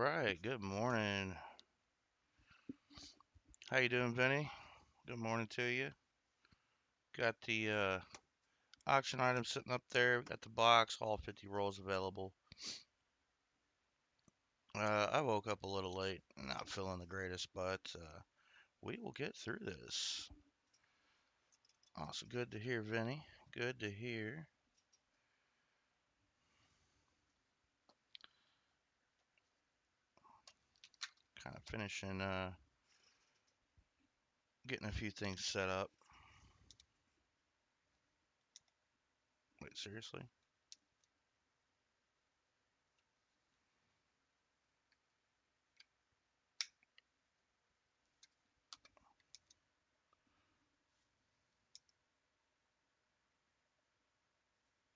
right, good morning. How you doing, Vinny? Good morning to you. Got the auction item sitting up there. Got the box, all 50 rolls available. I woke up a little late, not feeling the greatest, but we will get through this. Awesome, good to hear, Vinny. Good to hear. Kind of finishing, getting a few things set up. Wait, seriously?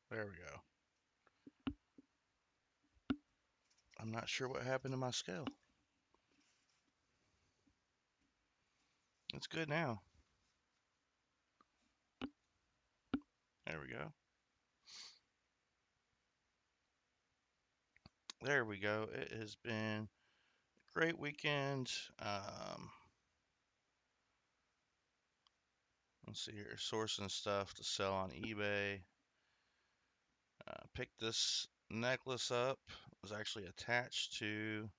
There we go. I'm not sure what happened to my scale. It's good now. There we go. There we go. It has been a great weekend. Let's see here. Sourcing stuff to sell on eBay. Picked this necklace up. It was actually attached to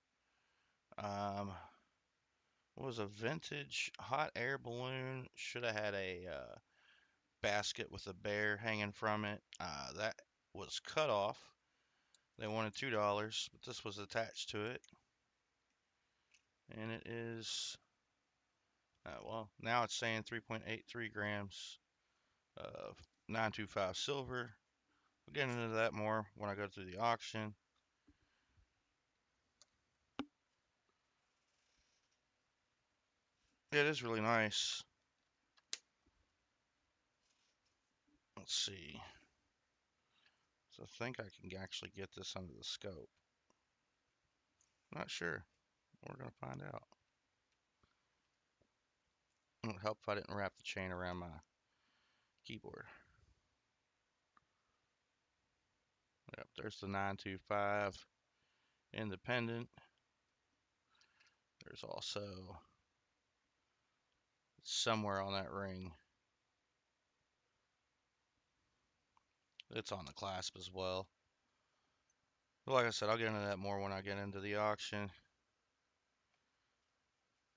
what was a vintage hot air balloon. Should have had a basket with a bear hanging from it. That was cut off. They wanted $2, but this was attached to it, and it is well, now it's saying 3.83 grams of 925 silver. We'll get into that more when I go through the auction. It is really nice. Let's see. So I think I can actually get this under the scope. Not sure. We're going to find out. It would help if I didn't wrap the chain around my keyboard. Yep, there's the 925 independent. There's also somewhere on that ring. It's on the clasp as well. But like I said, I'll get into that more when I get into the auction.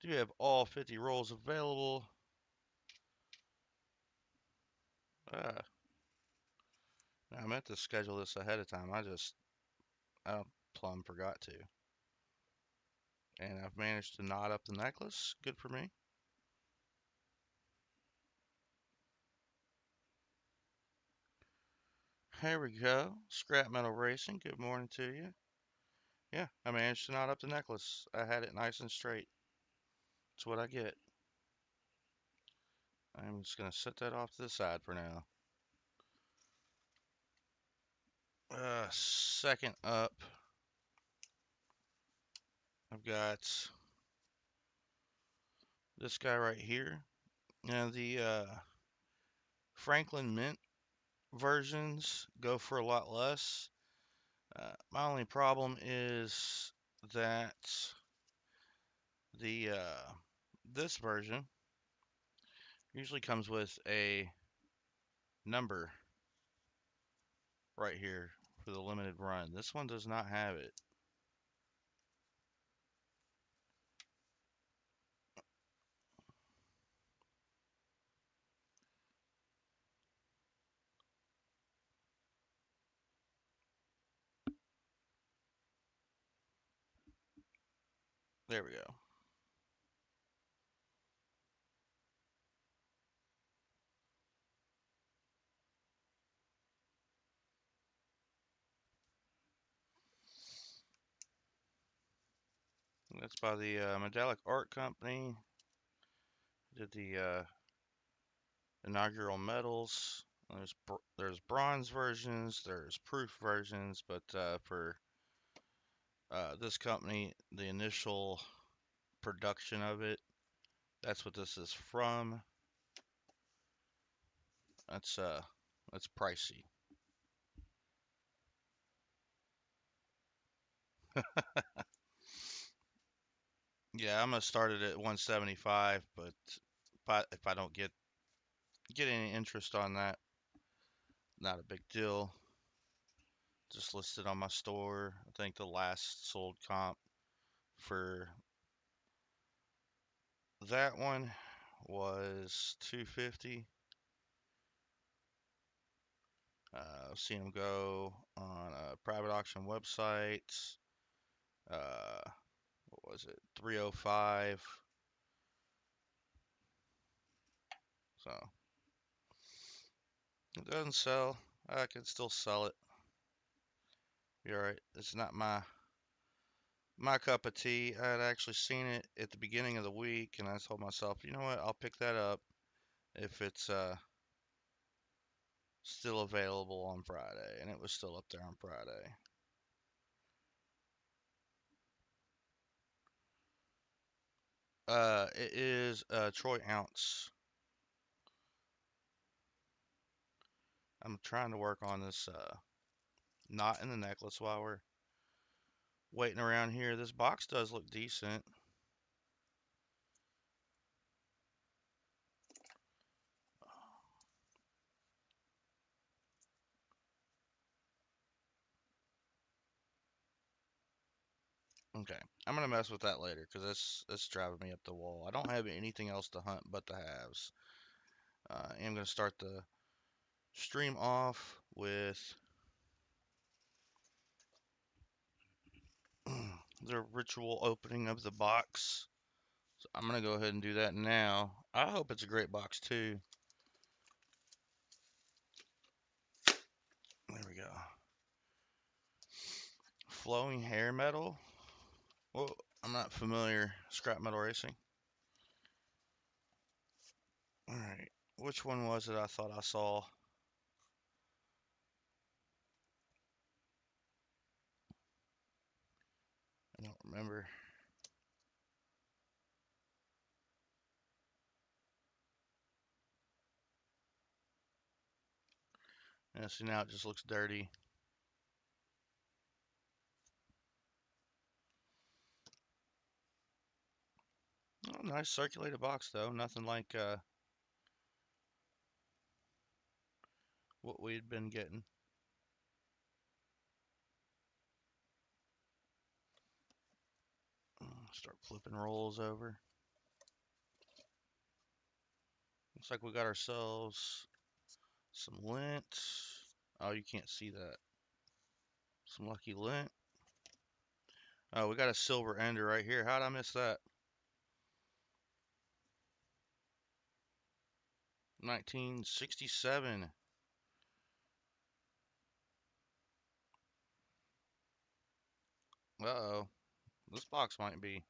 Do have all 50 rolls available. Uh, I meant to schedule this ahead of time. I plumb forgot to. And I've managed to knot up the necklace. Good for me. Here we go. Scrap Metal Racing. Good morning to you. Yeah, I managed to knot up the necklace. I had it nice and straight. That's what I get. I'm just going to set that off to the side for now. Second up, I've got this guy right here. Now, the Franklin Mint versions go for a lot less. My only problem is that the this version usually comes with a number right here for the limited run. This one does not have it. There we go. That's by the Medallic Art Company. Did the inaugural medals. There's bronze versions, there's proof versions, but for this company, the initial production of it, that's what this is from. That's uh, that's pricey. Yeah, I'm gonna start it at 175, but if I don't get any interest on that, not a big deal. Just listed on my store. I think the last sold comp for that one was 250. I've seen them go on a private auction website. Uh, what was it? 305. So it doesn't sell. I can still sell it. You're right. It's not my cup of tea. I had actually seen it at the beginning of the week, and I told myself, you know what? I'll pick that up if it's still available on Friday, and it was still up there on Friday. It is a Troy ounce. I'm trying to work on this knot in the necklace while we're waiting around here. This box does look decent. Okay, I'm gonna mess with that later because that's driving me up the wall. I don't have anything else to hunt but the halves. I'm gonna start the stream off with the ritual opening of the box. So I'm gonna go ahead and do that now. I hope it's a great box too. There we go. Flowing hair metal. Well, I'm not familiar scrap metal racing. All right, which one was it? I thought I saw. I don't remember. Yeah, see now it just looks dirty. Oh, nice circulated box though. Nothing like what we'd been getting. Start flipping rolls over. Looks like we got ourselves some lint. Oh, you can't see that. Some lucky lint. Oh, we got a silver ender right here. How'd I miss that? 1967. Uh-oh. This box might be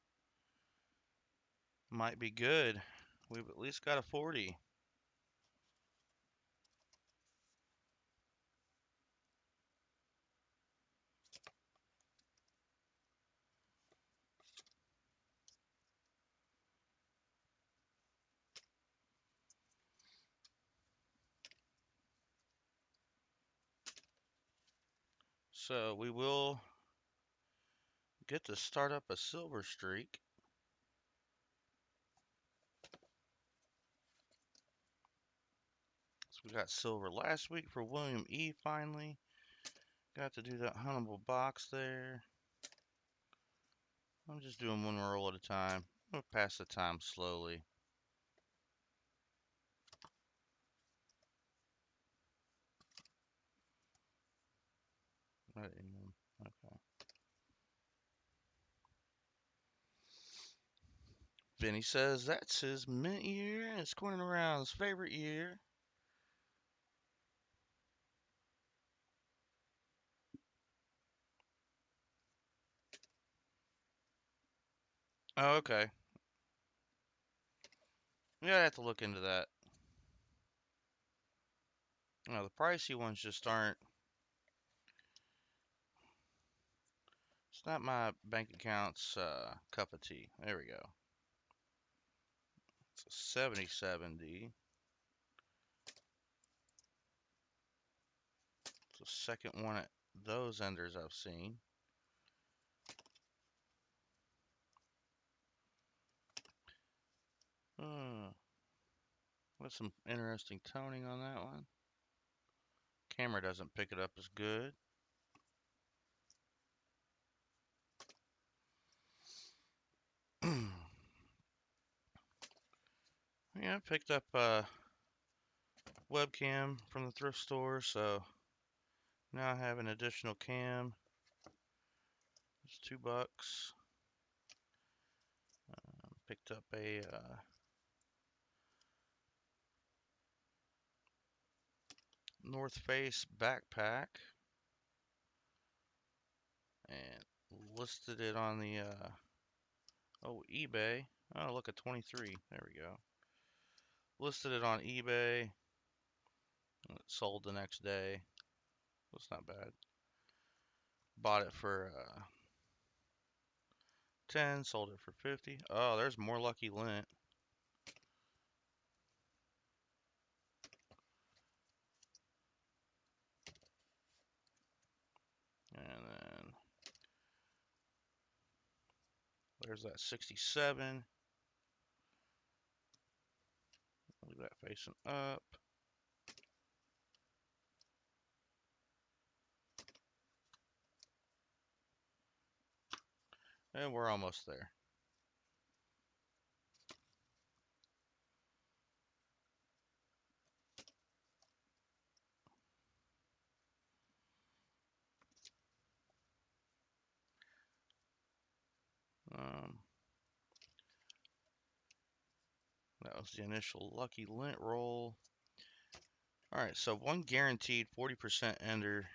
good. We've at least got a 40. So we will get to start up a silver streak. So we got silver last week for William E. Finally. Got to do that huntable box there. I'm just doing one roll at a time. I'm gonna pass the time slowly. Right in them. Okay. Vinny says that's his mint year and it's going around his favorite year. Oh, okay. Yeah, I have to look into that. No, the pricey ones just aren't. It's not my bank account's cup of tea. There we go. It's a 7070. It's the second one at those enders I've seen. With some interesting toning on that one. Camera doesn't pick it up as good. Yeah, I picked up a webcam from the thrift store, so now I have an additional cam. It's $2. Picked up a North Face backpack and listed it on the eBay. Oh, look at 23. There we go. Listed it on eBay. It sold the next day. That's not bad. Bought it for 10, sold it for 50. Oh, there's more Lucky Lint. And then there's that 67. Leave that facing up. And we're almost there. Um, that was the initial Lucky Lint roll. All right, so one guaranteed 40% ender,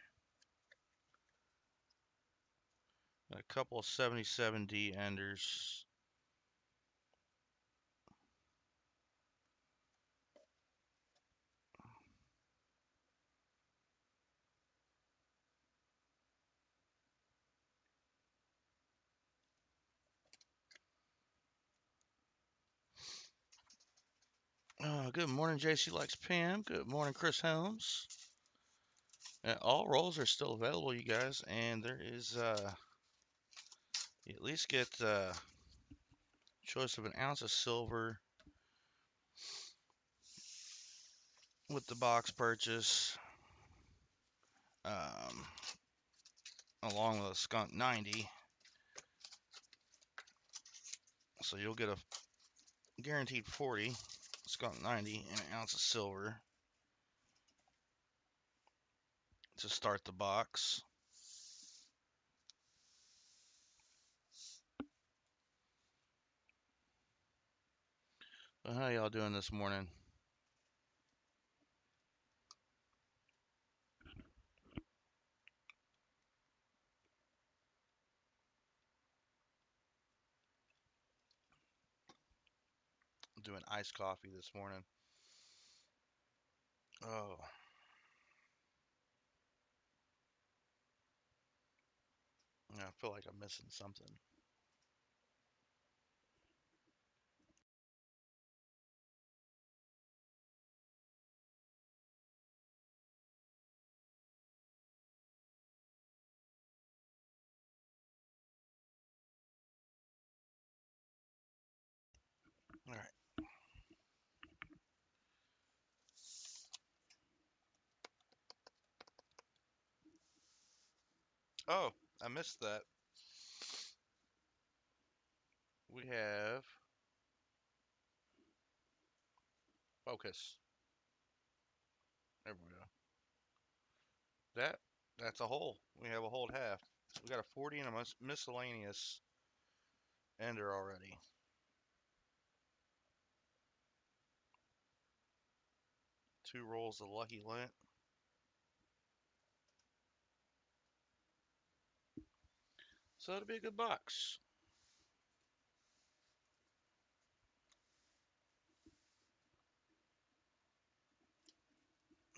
a couple of 77D enders. Good morning, JC Likes Pam. Good morning, Chris Helms. All rolls are still available, you guys, and there is you at least get choice of an ounce of silver with the box purchase, um, along with a skunk 90. So you'll get a guaranteed 40 skunk 90 and an ounce of silver to start the box. So how y'all doing this morning? I'm doing iced coffee this morning. Oh, I feel like I'm missing something. All right. Oh, I missed that. We have focus. There we go. That's a hole. We have a hold half. We got a 40 and a miscellaneous ender already. Two rolls of Lucky Lint. So it'll be a good box.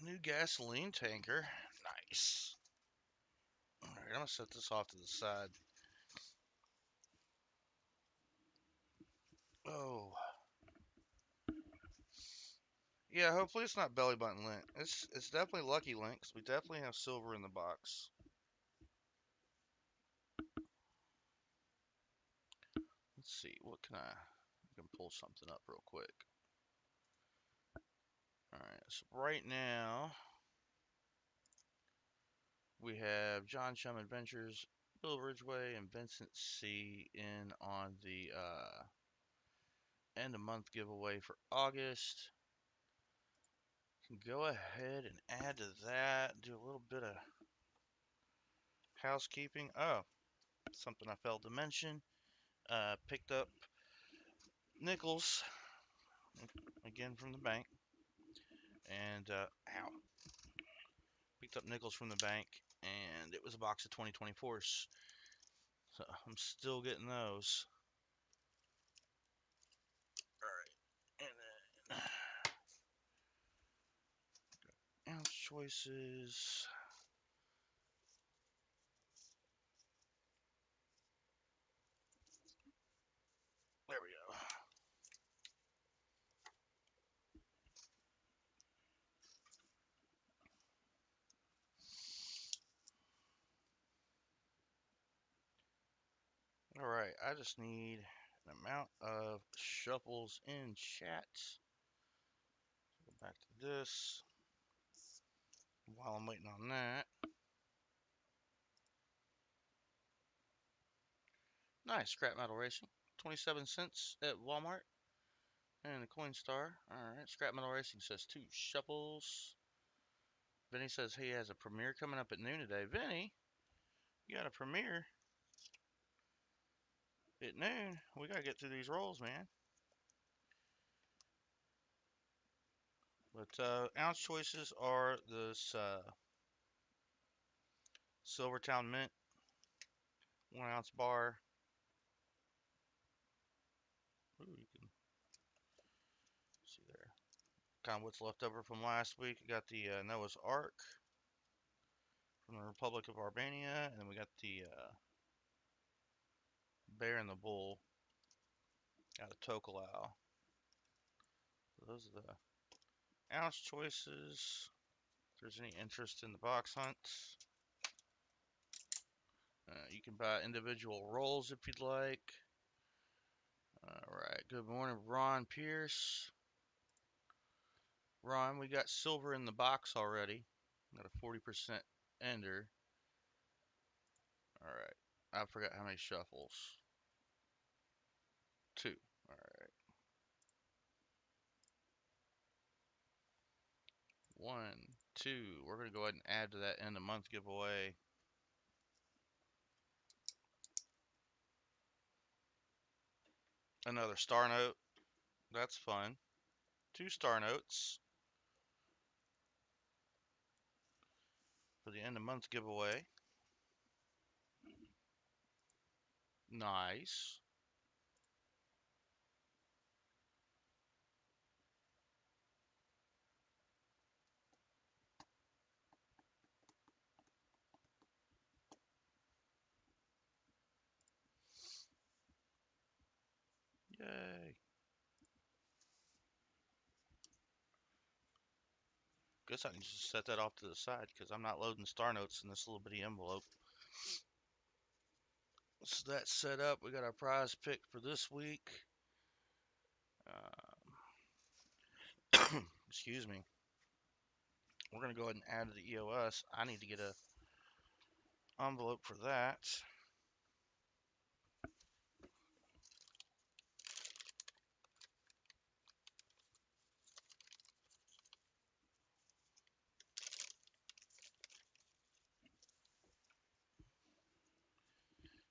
New gasoline tanker. Nice. All right, I'm gonna set this off to the side. Oh, yeah. Hopefully it's not belly button lint. It's definitely Lucky Lint because we definitely have silver in the box. Let's see. What can I I can pull something up real quick. Alright, so right now we have John Chum Adventures, Bill Ridgway, and Vincent C. in on the end of month giveaway for August. Can go ahead and add to that, do a little bit of housekeeping. Oh, something I failed to mention. Picked up nickels again from the bank, and ow, picked up nickels from the bank, and it was a box of 2024s. So I'm still getting those. All right, and then ounce choices. There we go. All right, I just need an amount of shuffles in chat. Go back to this. While I'm waiting on that. Nice, scrap metal racing. 27 cents at Walmart. And the Coinstar. Alright, scrap metal racing says 2 shuffles. Vinny says he has a premiere coming up at noon today. Vinny, you got a premiere at noon. We gotta get through these rolls, man. But ounce choices are this Silvertown Mint 1 ounce bar. Ooh, you can see there. Kind of what's left over from last week. We got the Noah's Ark from the Republic of Albania, and then we got the Bear and the Bull out of Tokelau. So those are the ounce choices. If there's any interest in the box hunts, you can buy individual rolls if you'd like. Alright, good morning, Ron Pierce. Ron, we got silver in the box already. Got a 40% ender. Alright, I forgot how many shuffles. 2. Alright. 1, 2. We're going to go ahead and add to that end of month giveaway. Another star note. That's fun. 2 star notes for the end of month giveaway. Nice. Yay. Guess I can just set that off to the side because I'm not loading star notes in this little bitty envelope. So that's set up. We got our prize pick for this week. Excuse me. We're going to go ahead and add to the EOS. I need to get a envelope for that.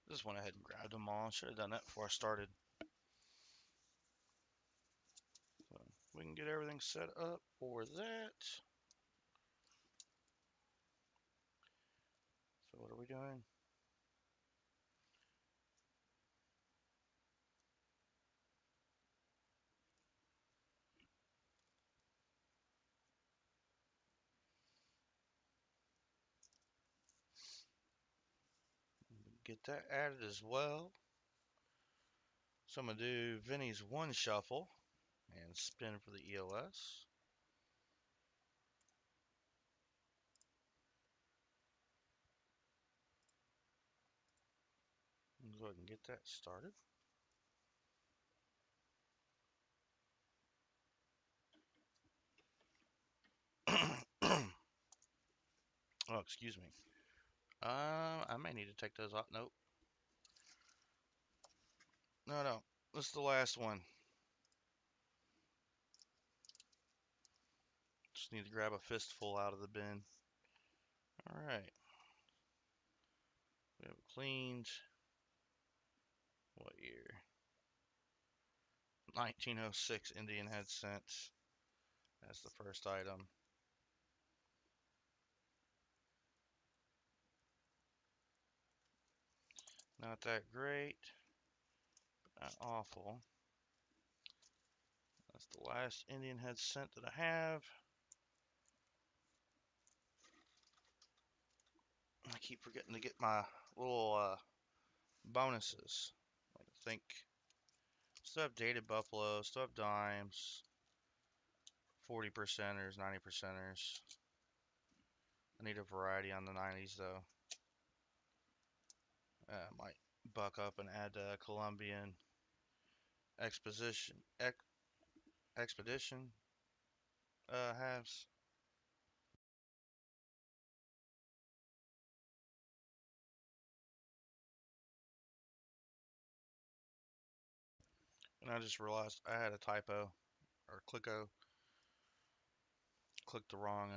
Just went ahead and grabbed them all. Should have done that before I started. So we can get everything set up for that. So what are we doing? Get that added as well. So I'm going to do Vinny's 1 shuffle and spin for the EOS. Go ahead and get that started. Oh, excuse me. I may need to take those off. Nope. No, no. This is the last one. Just need to grab a fistful out of the bin. All right. We have cleaned. What year? 1906 Indian head scent. That's the first item. Not that great, but not awful. That's the last Indian head scent that I have. I keep forgetting to get my little bonuses. Like I think still have dated buffalo, still have dimes, 40 percenters, 90 percenters. I need a variety on the 90s though. Might buck up and add Colombian exposition expedition halves. And I just realized I had a typo or clicked the wrong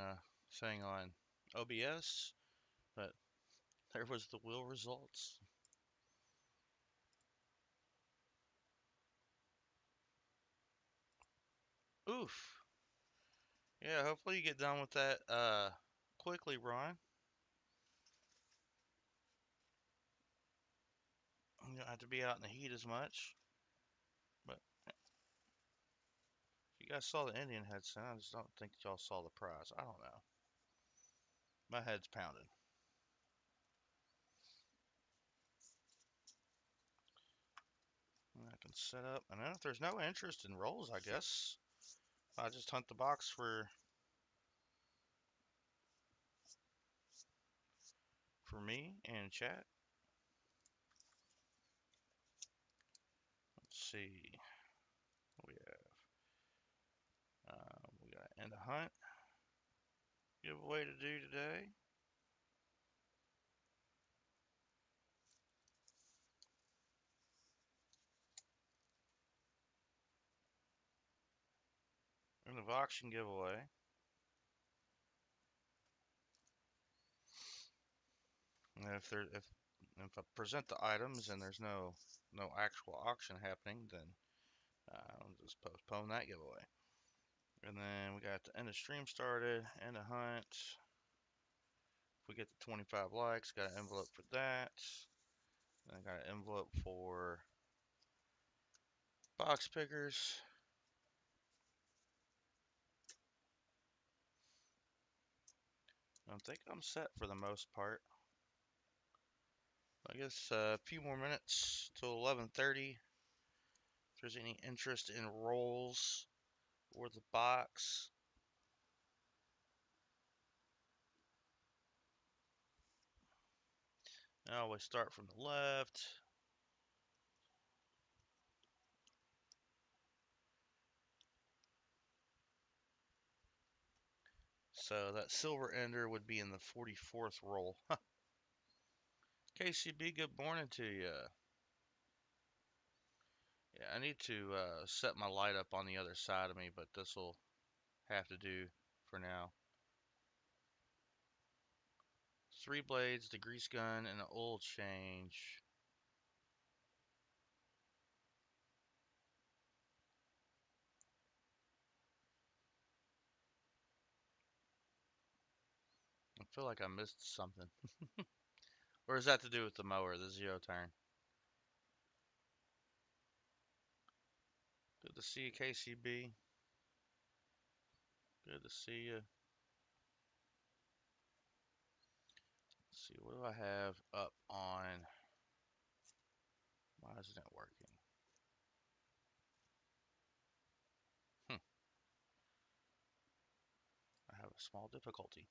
thing on OBS, but there was the wheel results. Oof. Yeah, hopefully you get done with that quickly, Ron. You don't have to be out in the heat as much. But if you guys saw the Indian head sound, I just don't think y'all saw the prize. I don't know. My head's pounding. I can set up, and then if there's no interest in rolls, I guess I just hunt the box for me and chat. Let's see. We got end a hunt giveaway to do today. End of auction giveaway. And if I present the items and there's no actual auction happening, then I'll just postpone that giveaway. And then we got the end of stream started, end of hunt. If we get to 25 likes, got an envelope for that. And I got an envelope for box pickers. I think I'm set for the most part. I guess a few more minutes till 11:30. If there's any interest in rolls or the box. I always start from the left. So that silver ender would be in the 44th roll. KCB, good morning to you. Yeah, I need to set my light up on the other side of me, but this will have to do for now. 3 blades, the grease gun, and an oil change. I feel like I missed something. Or is that to do with the mower, the zero turn? Good to see you, KCB. Good to see you. Let's see, what do I have up on? Why isn't it working? Hmm, I have a small difficulty.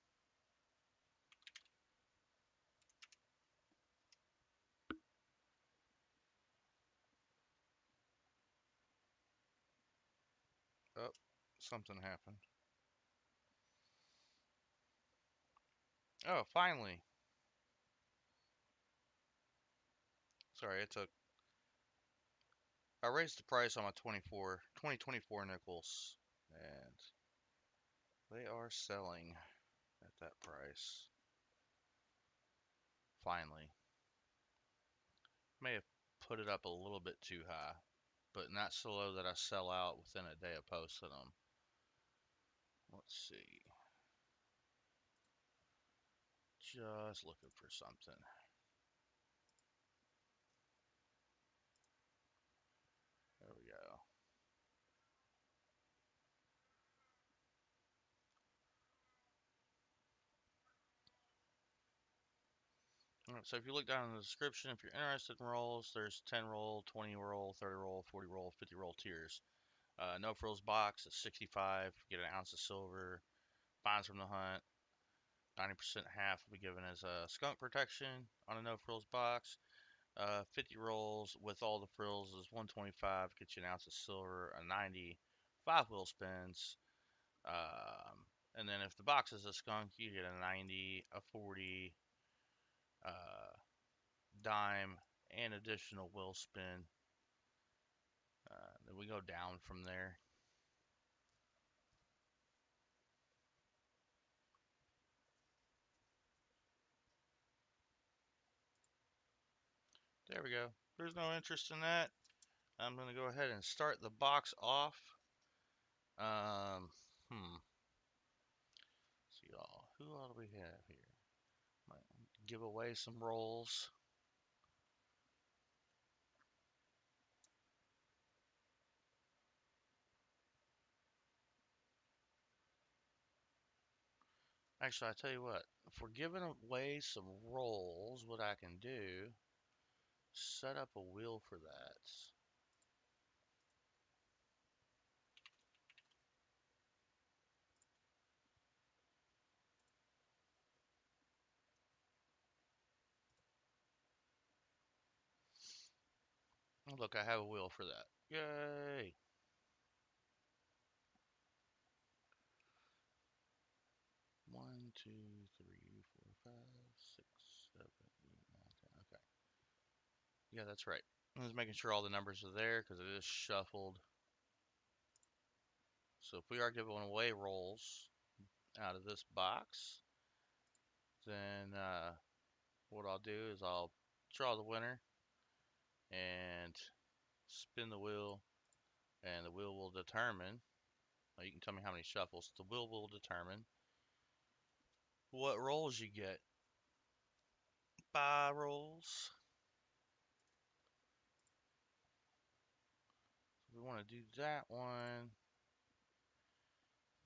Oh, something happened. Oh, finally. Sorry, I raised the price on my 2024 nickels, and they are selling at that price. Finally. May have put it up a little bit too high, but not so low that I sell out within a day of posting them. Let's see. Just looking for something. There we go. All right, so if you look down in the description, if you're interested in rolls, there's 10 roll, 20 roll, 30 roll, 40 roll, 50 roll tiers. No Frills Box at 65, get an ounce of silver, finds from the hunt. 90% half will be given as a skunk protection on a no frills box. 50 rolls with all the frills is 125, get you an ounce of silver, a 90, 5 wheel spins. And then if the box is a skunk, you get a 90, a 40, uh, dime, and additional wheel spin. Then we go down from there. There we go. There's no interest in that. I'm going to go ahead and start the box off. Um, hmm. See y'all. Who all do we have here? Might give away some rolls. Actually, I tell you what. If we're giving away some rolls, what I can do, set up a wheel for that. Oh, look, I have a wheel for that. Yay! One, two, three, four, five, six, 7, 8, 9, 10. Okay. Yeah, that's right. I'm just making sure all the numbers are there because it is shuffled. So if we are giving away rolls out of this box, then what I'll do is I'll draw the winner and spin the wheel, and the wheel will determine. You can tell me how many shuffles. The wheel will determine what rolls you get. 5 rolls. If we want to do that one,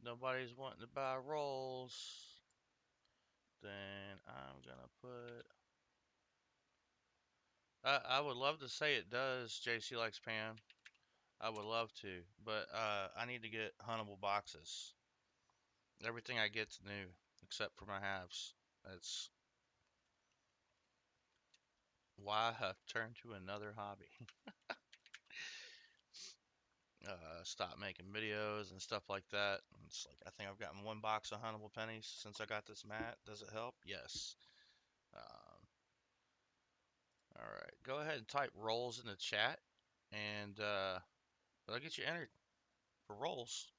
nobody's wanting to buy rolls, then I'm gonna put. I would love to say it does. JC likes Pam. I would love to, but I need to get huntable boxes. Everything I get's new except for my halves. That's why I've turned to another hobby. Stop making videos and stuff like that. It's like I think I've gotten 1 box of huntable pennies since I got this mat. Does it help? Yes. Um, all right, go ahead and type rolls in the chat, and that'll get you entered for rolls.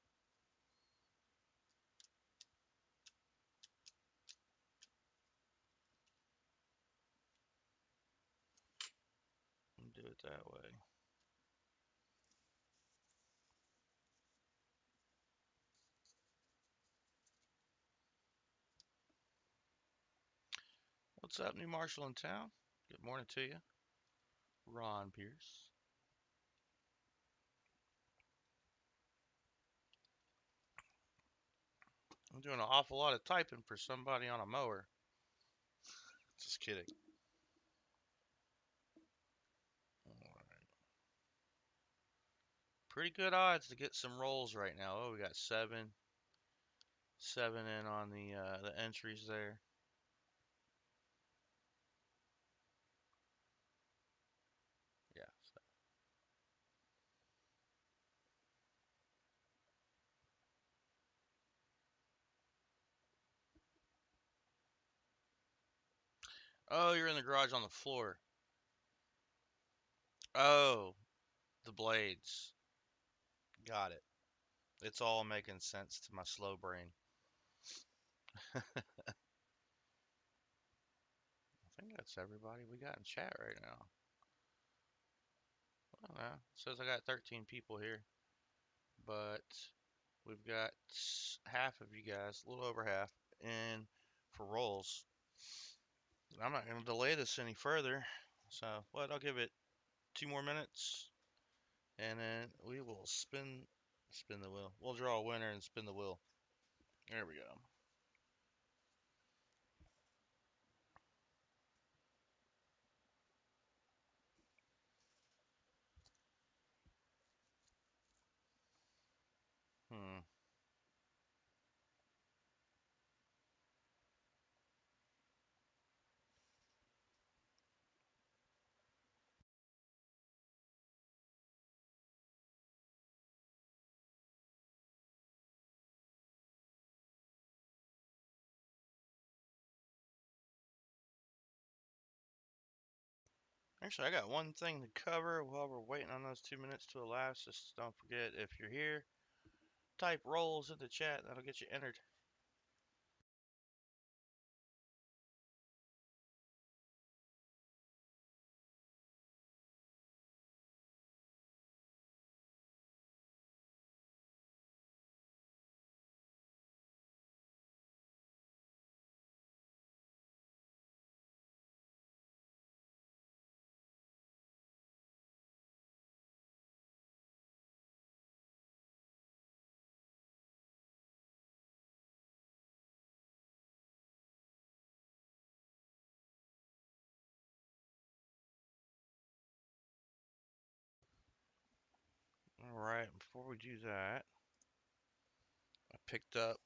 Do it that way. What's up, New Marshall in town? Good morning to you, Ron Pierce. I'm doing an awful lot of typing for somebody on a mower. Just kidding. All right. Pretty good odds to get some rolls right now. Oh, we got seven in on the entries there. Yeah. Oh, you're in the garage on the floor. Oh, the blades. Got it. It's all making sense to my slow brain. I think that's everybody we got in chat right now. I don't know. It says I got 13 people here, but we've got half of you guys, a little over half, in for rolls. I'm not going to delay this any further. So, what? I'll give it 2 more minutes, and then we will spin the wheel. We'll draw a winner and spin the wheel. There we go. Hmm. Actually, I got one thing to cover while we're waiting on those 2 minutes to elapse. Just don't forget, if you're here, type rolls in the chat. That'll get you entered. All right, before we do that, I picked up.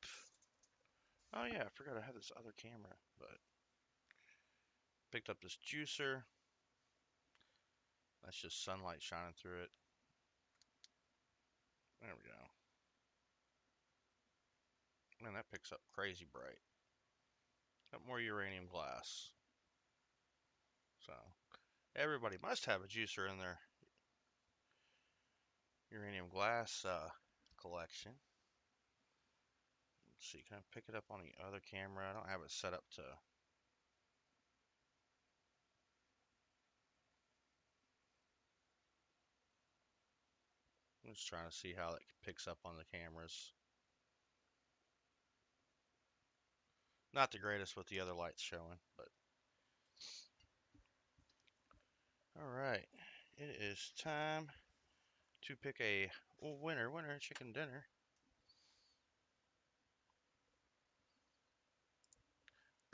Oh yeah, I forgot I had this other camera, but picked up this juicer. That's just sunlight shining through it. There we go. Man, that picks up crazy bright. Got more uranium glass. So everybody must have a juicer in their uranium glass collection. Let's see, can I pick it up on the other camera? I don't have it set up to. I'm just trying to see how it picks up on the cameras. Not the greatest with the other lights showing, but all right. It is time to pick a winner chicken dinner.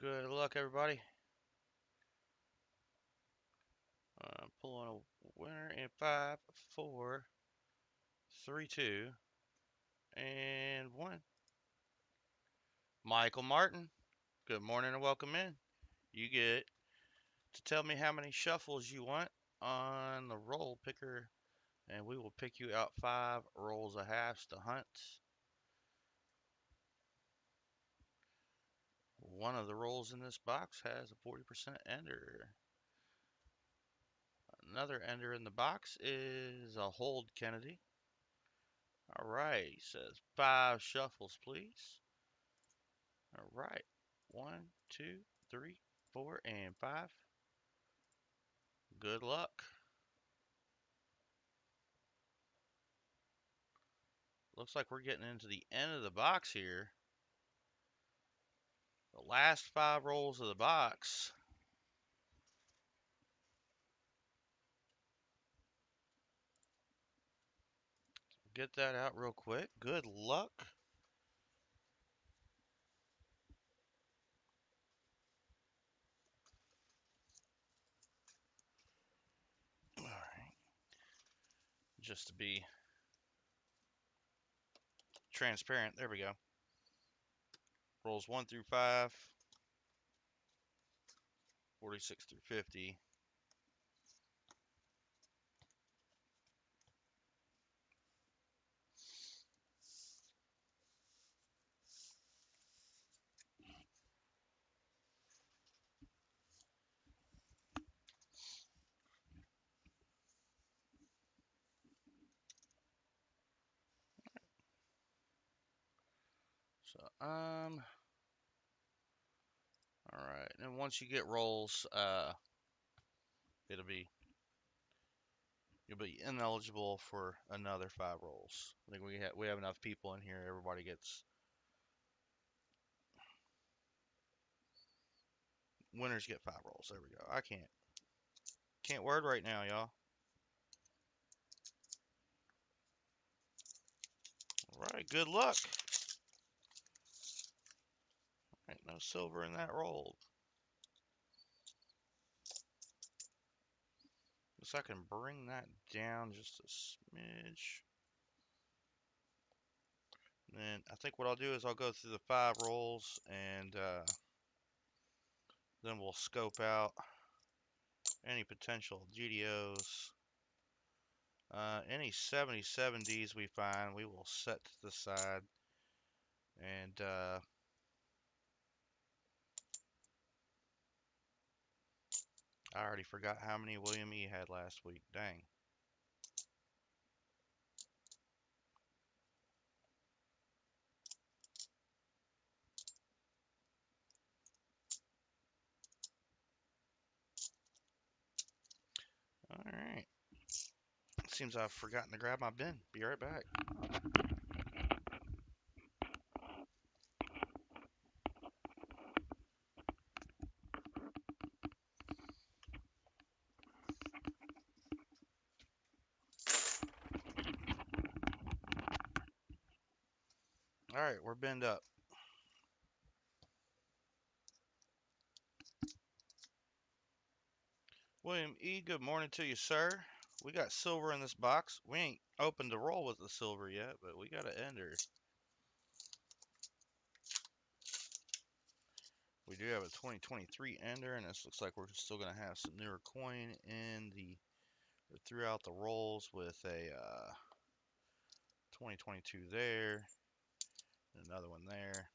Good luck, everybody. Pulling a winner in 5, 4, 3, 2, and 1. Michael Martin, good morning and welcome in. You get to tell me how many shuffles you want on the roll picker, and we will pick you out 5 rolls of halves to hunt. One of the rolls in this box has a 40% ender. Another ender in the box is a hold Kennedy. All right, he says 5 shuffles, please. All right, 1, 2, 3, 4, and 5. Good luck. Looks like we're getting into the end of the box here. The last 5 rolls of the box. Get that out real quick. Good luck. All right. Just to be transparent, there we go. Rolls 1 through 5, 46 through 50. So, all right. And once you get rolls, it'll be you'll be ineligible for another 5 rolls. I think we have enough people in here. Everybody gets winners get 5 rolls. There we go. I can't word right now, y'all. All right. Good luck. Ain't no silver in that roll. Guess I can bring that down just a smidge. And then I think what I'll do is I'll go through the 5 rolls and then we'll scope out any potential GDOs. Any 70/70s we find, we will set to the side. And I already forgot how many William E. had last week. Dang. All right. Seems I've forgotten to grab my bin. Be right back. All right, we're binned up. William E., good morning to you, sir. We got silver in this box. We ain't opened the roll with the silver yet, but we got an ender. We do have a 2023 ender, and this looks like we're still going to have some newer coin in the throughout the rolls with a 2022 there, and another one there.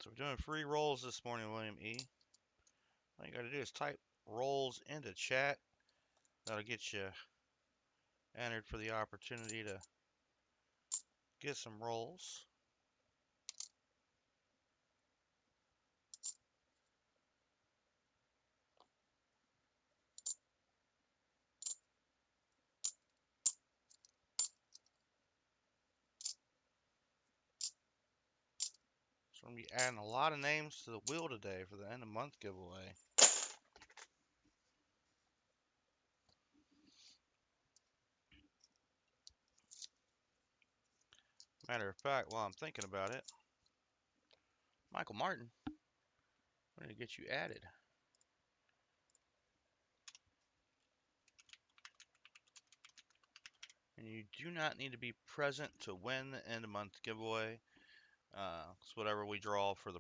So we're doing free rolls this morning, William E. All you got to do is type rolls into chat. That'll get you entered for the opportunity to get some rolls. So I'm going to be adding a lot of names to the wheel today for the end of month giveaway. Matter of fact, while I'm thinking about it, Michael Martin, we're going to get you added. And you do not need to be present to win the end of month giveaway. It's whatever we draw for the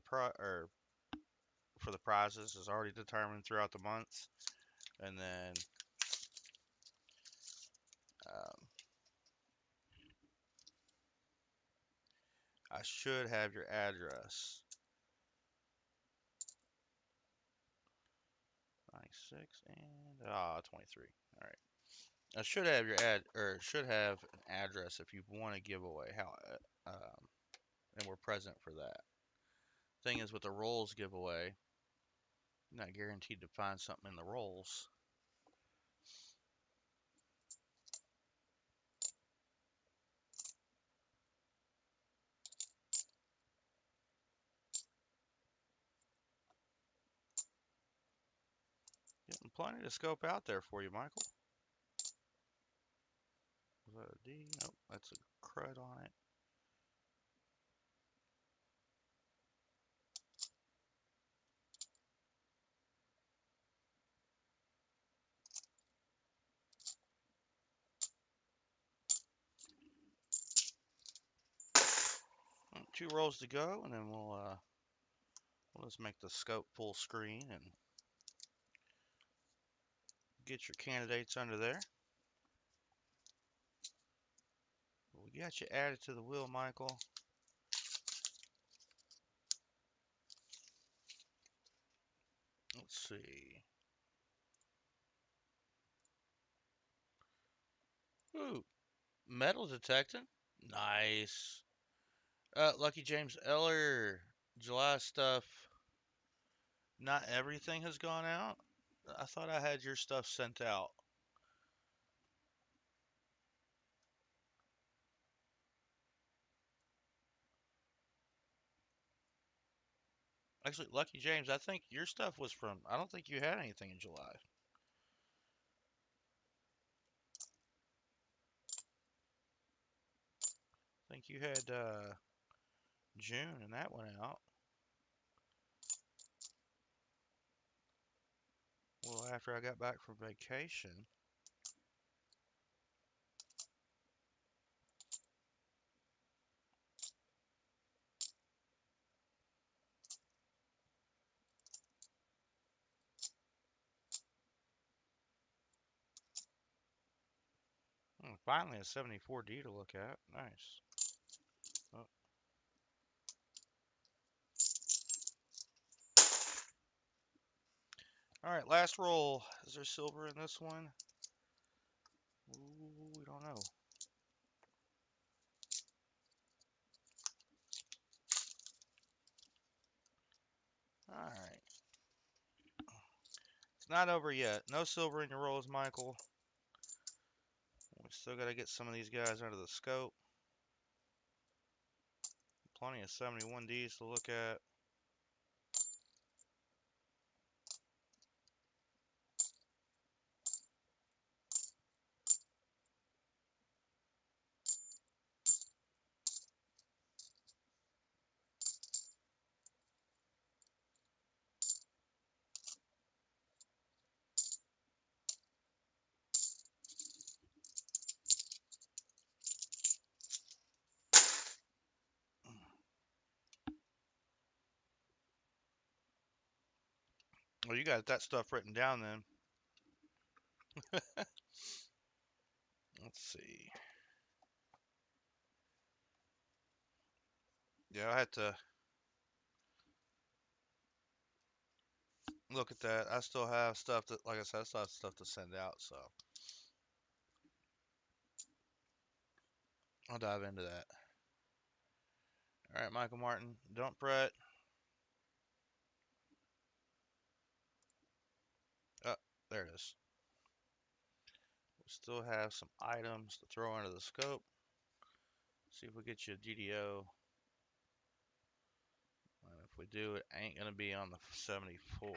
prizes is already determined throughout the months, and then I should have your address. 96 and 23. All right. I should have your should have an address if you want to give away and we're present for that. Thing is, with the rolls giveaway, you're not guaranteed to find something in the rolls. Getting plenty to scope out there for you, Michael. Was that a D? Nope, that's a crud on it. Two rolls to go, and then we'll just make the scope full screen and get your candidates under there. We got you added to the wheel, Michael. Let's see. Ooh, metal detecting. Nice. Lucky James Eller, July stuff. Not everything has gone out. I thought I had your stuff sent out. Actually, Lucky James, I think your stuff was from. I don't think you had anything in July. I think you had June, and that went out. Well, after I got back from vacation. Finally, a 74D to look at. Nice. Oh. All right, last roll. Is there silver in this one? Ooh, we don't know. All right. It's not over yet. No silver in your rolls, Michael. We still got to get some of these guys under the scope. Plenty of 71Ds to look at. Well, you got that stuff written down then. Let's see. Yeah, I had to look at that. I still have stuff that, like I said, I still have stuff to send out, so I'll dive into that. All right, Michael Martin, don't fret. Oh, there it is. We still have some items to throw under the scope. See if we get you a DDO. And if we do, it ain't going to be on the 74.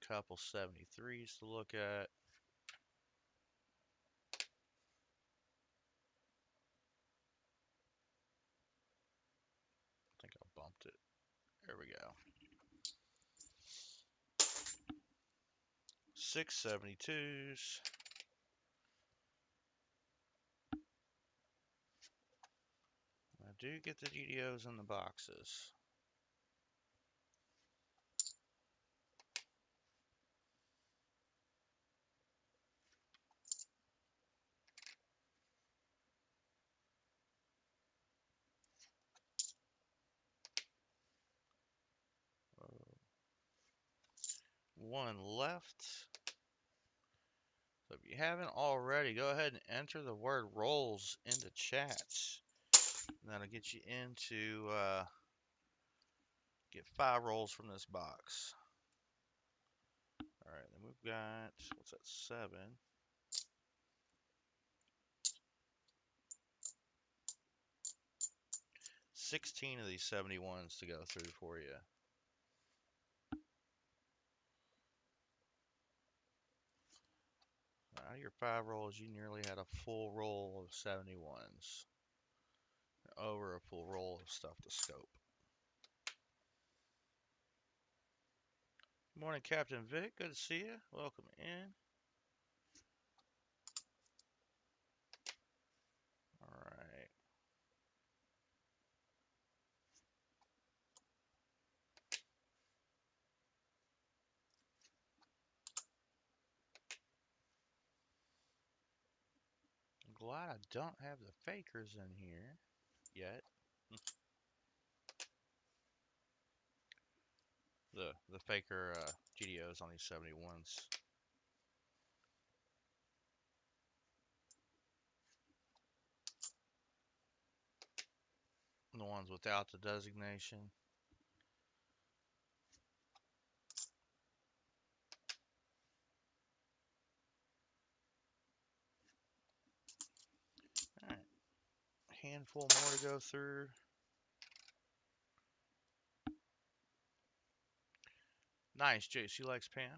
Couple 73s to look at. I think I bumped it. There we go. 672s. I do get the GDOs in the boxes. One left. So if you haven't already, go ahead and enter the word rolls into chats. And that'll get you into get 5 rolls from this box. All right, then we've got, what's that, 7. 16 of these 71s to go through for you. Out of your 5 rolls, you nearly had a full roll of 71s. Over a full roll of stuff to scope. Good morning, Captain Vic. Good to see you. Welcome in. All right. I'm glad I don't have the fakers in here yet. The faker GDOs on these 71s. ones without the designation. All right, handful more to go through. Nice, JC likes Pam.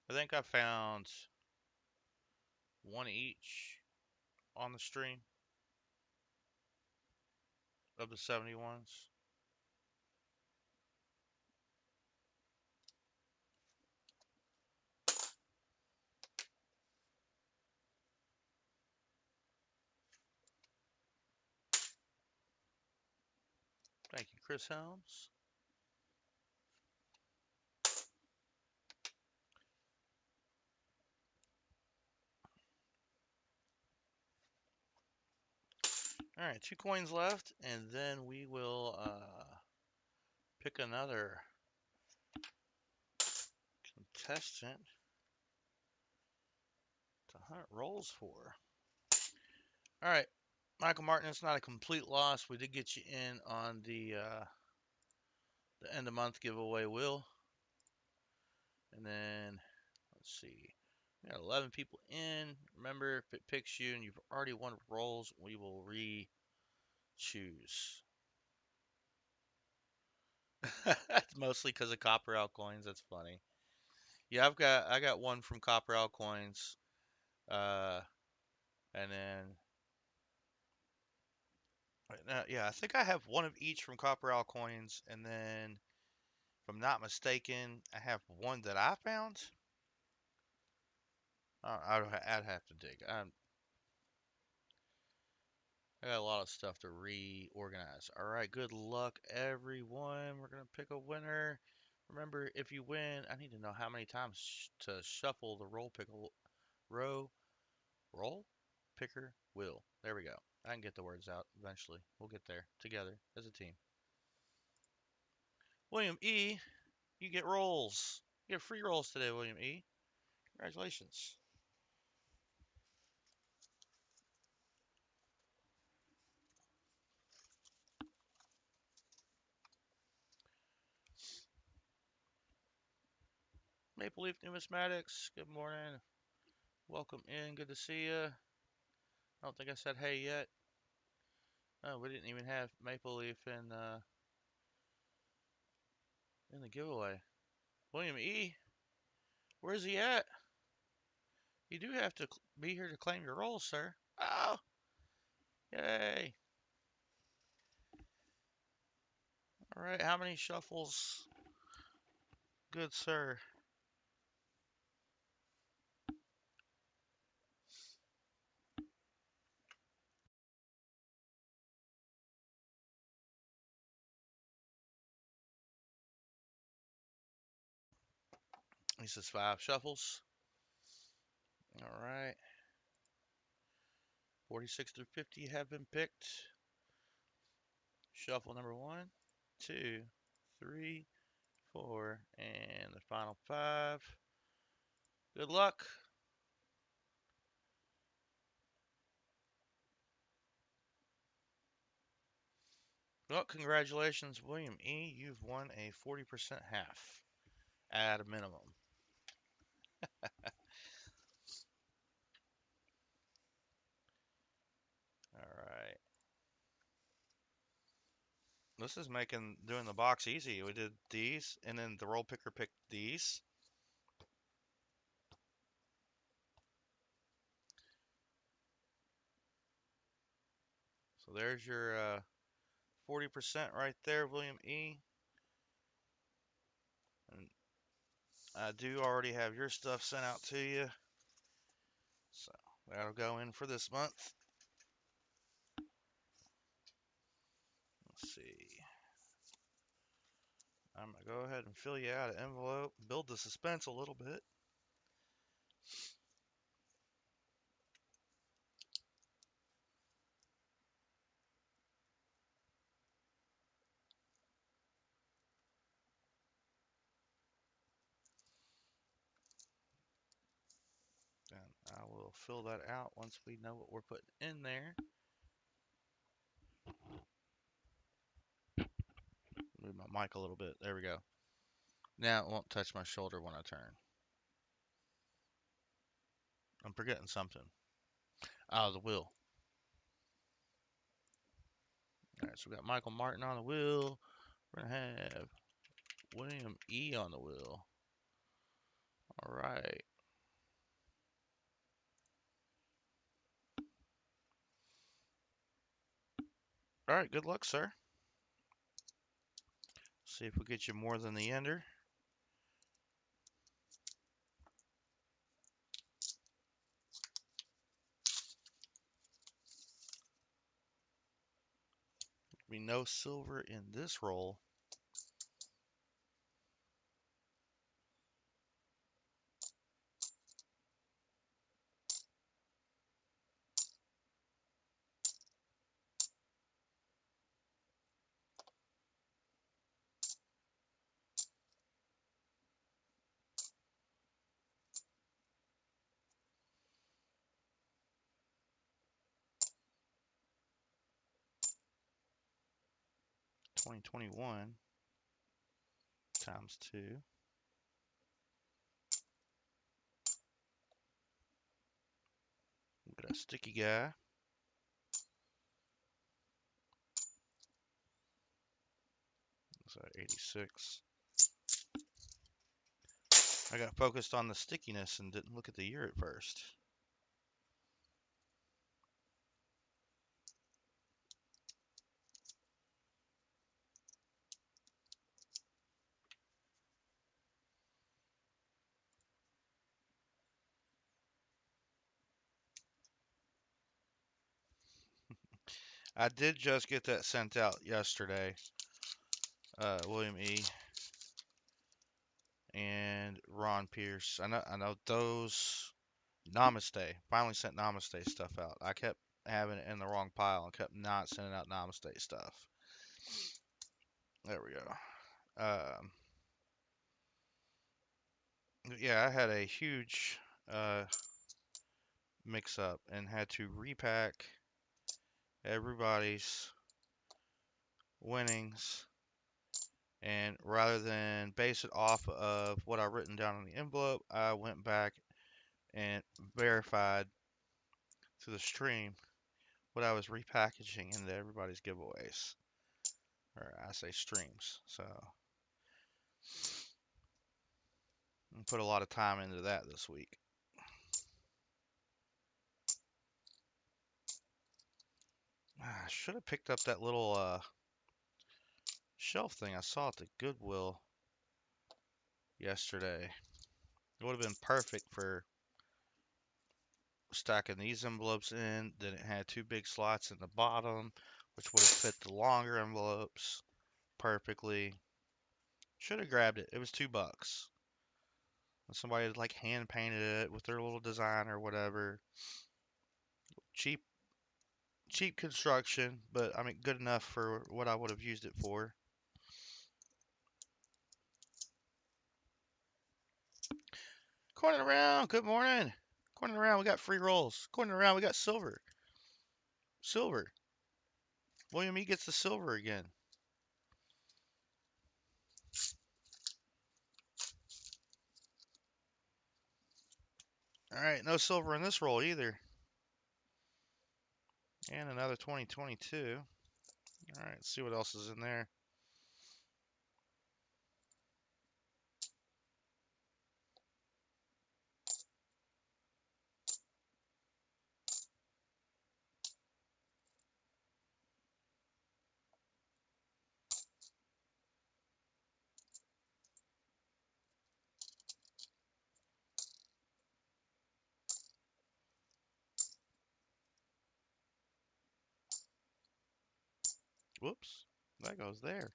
I think I found one each on the stream of the 71s. Thank you, Chris Helms. All right, 2 coins left, and then we will pick another contestant to hunt rolls for. All right, Michael Martin, it's not a complete loss. We did get you in on the end of month giveaway, Will. And then let's see, we got 11 people in. Remember, if it picks you and you've already won rolls, we will re-choose. That's mostly because of Copper Out coins. That's funny. Yeah, I got one from Copper Out coins, and then yeah, I think I have one of each from Copper Out coins, and then if I'm not mistaken, I have one that I found. I'd have to dig. I got a lot of stuff to reorganize. All right, good luck, everyone. We're gonna pick a winner. Remember, if you win, I need to know how many times to shuffle the row roll picker wheel. There we go. I can get the words out eventually. We'll get there together as a team. William E, you get rolls. You get free rolls today, William E. Congratulations. Maple Leaf Numismatics, good morning. Welcome in. Good to see you. I don't think I said hey yet. Oh, we didn't even have Maple Leaf in the giveaway. William E, where's he at? You do have to be here to claim your rolls, sir. Oh, yay. All right, how many shuffles? Good, sir. He says 5 shuffles. All right. 46 through 50 have been picked. Shuffle number 1, 2, 3, 4, and the final 5. Good luck. Well, congratulations, William E. You've won a 40% half at a minimum. All right. This is making doing the box easy. We did these, and then the roll picker picked these. So there's your 40% right there, William E. And I do already have your stuff sent out to you. So that'll go in for this month. Let's see. I'm going to go ahead and fill you out an envelope, build the suspense a little bit. And I will fill that out once we know what we're putting in there. my mic a little bit. There we go. Now it won't touch my shoulder when I turn. I'm forgetting something. Oh, the wheel. All right, so we got Michael Martin on the wheel. We're gonna have William E on the wheel. All right. All right. Good luck, sir. See if we get you more than the ender. Be no silver in this roll. $20.21 times 2. We got a sticky guy. So 86. I got focused on the stickiness and didn't look at the year at first. I did just get that sent out yesterday. William E. and Ron Pierce. I know those Namaste. Finally sent Namaste stuff out. I kept having it in the wrong pile and kept not sending out Namaste stuff. There we go. Yeah, I had a huge uh, mix up and had to repack everybody's winnings. And rather than base it off of what I've written down on the envelope, I went back and verified through the stream what I was repackaging into everybody's giveaways. Or I say streams. So I put a lot of time into that this week. I should have picked up that little shelf thing I saw at the Goodwill yesterday. It would have been perfect for stacking these envelopes in. Then it had two big slots in the bottom, which would have fit the longer envelopes perfectly. Should have grabbed it. It was $2. Somebody had like hand painted it with their little design or whatever. Cheap, cheap construction, but I mean good enough for what I would have used it for. Corning around. Good morning. Corning around. We got free rolls. Corning around. We got silver. Silver. William E gets the silver again. All right, no silver in this roll either. And another 2022. All right, let's see what else is in there. Whoops, that goes there.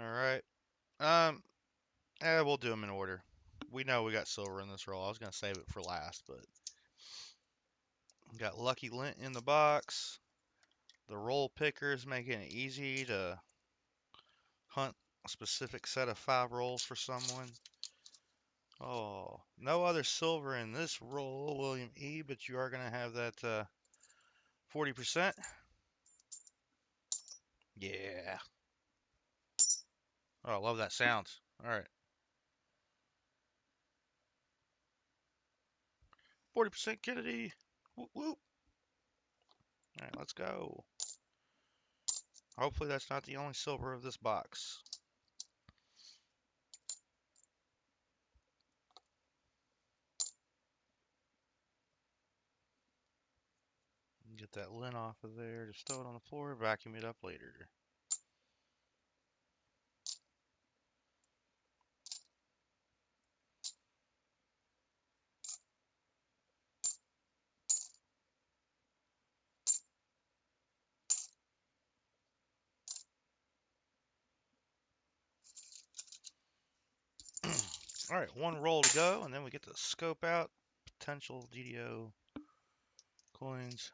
All right. We'll do them in order. We know we got silver in this roll. I was gonna save it for last, but we got Lucky Lint in the box. The roll pickers making it easy to hunt a specific set of 5 rolls for someone. Oh, no other silver in this roll, William E., but you are going to have that 40%. Yeah. Oh, I love that sound. All right. 40% Kennedy. Whoop, whoop. All right, let's go. Hopefully that's not the only silver of this box. Get that lint off of there. Just throw it on the floor. Vacuum it up later. All right, one roll to go, and then we get to scope out potential DDO coins.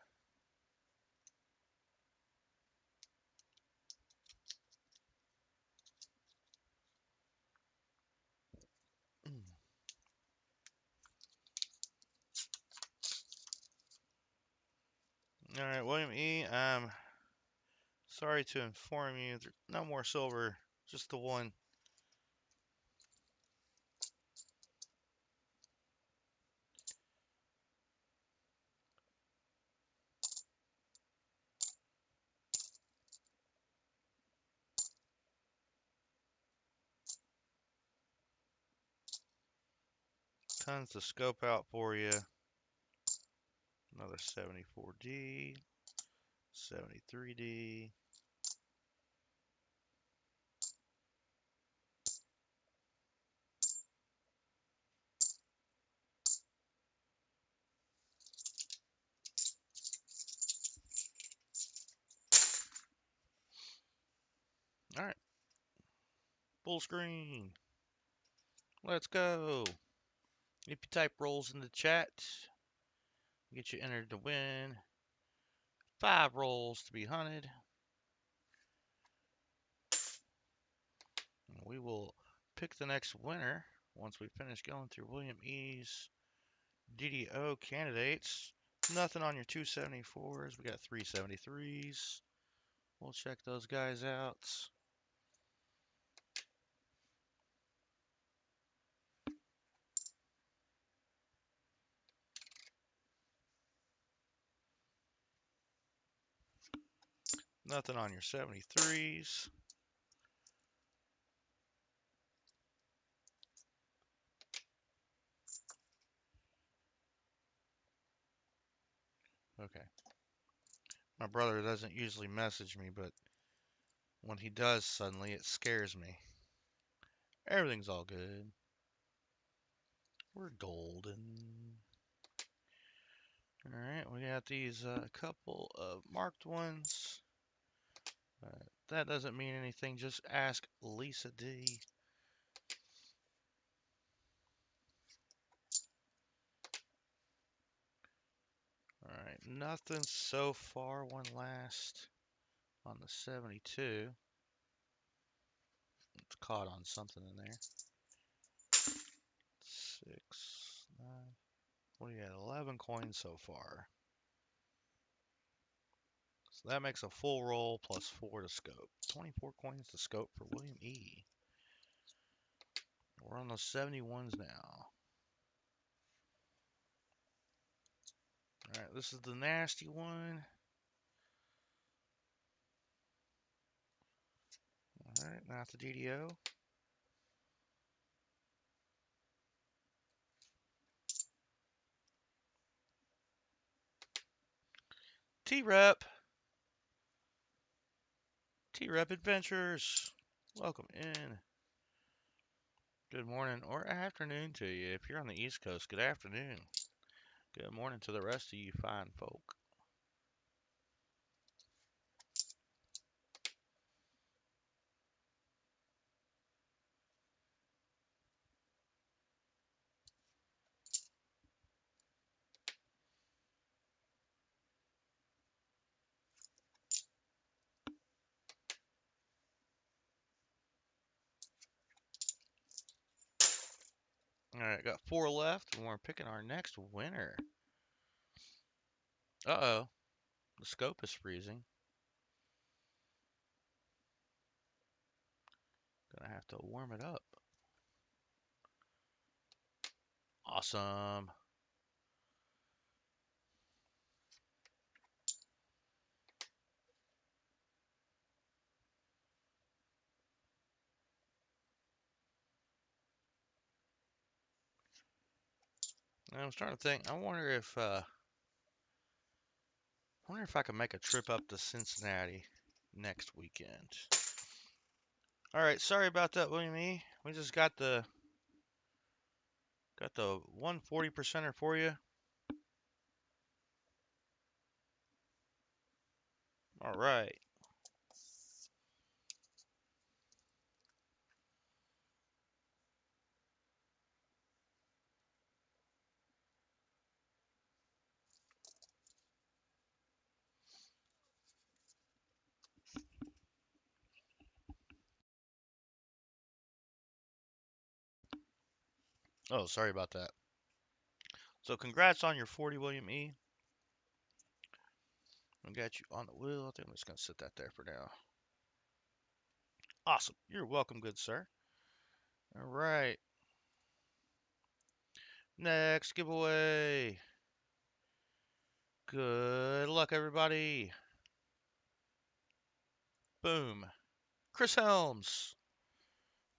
All right, William E., I'm sorry to inform you, there's no more silver, just the one. Tons to scope out for you. Another 74D, 73D. All right, full screen. Let's go. If you type rolls in the chat, get you entered to win 5 rolls to be hunted. We will pick the next winner once we finish going through William E.'s DDO candidates. Nothing on your 274s. We got 373s. We'll check those guys out. Nothing on your 73s. Okay. My brother doesn't usually message me, but when he does suddenly, it scares me. Everything's all good. We're golden. All right, we got these couple of marked ones. That doesn't mean anything. Just ask Lisa D. All right, nothing so far. One last on the 72. It's caught on something in there. 6, 9. What do you got? 11 coins so far. So that makes a full roll plus 4 to scope. 24 coins to scope for William E. We're on those 71s now. All right, this is the nasty one. All right, not the DDO. T-Rep. T-Rep Adventures. Welcome in. Good morning or afternoon to you. If you're on the East Coast, good afternoon. Good morning to the rest of you fine folk. All right, got 4 left, and we're picking our next winner. Uh-oh, the scope is freezing. Gonna have to warm it up. Awesome. I was trying to think. I wonder if I can make a trip up to Cincinnati next weekend. All right, sorry about that, William E. We just got the 140%er for you. All right. Oh, sorry about that. So congrats on your 40, William E. I got you on the wheel. I think I'm just gonna sit that there for now. Awesome. You're welcome, good sir. All right. Next giveaway. Good luck, everybody. Boom. Chris Helms.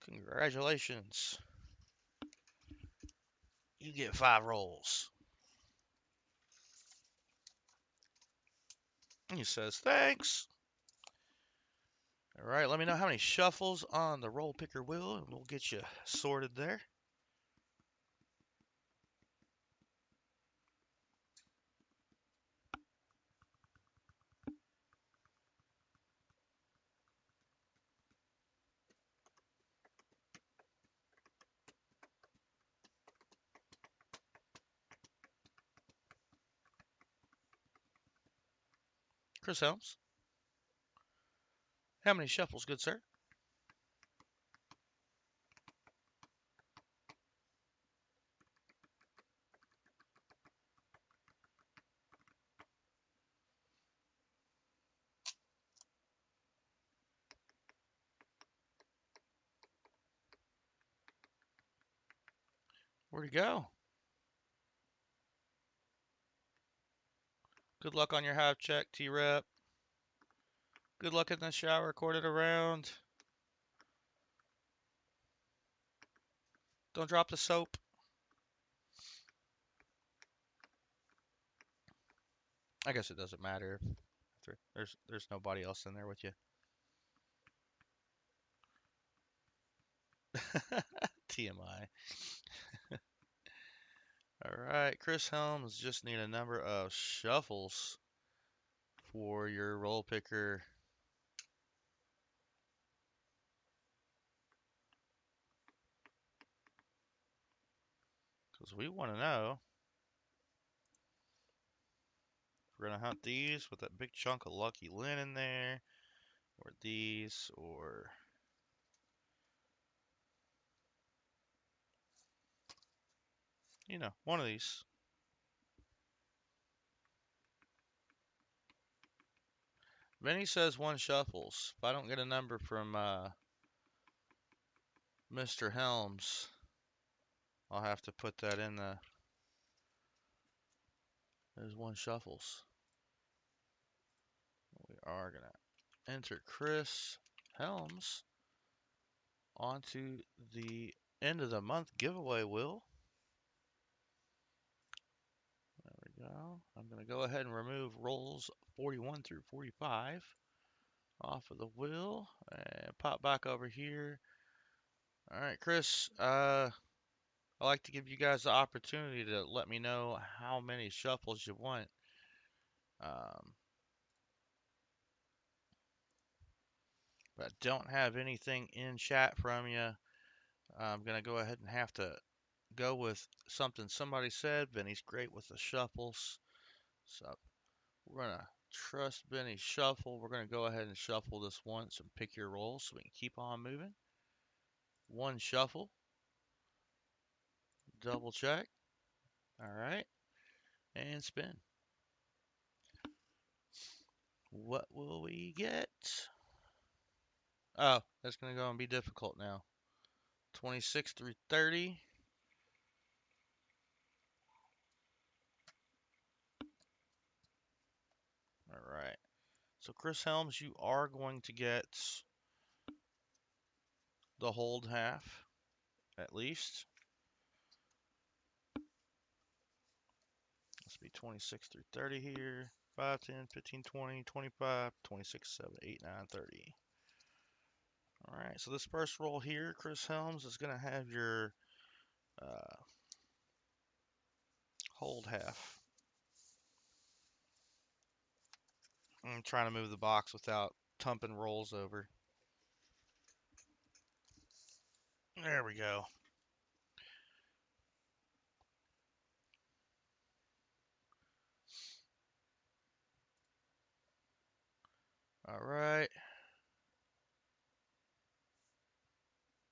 Congratulations. You get 5 rolls. And he says, thanks. All right, let me know how many shuffles on the roll picker wheel, and we'll get you sorted there. Chris Helms. How many shuffles, good sir? Where'd he go? Good luck on your half check, T-Rep. Good luck in the shower, recorded around. Don't drop the soap. I guess it doesn't matter if there's nobody else in there with you. TMI. All right, Chris Helms, just need a number of shuffles for your roll picker. Because we want to know if we're going to hunt these with that big chunk of Lucky Lin in there, or these, or you know, one of these. Vinny says 1 shuffles. If I don't get a number from Mr. Helms, I'll have to put that in the. There's 1 shuffles. We are going to enter Chris Helms onto the end of the month giveaway wheel. There we go. I'm going to go ahead and remove rolls 41 through 45 off of the wheel and pop back over here. All right, Chris, I'd like to give you guys the opportunity to let me know how many shuffles you want. But I don't have anything in chat from you. I'm going to go ahead and have to go with something somebody said. Benny's great with the shuffles. So we're going to trust Benny's shuffle. We're going to go ahead and shuffle this once and pick your roll so we can keep on moving. 1 shuffle. double check. All right, and spin. What will we get? Oh, that's gonna go and be difficult now. 26 through 30. All right. So Chris Helms, you are going to get the hold half, at least. Let's be 26 through 30 here. 5, 10, 15, 20, 25, 26, 7, 8, 9, 30. All right, so this first roll here, Chris Helms, is going to have your uh, hold half. I'm trying to move the box without tumping rolls over. There we go. All right.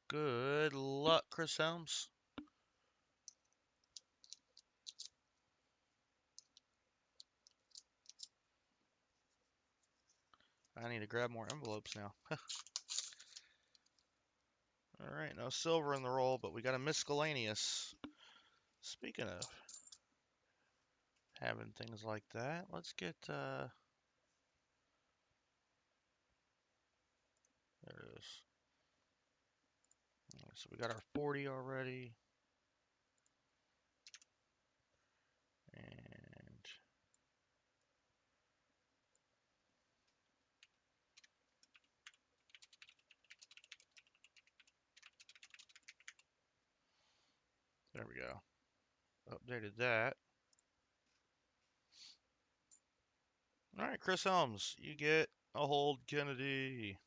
Good luck, Chris Helms. I need to grab more envelopes now. All right, no silver in the roll, but we got a miscellaneous. Speaking of having things like that, let's get, there it is. So we got our 40 already. And there we go. Updated that. All right, Chris Helms, you get a hold Kennedy.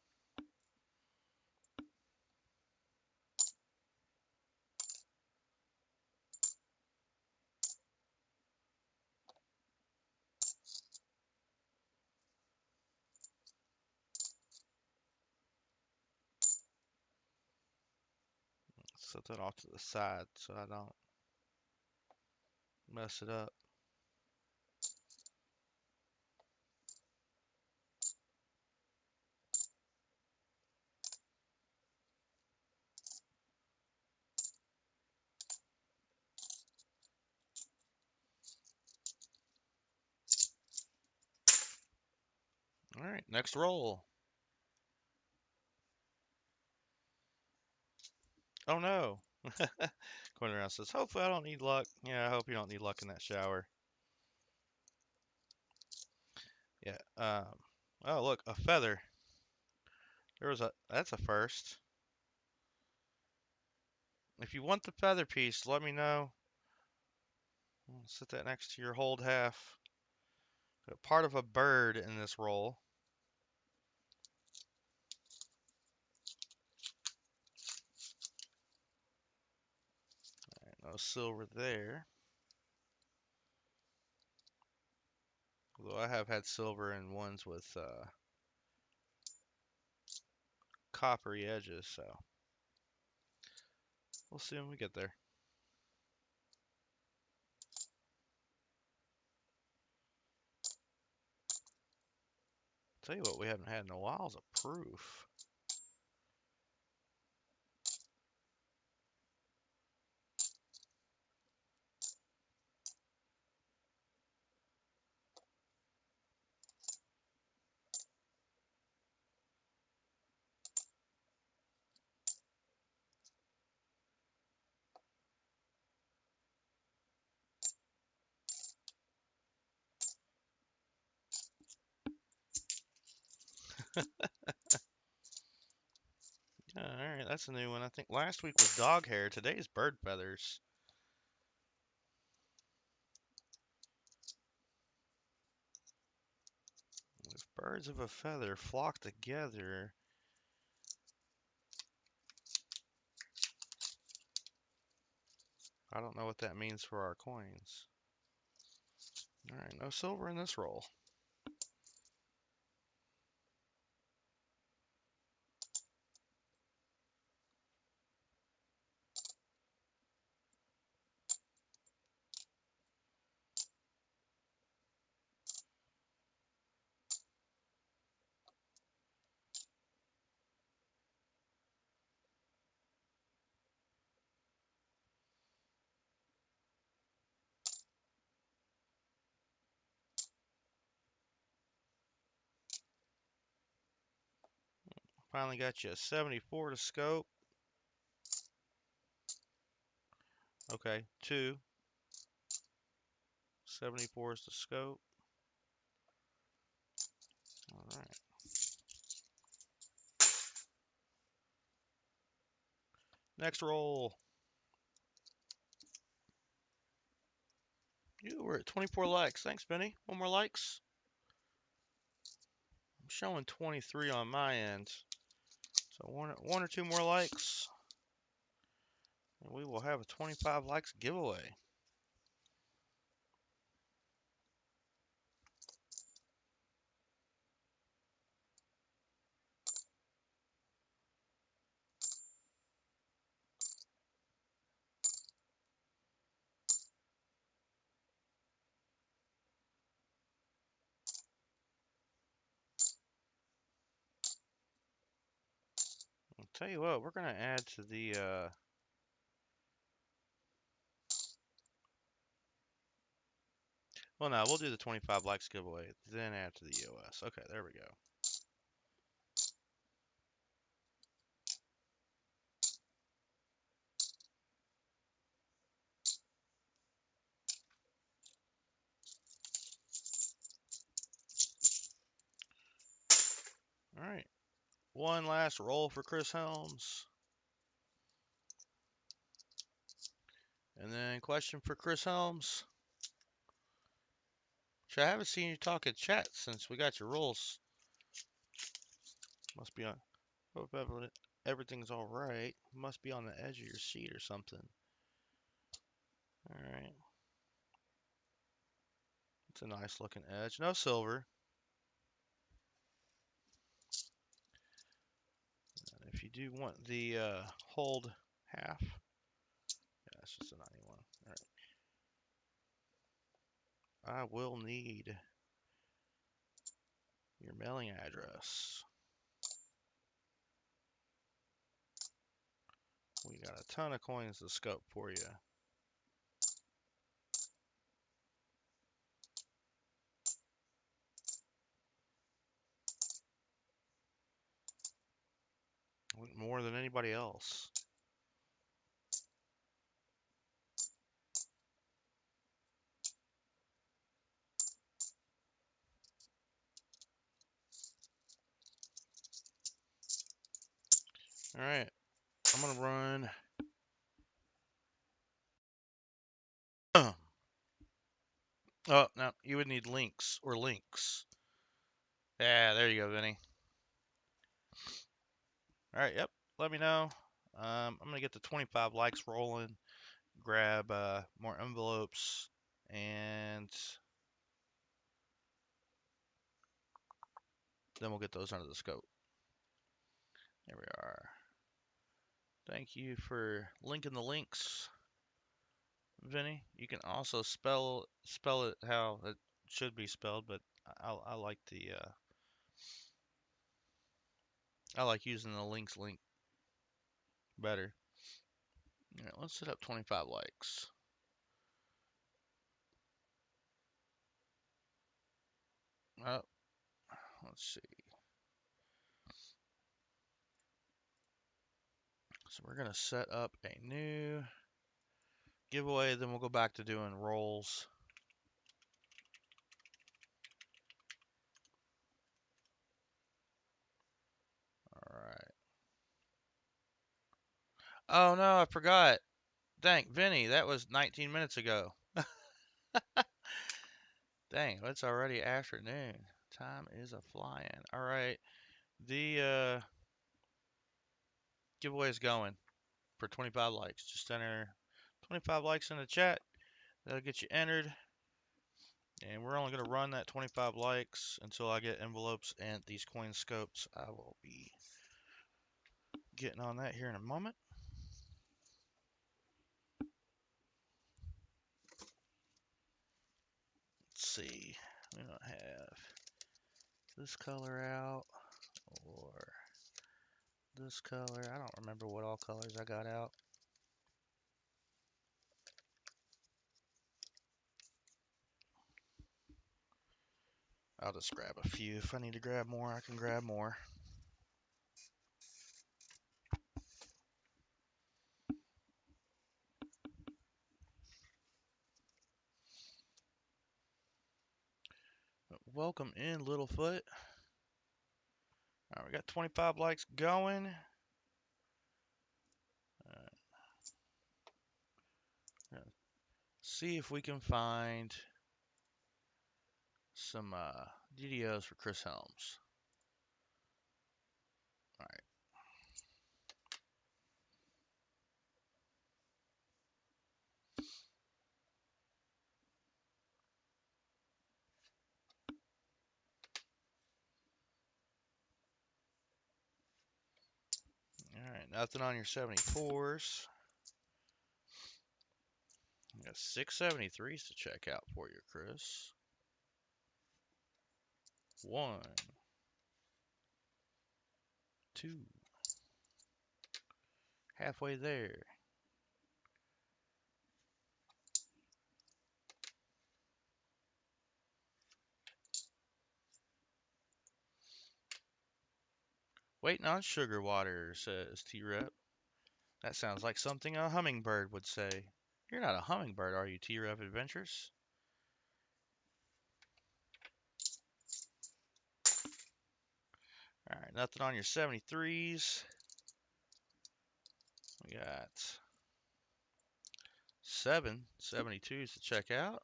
Set that off to the side so I don't mess it up. All right, next roll. Oh no. Going around says, hopefully I don't need luck. Yeah, I hope you don't need luck in that shower. Yeah. Oh, look, a feather. That's a first. If you want the feather piece, let me know. I'll set that next to your hold half. Got part of a bird in this roll. All right, no silver there. Although I have had silver in ones with coppery edges, so we'll see when we get there. Tell you what we haven't had in a while is a proof. Alright, that's a new one. I think last week was dog hair. Today's bird feathers. If birds of a feather flock together, I don't know what that means for our coins. Alright, no silver in this roll. Finally got you a 74 to scope. Okay, 2. 74 is the scope. All right. Next roll. You were at 24 likes. Thanks, Benny. One more likes. I'm showing 23 on my end. So one or two more likes, and we will have a 25 likes giveaway. I'll tell you what, we're going to add to the, well, no, we'll do the 25 likes giveaway, then add to the EOS. Okay, there we go. All right, one last roll for Chris Helms. And then question for Chris Helms. I haven't seen you talk in chat since we got your rolls. Must be on, hope everything's all right. Must be on the edge of your seat or something. All right. It's a nice looking edge. No silver. If you do want the hold half, yeah, it's just a 91. All right. I will need your mailing address. We got a ton of coins to scope for you. More than anybody else. All right. I'm going to run. Oh, no. You would need links or links. Yeah, there you go, Vinny. All right. Yep. Let me know. I'm going to get the 25 likes rolling. Grab more envelopes. And then we'll get those under the scope. There we are. Thank you for linking the links, Vinny. You can also spell it how it should be spelled, but I like the I like using the links link better. All right, let's set up 25 likes. Oh, let's see. So we're gonna set up a new giveaway, then we'll go back to doing rolls. All right. Oh no, I forgot. Dang, Vinny, that was 19 minutes ago. Dang, it's already afternoon. Time is a flying. All right. The giveaway is going for 25 likes. Just enter 25 likes in the chat. That'll get you entered. And we're only going to run that 25 likes until I get envelopes and these coin scopes. I will be getting on that here in a moment. Let's see. We don't have this color out or this color. I don't remember what all colors I got out. I'll just grab a few. If I need to grab more, I can grab more. welcome in, Littlefoot. All right, we got 25 likes going. See if we can find some DDOs for Chris Helms. All right. All right, nothing on your 74s. We got 673s to check out for you, Chris. 1, 2, halfway there. Waiting on sugar water, says T-Rep. That sounds like something a hummingbird would say. You're not a hummingbird, are you, T-Rep Adventures? All right, nothing on your 73s. We got 7 72s to check out.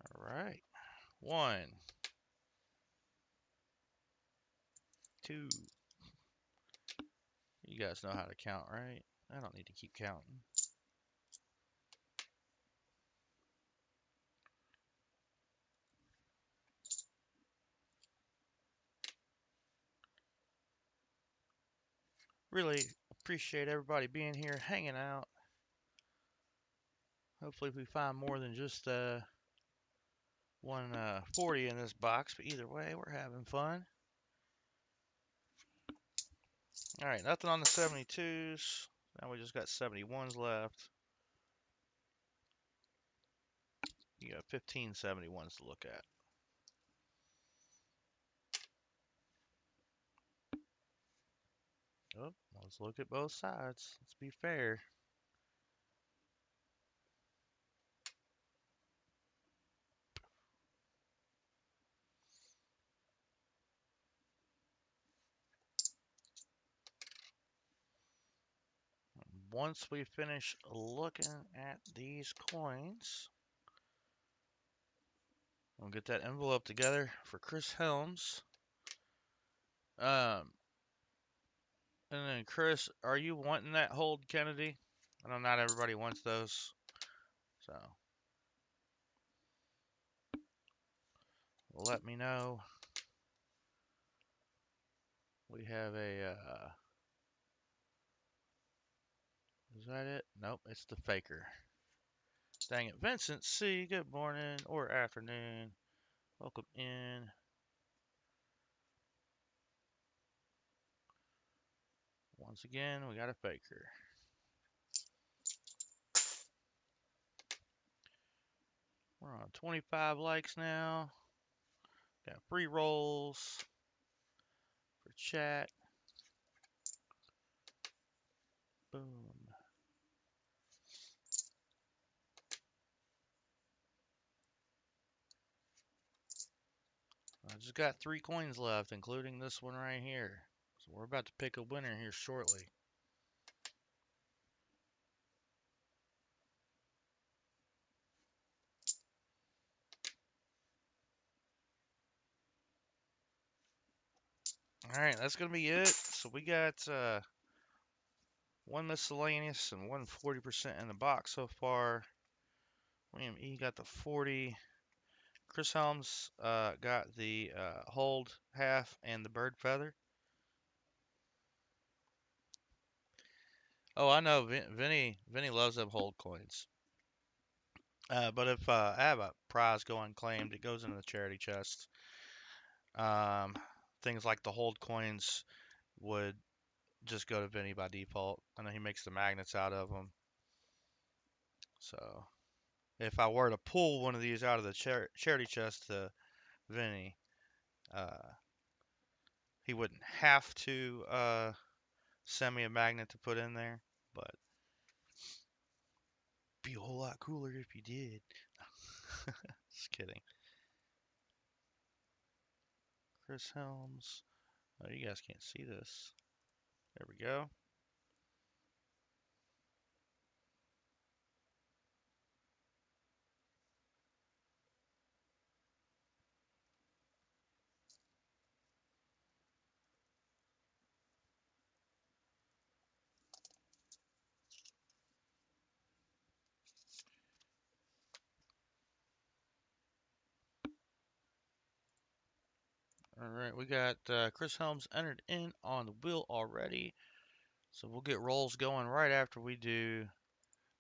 All right. 1, 2. You guys know how to count, right? I don't need to keep counting. Really appreciate everybody being here, hanging out. Hopefully we find more than just 140 in this box, but either way, we're having fun. All right, nothing on the 72s. Now we just got 71s left. You got 15 71s to look at. Oh, let's look at both sides. Let's be fair. Once we finish looking at these coins, we'll get that envelope together for Chris Helms. And then Chris, are you wanting that hold Kennedy? I know not everybody wants those, so let me know. We have a, is that it? Nope, it's the faker. Dang it. Vincent C., good morning or afternoon. Welcome in. Once again, we got a faker. We're on 25 likes now. Got free rolls for chat. Boom. I just got 3 coins left, including this one right here. So we're about to pick a winner here shortly. All right, that's going to be it. So we got 1 miscellaneous and 1 40% in the box so far. William E. got the 40. Chris Helms got the hold half and the bird feather. Oh, I know. Vinny loves them hold coins. But if I have a prize go unclaimed, it goes into the charity chest. Things like the hold coins would just go to Vinny by default. I know he makes the magnets out of them. So if I were to pull one of these out of the charity chest to Vinny, uh, he wouldn't have to send me a magnet to put in there. But Be a whole lot cooler if you did. Just kidding. Chris Helms. Oh, you guys can't see this. There we go. All right, we got Chris Helms entered in on the wheel already. So we'll get rolls going right after we do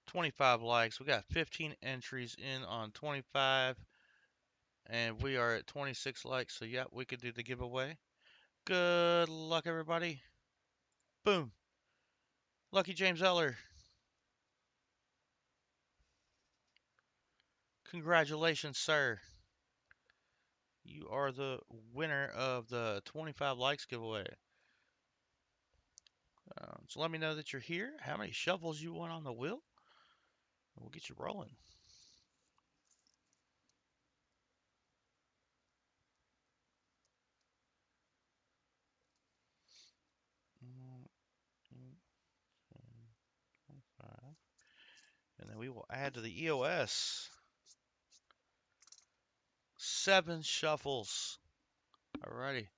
25 likes. We got 15 entries in on 25, and we are at 26 likes. So, yeah, we could do the giveaway. Good luck, everybody. Boom. Lucky James Eller. Congratulations, sir. You are the winner of the 25 likes giveaway. So let me know that you're here, how many shovels you want on the wheel, and we'll get you rolling. And then we will add to the EOS 7 shuffles. Alrighty.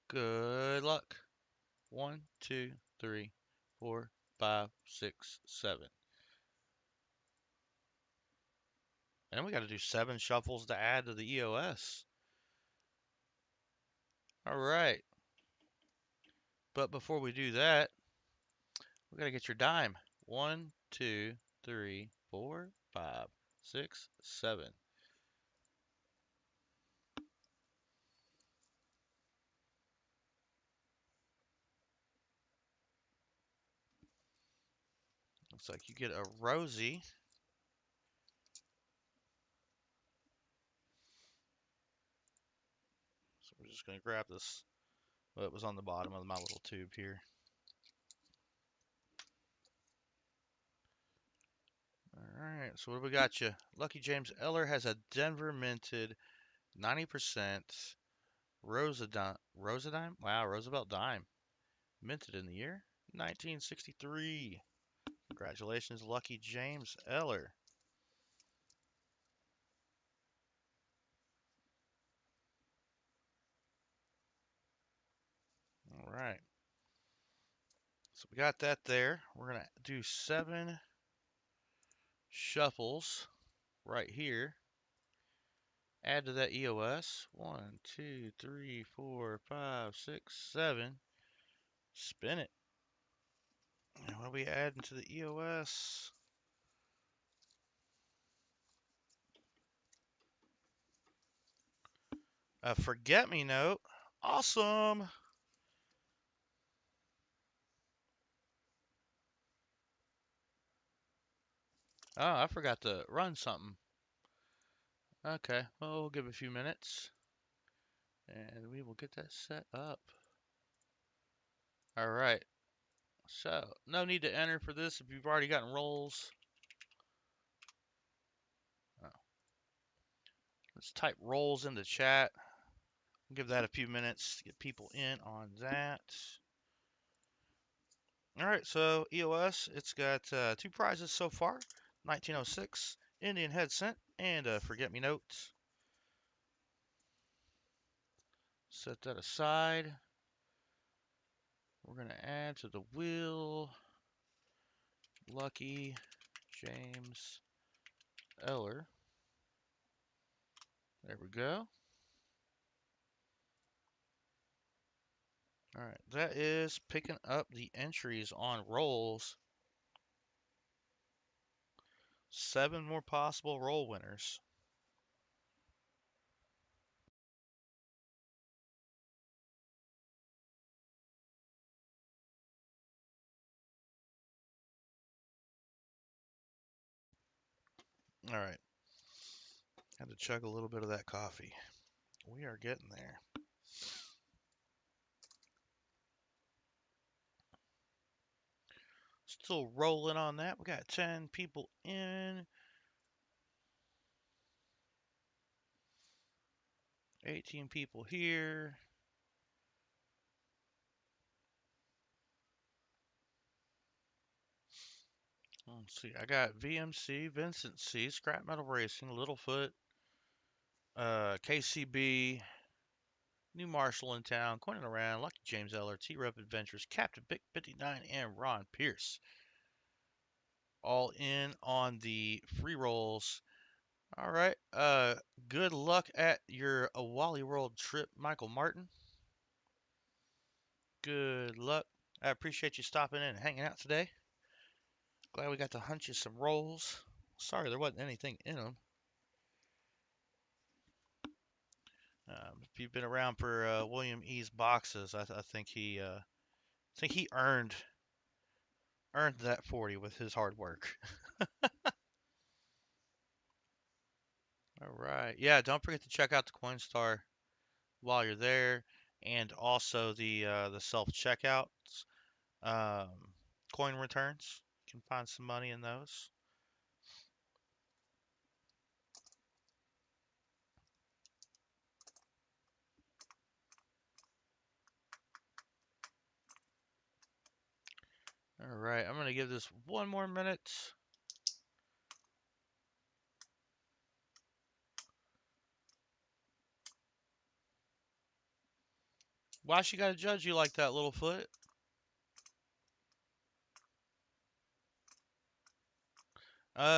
Good luck. 1, 2, 3, 4, 5, 6, 7. And we got to do 7 shuffles to add to the EOS. Alright. But before we do that, we got to get your dime. 1, 2, 3, 4, 5, 6, 7. Looks like you get a Rosie. So we're just going to grab this. Well, it was on the bottom of my little tube here. Alright, so what do we got you? Lucky James Eller has a Denver minted 90% Rosadime? Wow, Roosevelt dime. Minted in the year 1963. Congratulations, Lucky James Eller. All right. So we got that there. We're going to do 7 shuffles right here. Add to that EOS. 1, 2, 3, 4, 5, 6, 7. Spin it. And what are we adding to the EOS? A forget-me-note. Awesome. Oh, I forgot to run something. Okay, well, we'll give it a few minutes. And we will get that set up. All right. So, no need to enter for this if you've already gotten rolls. Oh. Let's type rolls in the chat. Give that a few minutes to get people in on that. All right, so EOS, it's got 2 prizes so far. 1906 Indian head cent and a forget-me-note. Set that aside. We're going to add to the wheel Lucky James Eller. There we go. All right, that is picking up the entries on rolls. 7 more possible roll winners. All right. Had to chug a little bit of that coffee. We are getting there. Still rolling on that. We got 10 people in. 18 people here. Let's see. I got VMC, Vincent C, Scrap Metal Racing, Littlefoot, KCB, New Marshall in town, Quentin Around, Lucky James Eller, T Rep Adventures, Captain Big 59, and Ron Pierce. All in on the free rolls. All right. Good luck at your Wally World trip, Michael Martin. Good luck. I appreciate you stopping in and hanging out today. Glad we got to hunt you some rolls. Sorry there wasn't anything in them. If you've been around for William E.'s boxes, I think he earned that 40 with his hard work. All right. Yeah, don't forget to check out the Coinstar while you're there, and also the self checkouts, um, coin returns. You can find some money in those. All right, I'm gonna give this one more minute. Why she gotta judge you like that, little foot?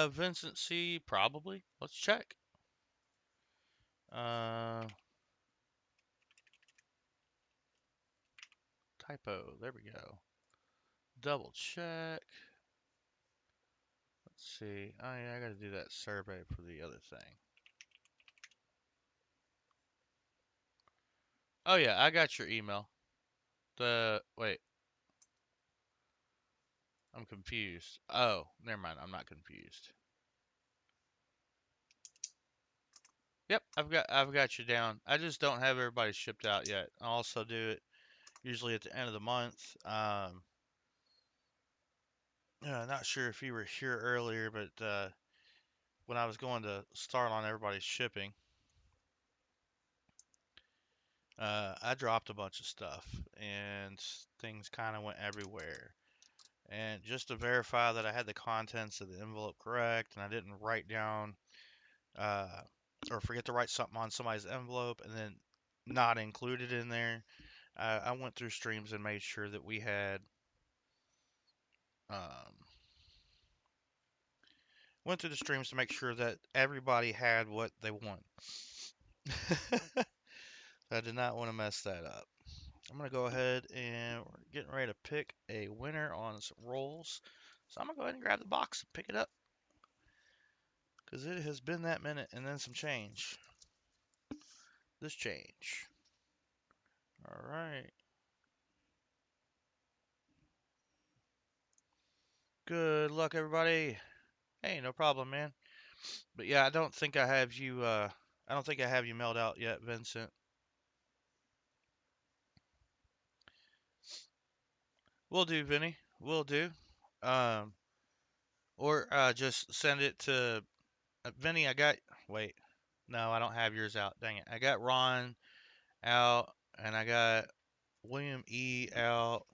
Vincent C, probably. Let's check. Uh, Typo. There we go. Double check. Let's see. Oh yeah, I gotta do that survey for the other thing. Oh yeah, I got your email. Wait, I'm confused. Oh, never mind. I'm not confused. Yep, I've got you down. I just don't have everybody shipped out yet. I also do it usually at the end of the month. Not sure if you were here earlier, but when I was going to start on everybody's shipping, I dropped a bunch of stuff and things kind of went everywhere. And just to verify that I had the contents of the envelope correct and I didn't write down uh, or forget to write something on somebody's envelope and then not include it in there, I went through streams and made sure that we had um, went through the streams to make sure that everybody had what they want. I did not want to mess that up. I'm going to go ahead and we're getting ready to pick a winner on some rolls. So I'm going to go ahead and grab the box and pick it up because it has been that minute and then some change. This change. All right. Good luck, everybody. Hey, no problem, man. But yeah, I don't think I have you. I don't think I have you mailed out yet, Vincent. We'll do, Vinny. We'll do. Um, or just send it to Vinny. I got. Wait, no, I don't have yours out. Dang it. I got Ron out, and I got William E out.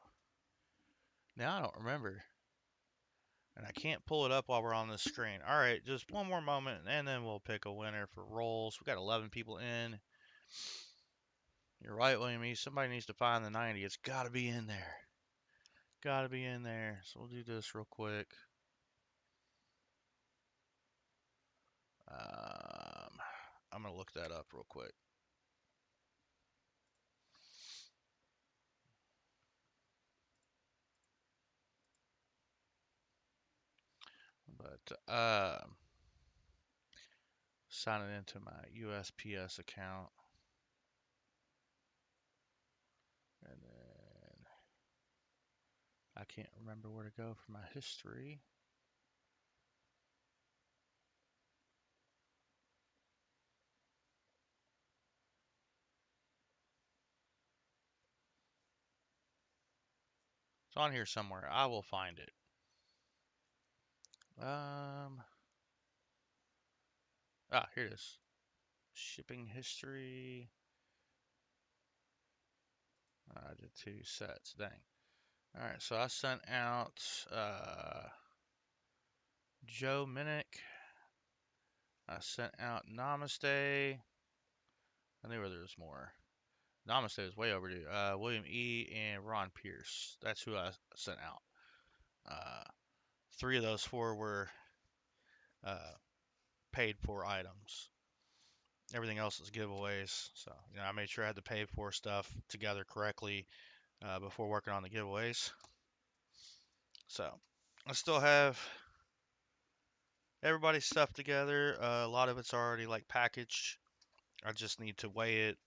Now I don't remember, and I can't pull it up while we're on the screen. All right, just one more moment, and then we'll pick a winner for rolls. We got 11 people in. You're right, William E. Somebody needs to find the 90. It's got to be in there. Got to be in there. So we'll do this real quick. Um, I'm gonna look that up real quick. But signing into my USPS account, and then I can't remember where to go for my history. It's on here somewhere. I will find it. Um, Here it is. Shipping history. I did 2 sets. Dang. All right, so I sent out Joe Minnick. I sent out Namaste. I knew there was more. Namaste was way overdue. William E. and Ron Pierce. That's who I sent out. 3 of those 4 were uh, paid for items. Everything else is giveaways. So, I made sure I had the paid for stuff together correctly before working on the giveaways. So, I still have everybody's stuff together. A lot of it's already like packaged. I just need to weigh it,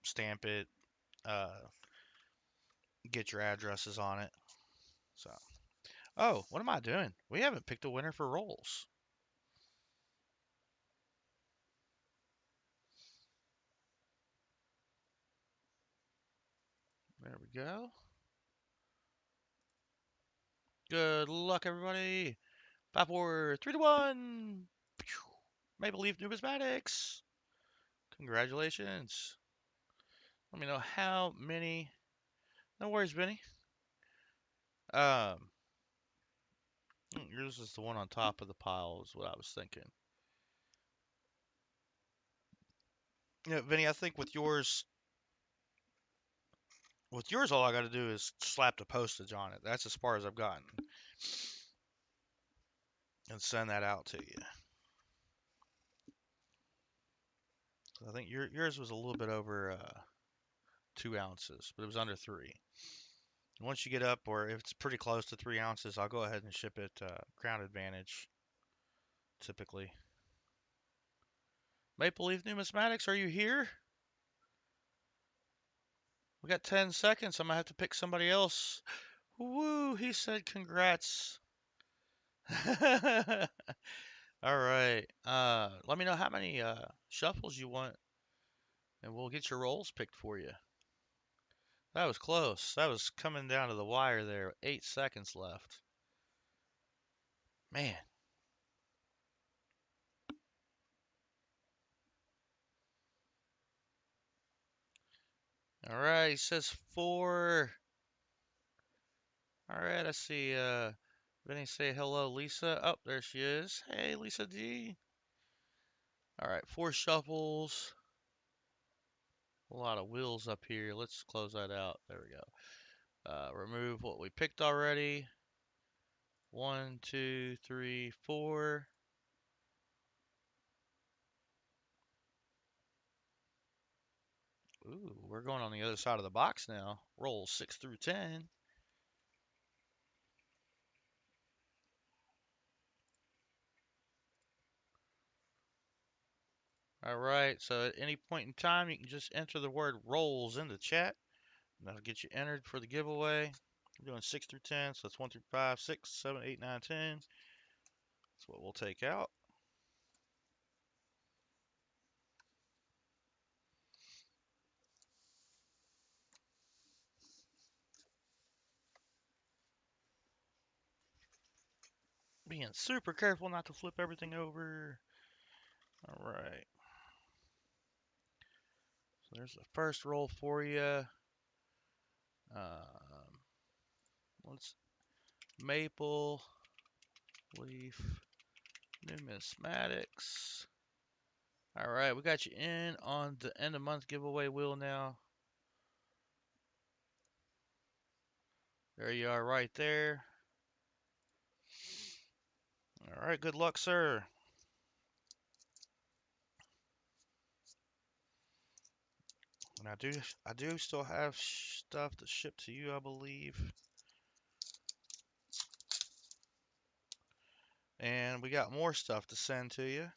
stamp it, uh, get your addresses on it. So, oh, what am I doing? We haven't picked a winner for rolls. There we go. Good luck, everybody. 5, 4, 3, 2, 1. Maple Leaf Numismatics. Congratulations. Let me know how many. No worries, Benny. Um, Yours is the one on top of the pile, is what I was thinking. Yeah, Vinny, I think with yours, all I got to do is slap the postage on it. That's as far as I've gotten, and send that out to you. I think yours was a little bit over 2 ounces, but it was under 3. Once you get up, or if it's pretty close to 3 ounces, I'll go ahead and ship it Crown Advantage, typically. Maple Leaf Numismatics, are you here? We got 10 seconds. I'm going to have to pick somebody else. Woo, he said congrats. All right. Let me know how many shuffles you want, and we'll get your rolls picked for you. That was close. That was coming down to the wire there. 8 seconds left. Man. All right, he says 4. All right, I see Vinny say hello, Lisa. Oh, there she is. Hey, Lisa D. All right, 4 shuffles. A lot of wheels up here. Let's close that out. There we go. Remove what we picked already. 1, 2, 3, 4. Ooh, we're going on the other side of the box now. Roll 6 through 10. All right, so at any point in time, you can just enter the word rolls in the chat. And that'll get you entered for the giveaway. We're doing 6 through 10, so that's 1 through 5, 6, 7, 8, 9, 10. That's what we'll take out. Being super careful not to flip everything over. All right. So there's the first roll for you. Let's Maple Leaf Numismatics. All right, we got you in on the end of month giveaway wheel now. There you are right there. All right, good luck, sir. And I do still have stuff to ship to you, I believe. And we got more stuff to send to you.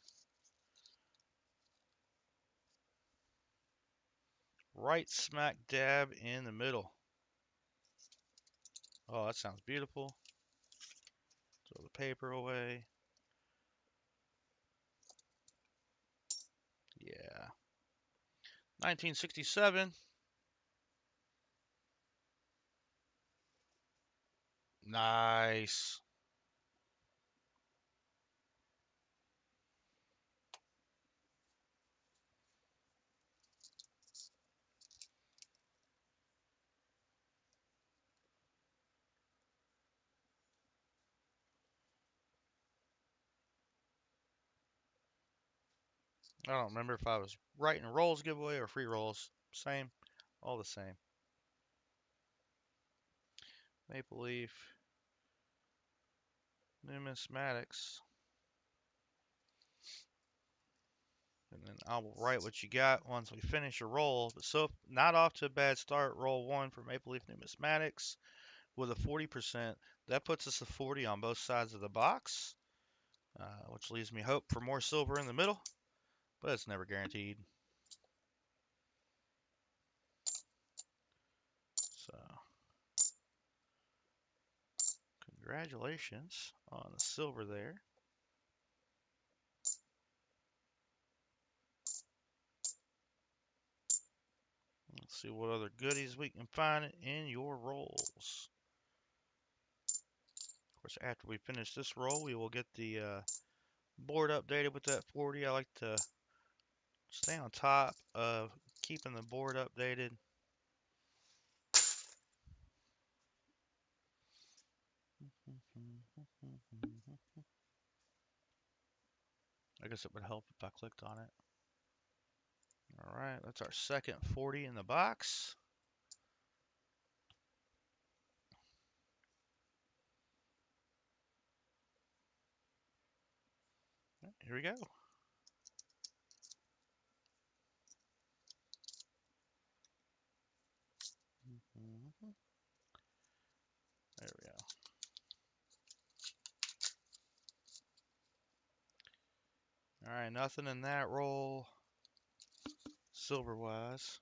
Right smack dab in the middle. Oh, that sounds beautiful. Throw the paper away. Yeah. 1967. Nice. I don't remember if I was writing rolls giveaway or free rolls. Same, all the same. Maple Leaf, numismatics, and then I will write what you got once we finish a roll. But so not off to a bad start. Roll one for Maple Leaf numismatics with a 40%. That puts us a 40 on both sides of the box, which leaves me hope for more silver in the middle, but it's never guaranteed. So congratulations on the silver there. Let's see what other goodies we can find in your rolls. Of course, after we finish this roll, we will get the board updated with that 40. I like to stay on top of keeping the board updated. I guess it would help if I clicked on it. All right, that's our second 40 in the box. Here we go. There we go. All right, nothing in that roll, silver-wise.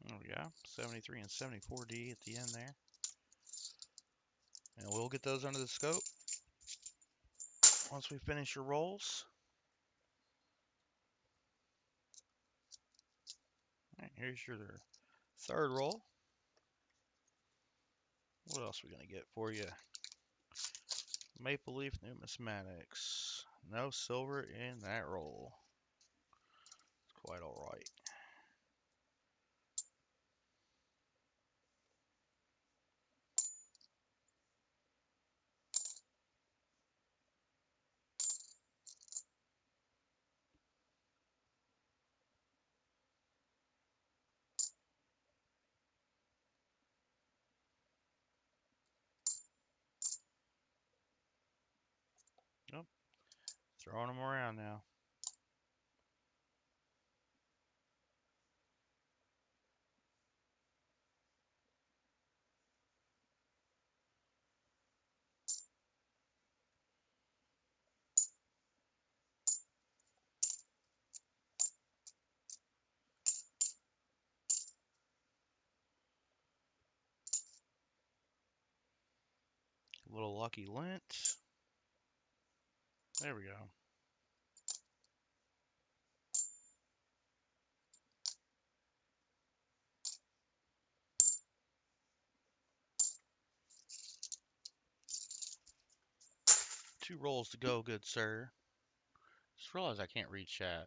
There we go. 73 and 74D at the end there. And we'll get those under the scope once we finish your rolls. All right, here's your third roll. What else are we going to get for you? Maple Leaf numismatics. No silver in that roll. It's quite all right. Nope. Throwing them around now. A little lucky lint. There we go. Two rolls to go, good sir. Just realized I can't read chat.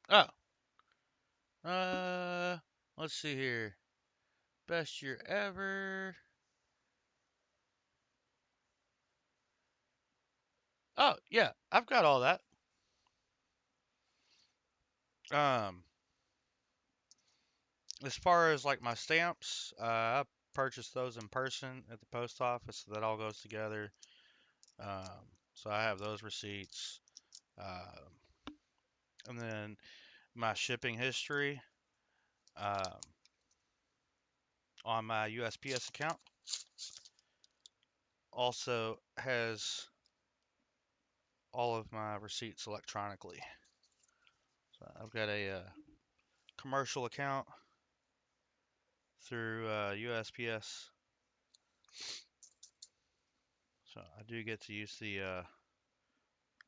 Oh. Let's see here. Best year ever. Oh, yeah, I've got all that. Um, as far as like my stamps, I purchased those in person at the post office, so that all goes together. So I have those receipts. And then my shipping history um, on my USPS account also has all of my receipts electronically. So I've got a commercial account through USPS. So I do get to use the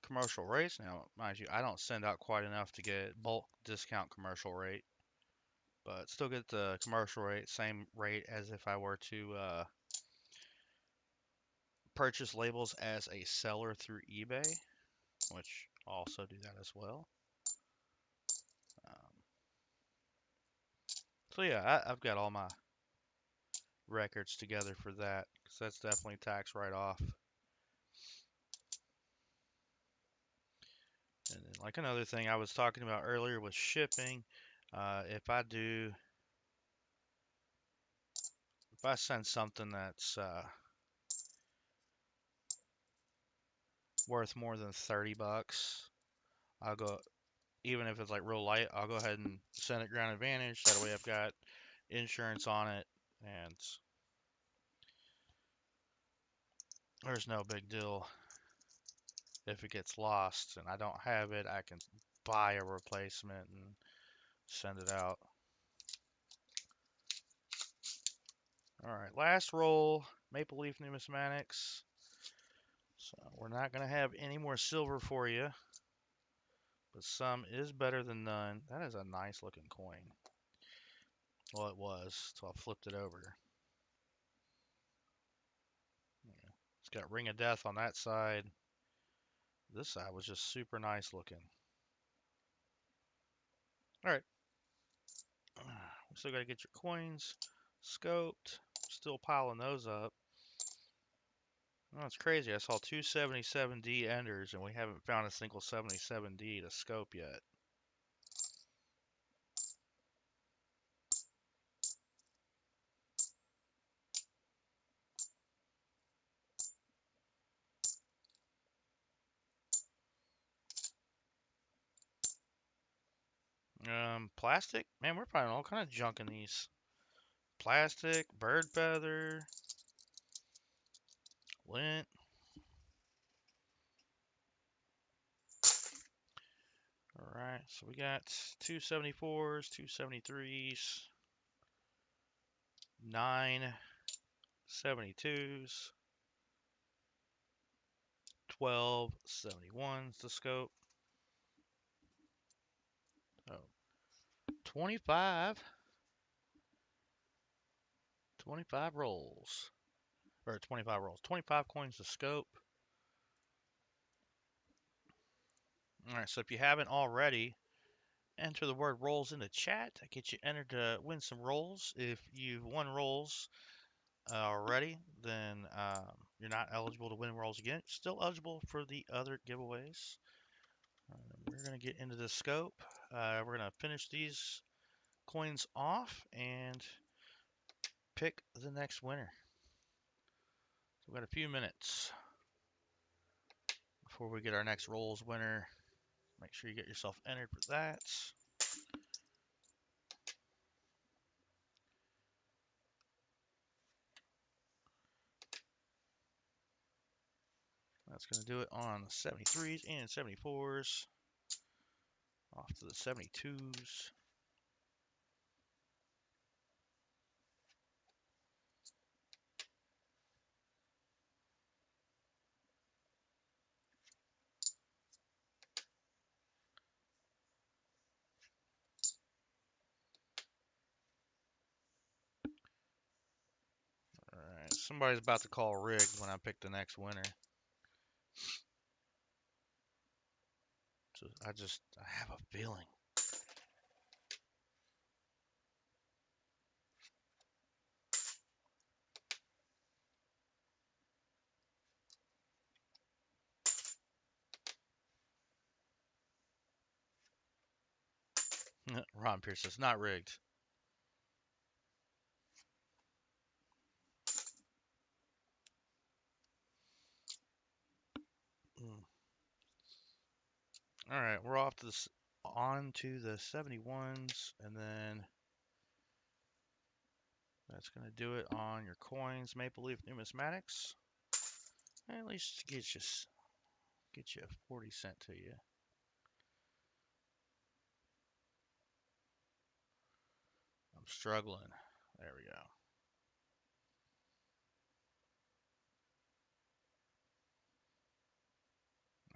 commercial rates. Now, mind you, I don't send out quite enough to get bulk discount commercial rate, but still get the commercial rate, same rate as if I were to purchase labels as a seller through eBay, which I'll also do that as well. Um, so yeah, I've got all my records together for that because that's definitely tax write-off. And then, like another thing I was talking about earlier was shipping. If I send something that's worth more than 30 bucks, I'll go, even if it's like real light, I'll go ahead and send it Ground Advantage. That way I've got insurance on it and there's no big deal if it gets lost and I don't have it. I can buy a replacement and send it out. All right, last roll, Maple Leaf Numismatics. So we're not going to have any more silver for you, but some is better than none. That is a nice looking coin. Well, it was, so I flipped it over. Yeah. It's got Ring of Death on that side. This side was just super nice looking. All right. We still got to get your coins scoped. Still piling those up. Oh, it's crazy. I saw two 77D enders, and we haven't found a single 77D to scope yet. Plastic? Man, we're finding all kind of junk in these. Plastic, bird feather, lint. All right, so we got 274s, 273s, 972s, 1271s to scope. Oh, 25, 25 rolls, or 25 rolls, 25 coins to scope. All right, so if you haven't already, enter the word rolls in the chat. That gets you entered to win some rolls. If you've won rolls already, then you're not eligible to win rolls again. Still eligible for the other giveaways. We're going to get into the scope. We're going to finish these coins off and pick the next winner. So we've got a few minutes before we get our next rolls winner. Make sure you get yourself entered for that. That's going to do it on the 73s and 74s. Off to the 72s. Alright, somebody's about to call rigged when I pick the next winner. So I have a feeling. Ron Pierce says, not rigged. Mm. Alright, we're off to on to the 71s, and then that's going to do it on your coins, Maple Leaf Numismatics. At least get just Get you a 40 cent to you. I'm struggling. There we go.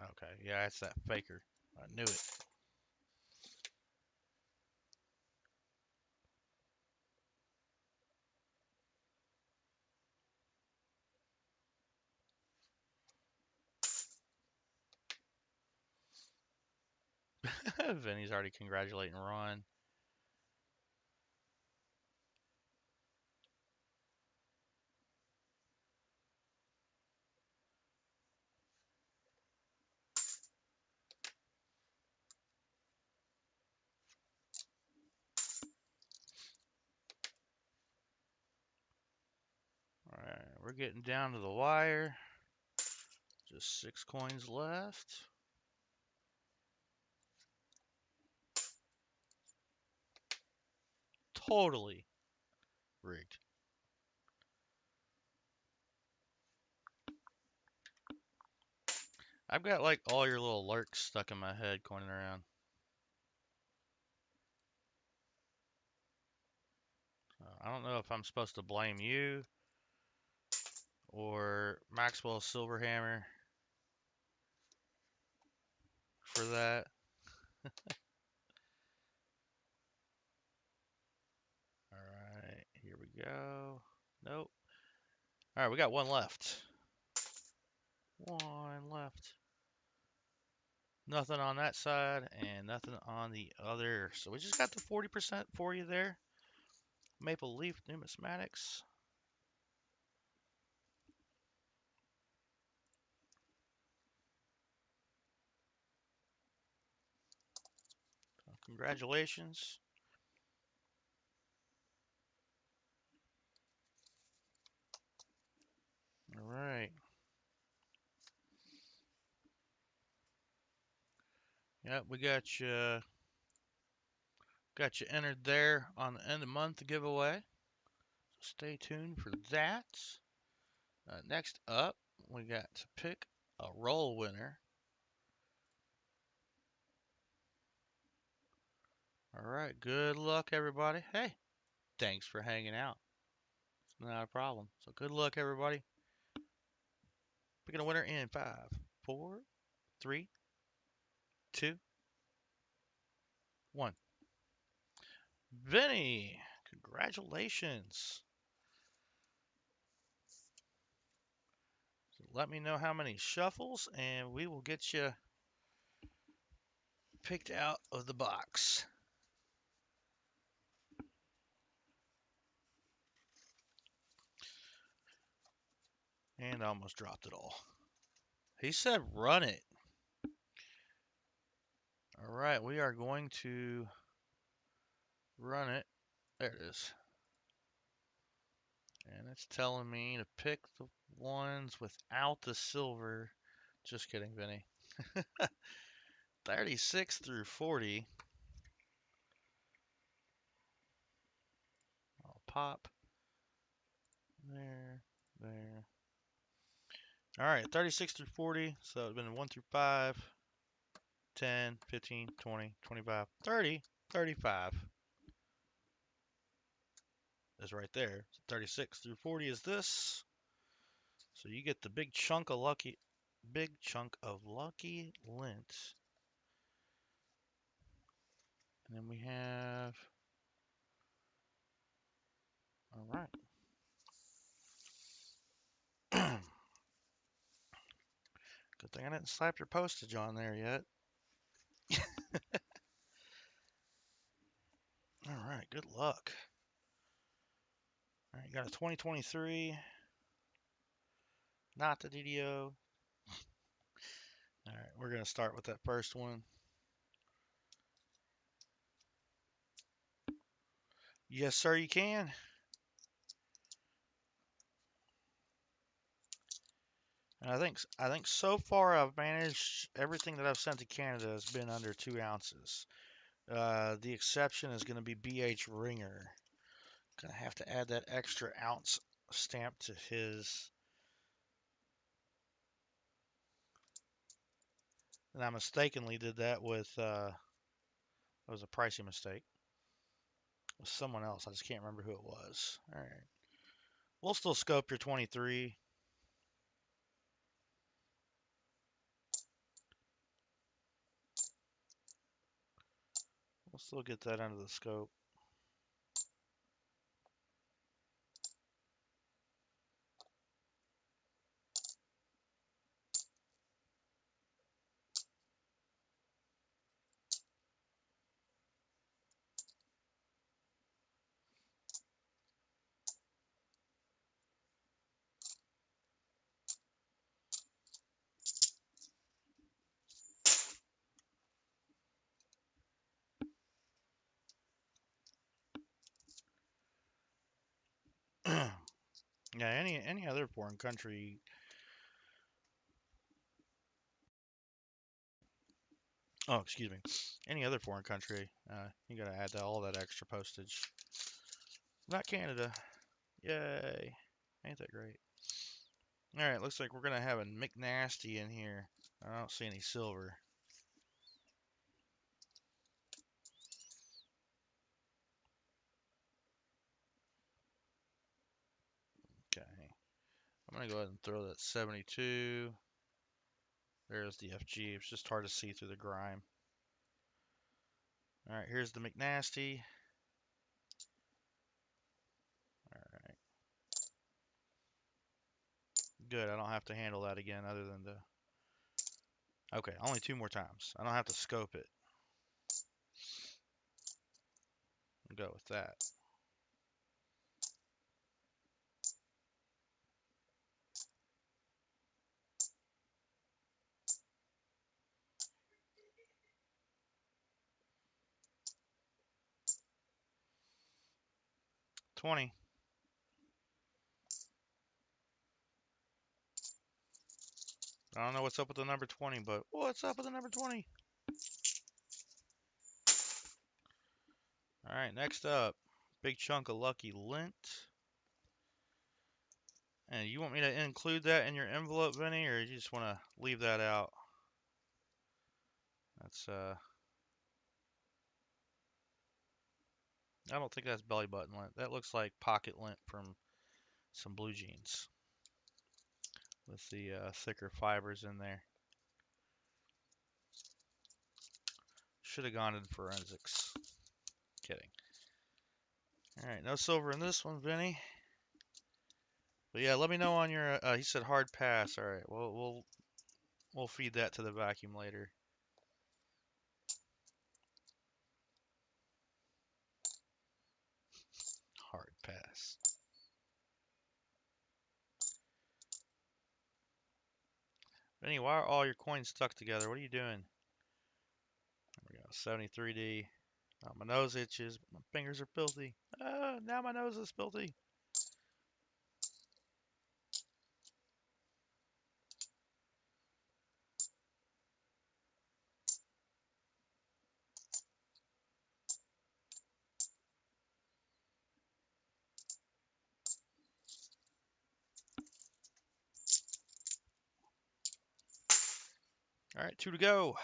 Okay, yeah, it's that faker. I knew it. Vinny's already congratulating Ron. All right, we're getting down to the wire. Just 6 coins left. Totally rigged. I've got like all your little lurks stuck in my head going around. I don't know if I'm supposed to blame you or Maxwell Silverhammer for that. All right, here we go. Nope. All right, we got one left. One left. Nothing on that side and nothing on the other. So we just got the 40% for you there. Maple Leaf Numismatics. Congratulations. All right. Yep, we got you entered there on the end of month giveaway. So stay tuned for that. Next up, we got to pick a roll winner. All right, good luck, everybody. Hey, thanks for hanging out. It's not a problem. So good luck, everybody. Picking a winner in 5, 4, 3, 2, 1. Vinny, congratulations. So let me know how many shuffles, and we will get you picked out of the box. And I almost dropped it all. He said run it. All right, we are going to run it. There it is. And it's telling me to pick the ones without the silver. Just kidding, Vinny. 36 through 40. I'll pop. There, there. All right, 36 through 40. So it's been 1 through 5, 10, 15, 20, 25, 30, 35 is right there. So 36 through 40 is this. So you get the big chunk of lucky lint. And then we have, all right. Good thing I didn't slap your postage on there yet. All right, good luck. All right, you got a 2023, not the DDO. All right, we're going to start with that first one. Yes, sir, you can. And I think so far I've managed everything that I've sent to Canada has been under 2 ounces. The exception is going to be BH Ringer. Gonna have to add that extra ounce stamp to his And I mistakenly did that with, it was a pricey mistake. It was someone else. I just can't remember who it was. All right. We'll still scope your 23. We'll still get that under the scope. Yeah, any other foreign country. Oh, excuse me. Any other foreign country, you gotta add all that extra postage. Not Canada. Yay. Ain't that great? All right, looks like we're gonna have a McNasty in here. I don't see any silver. Okay. I'm gonna go ahead and throw that 72. There's the FG. It's just hard to see through the grime. All right, here's the McNasty. All right. Good. I don't have to handle that again other than the... Okay, only 2 more times. I don't have to scope it. I'll go with that. $20. I don't know what's up with the number 20, but what's up with the number 20? All right, next up, big chunk of Lucky Lint. And you want me to include that in your envelope, Vinny, or you just want to leave that out? That's I don't think that's belly button lint. That looks like pocket lint from some blue jeans with the thicker fibers in there. Should have gone in forensics. Kidding. All right, no silver in this one, Vinny. But yeah, let me know on your. He said hard pass. All right, well we'll feed that to the vacuum later. Hard pass. Vinny, why are all your coins stuck together? What are you doing? There we go. 73D. Oh, my nose itches. My fingers are filthy. Now my nose is filthy. All right, 2 to go.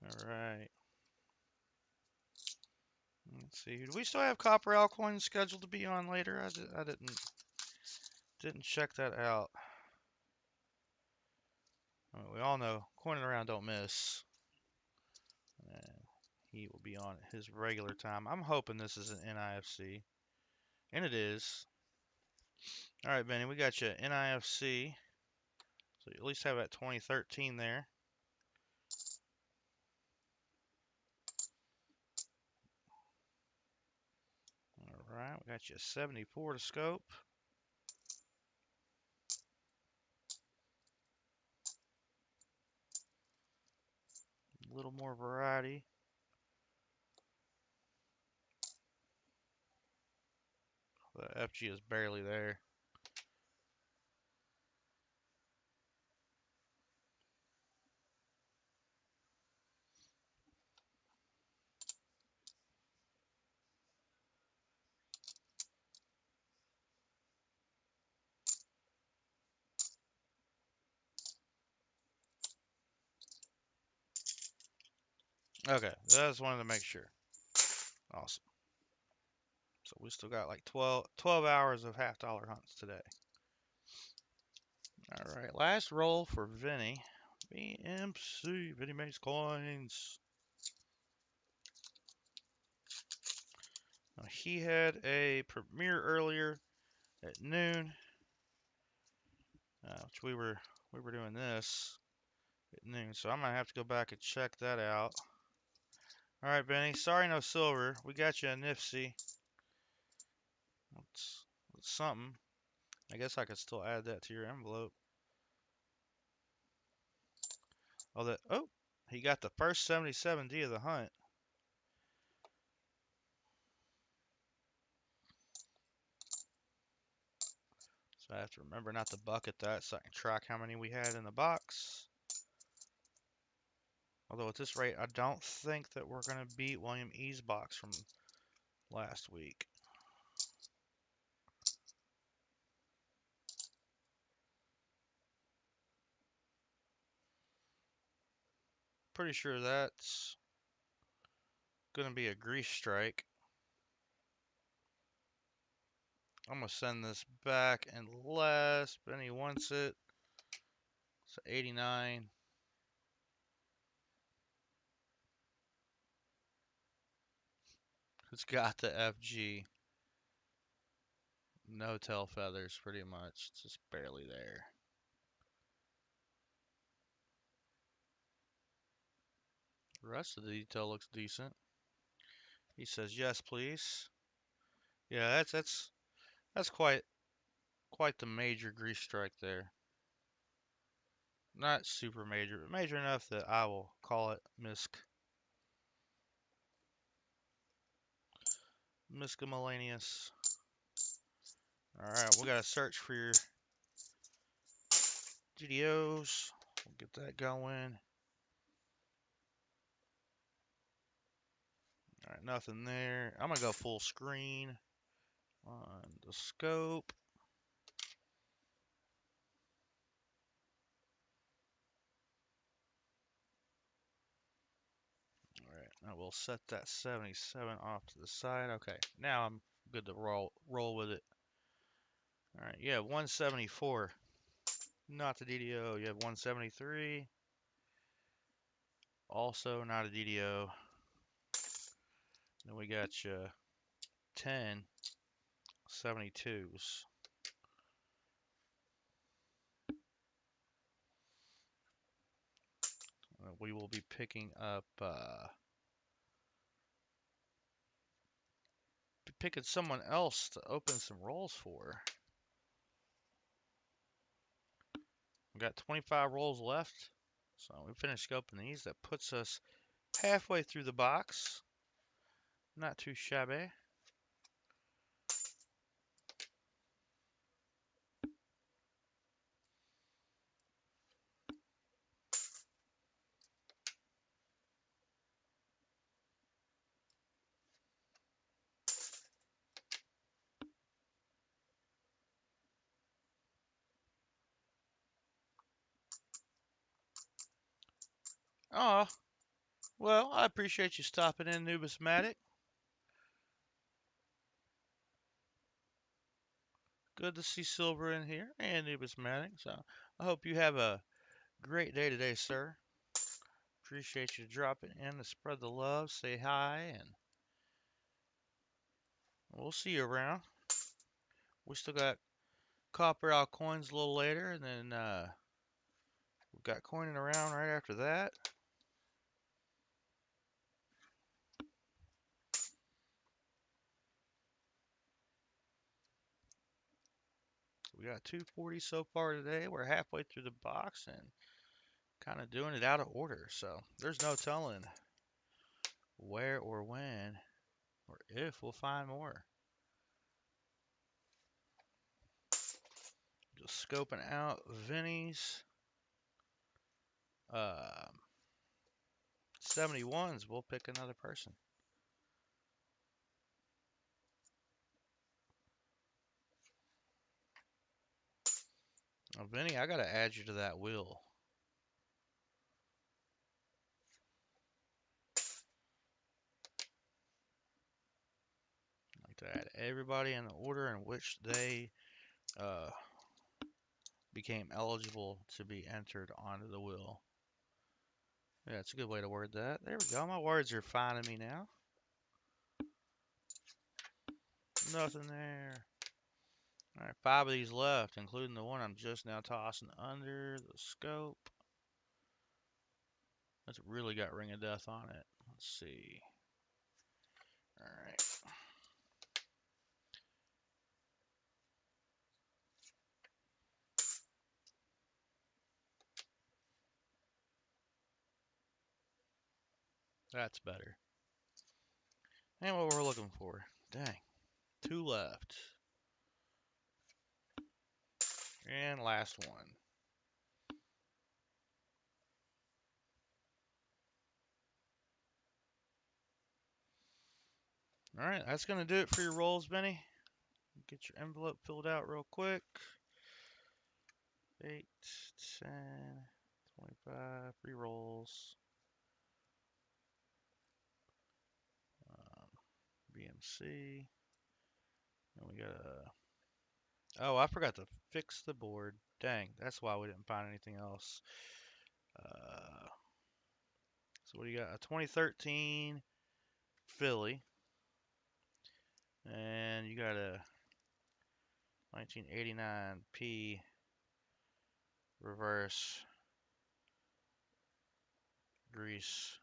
All right. Let's see. Do we still have copper alcoins scheduled to be on later? I didn't check that out. We all know coining around don't miss. And he will be on his regular time. I'm hoping this is an NIFC, and it is. All right, Benny, we got you NIFC. So you at least have that 2013 there. All right, we got you 74 to scope. A little more variety. The FG is barely there. Okay, I just wanted to make sure. Awesome. So we still got like 12 hours of half-dollar hunts today. All right, last roll for Vinny. BMC, Vinny makes coins. Now, he had a premiere earlier at noon, which we were doing this at noon, so I'm gonna have to go back and check that out. All right, Benny. Sorry, no silver. We got you a Nifty. It's something. I guess I could still add that to your envelope. Oh, he got the first 77D of the hunt. So I have to remember not to bucket that so I can track how many we had in the box. Although at this rate, I don't think that we're going to beat William E's box from last week. Pretty sure that's going to be a grease strike. I'm going to send this back unless Benny wants it. It's 89. It's got the FG. No tail feathers, pretty much. It's just barely there. The rest of the detail looks decent. He says, "Yes, please." Yeah, that's quite the major grease strike there. Not super major, but major enough that I will call it miscellaneous. All right, we gotta search for your GDOs. We'll get that going. All right, nothing there. I'm gonna go full screen on the scope. All right, I will set that 77 off to the side. Okay, now I'm good to roll with it. All right, you have 174. Not the DDO. You have 173. Also not a DDO. Then we got you 10 72s. We will be picking someone else to open some rolls for. We got 25 rolls left. So we finished scoping these. That puts us halfway through the box. Not too shabby. Oh, well, I appreciate you stopping in, Nubismatic. Good to see Silver in here and Nubismatic. So I hope you have a great day today, sir. Appreciate you dropping in to spread the love, say hi, and we'll see you around. We still got copper out coins a little later, and then we've got coining around right after that. We got 240 so far today. We're halfway through the box and kind of doing it out of order. So there's no telling where or when or if we'll find more. Just scoping out Vinny's 71s. We'll pick another person. Now, Vinny, I got to add you to that wheel. to add everybody in the order in which they became eligible to be entered onto the wheel. Yeah, it's a good way to word that. There we go. My words are finding me now. Nothing there. All right, 5 of these left, including the one I'm just now tossing under the scope. That's really got Ring of Death on it. Let's see. All right. That's better. And what we're looking for. Dang. 2 left. And last one. All right, that's going to do it for your rolls, Benny. Get your envelope filled out real quick. 8, 10, 25, 3 rolls. BMC. And we got a... Oh, I forgot to fix the board. Dang, that's why we didn't find anything else. So what do you got? A 2013 Philly. And you got a 1989 P reverse grease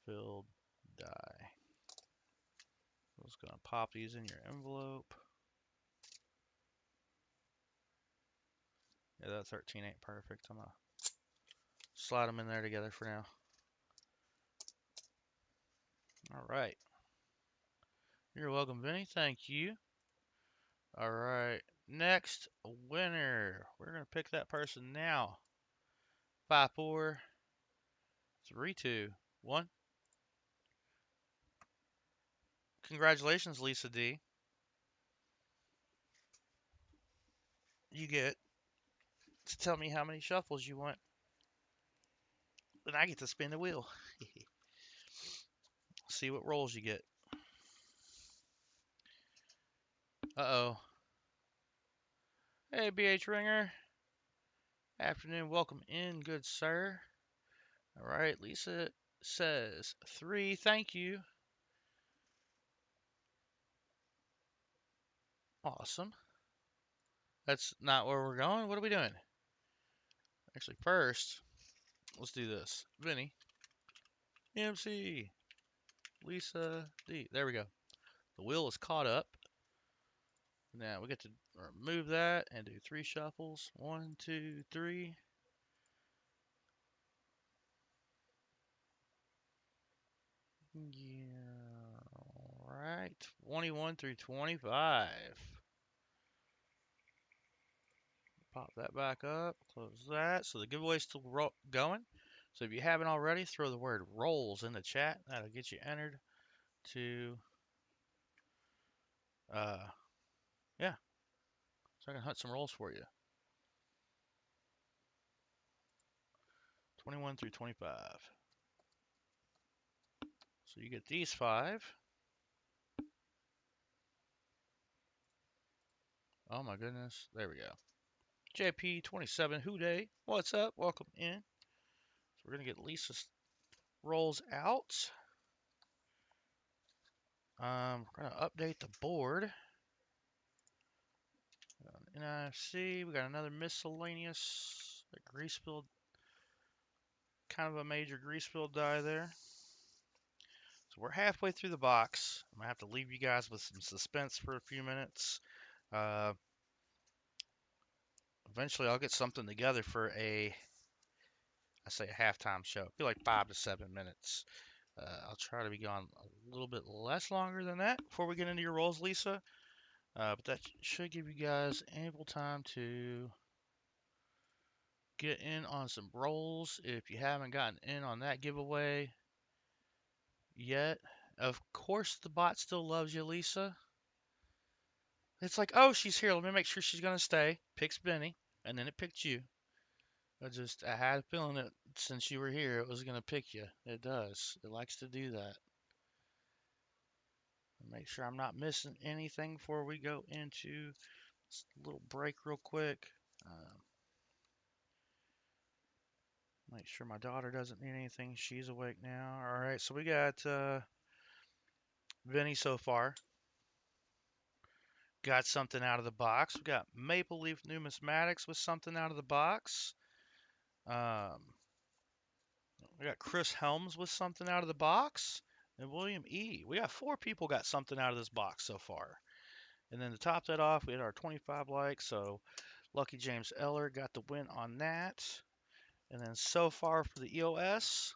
filled die. I'm just gonna pop these in your envelope. Yeah, that 13 ain't perfect. I'm gonna slide them in there together for now. All right. You're welcome, Vinny. Thank you. All right. Next winner. We're gonna pick that person now. 5, 4, 3, 2, 1. Congratulations, Lisa D. You get to tell me how many shuffles you want. Then I get to spin the wheel. See what rolls you get. Uh-oh. Hey, BH Ringer. Afternoon. Welcome in, good sir. All right. Lisa says 3. Thank you. Awesome. That's not where we're going. What are we doing? Actually, first, let's do this. Vinny. MC. Lisa D. There we go. The wheel is caught up. Now we get to remove that and do 3 shuffles. 1, 2, 3. Yeah. All right. 21 through 25. Pop that back up. Close that. So the giveaway's still going. So if you haven't already, throw the word rolls in the chat. That'll get you entered to, yeah. So I can hunt some rolls for you. 21 through 25. So you get these 5. Oh my goodness. There we go. JP27 Who Day. What's up? Welcome in. So we're going to get Lisa's rolls out. We're going to update the board. NFC, we got another miscellaneous grease filled, kind of a major grease filled die there. So we're halfway through the box. I'm gonna have to leave you guys with some suspense for a few minutes. Eventually, I'll get something together for I say a halftime show. It'll be like 5 to 7 minutes. I'll try to be gone a little bit less longer than that before we get into your rolls, Lisa. But that should give you guys ample time to get in on some rolls if you haven't gotten in on that giveaway yet. Of course, the bot still loves you, Lisa. It's like, oh, she's here. Let me make sure she's going to stay. Picks Benny, and then it picked you. I had a feeling that since you were here, it was going to pick you. It does. It likes to do that. Make sure I'm not missing anything before we go into this little break real quick. Make sure my daughter doesn't need anything. She's awake now. All right, so we got Vinny so far. Got something out of the box. We got Maple Leaf Numismatics with something out of the box. Um, we got Chris Helms with something out of the box. And William E. We got 4 people got something out of this box so far. And then to top that off, we had our 25 likes. So Lucky James Eller got the win on that. And then so far for the EOS,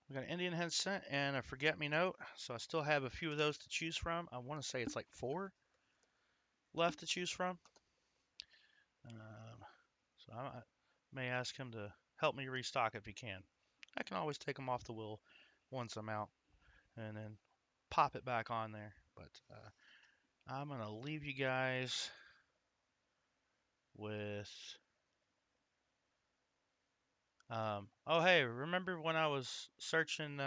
we got an Indian Head Scent and a Forget Me Note. So I still have a few of those to choose from. I want to say it's like 4 left to choose from. So I may ask him to help me restock if he can. I can always take them off the wheel once I'm out and then pop it back on there. But I'm going to leave you guys with. Oh, hey, remember when I was searching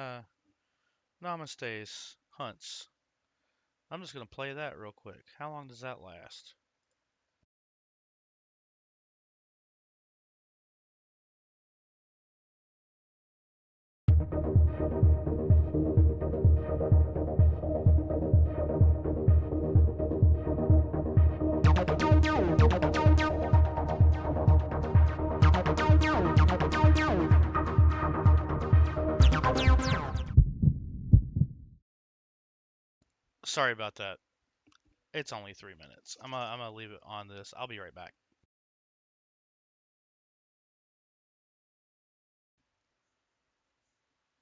Namaste's hunts? I'm just going to play that real quick. How long does that last? Sorry about that. It's only 3 minutes. I'm gonna leave it on this. I'll be right back.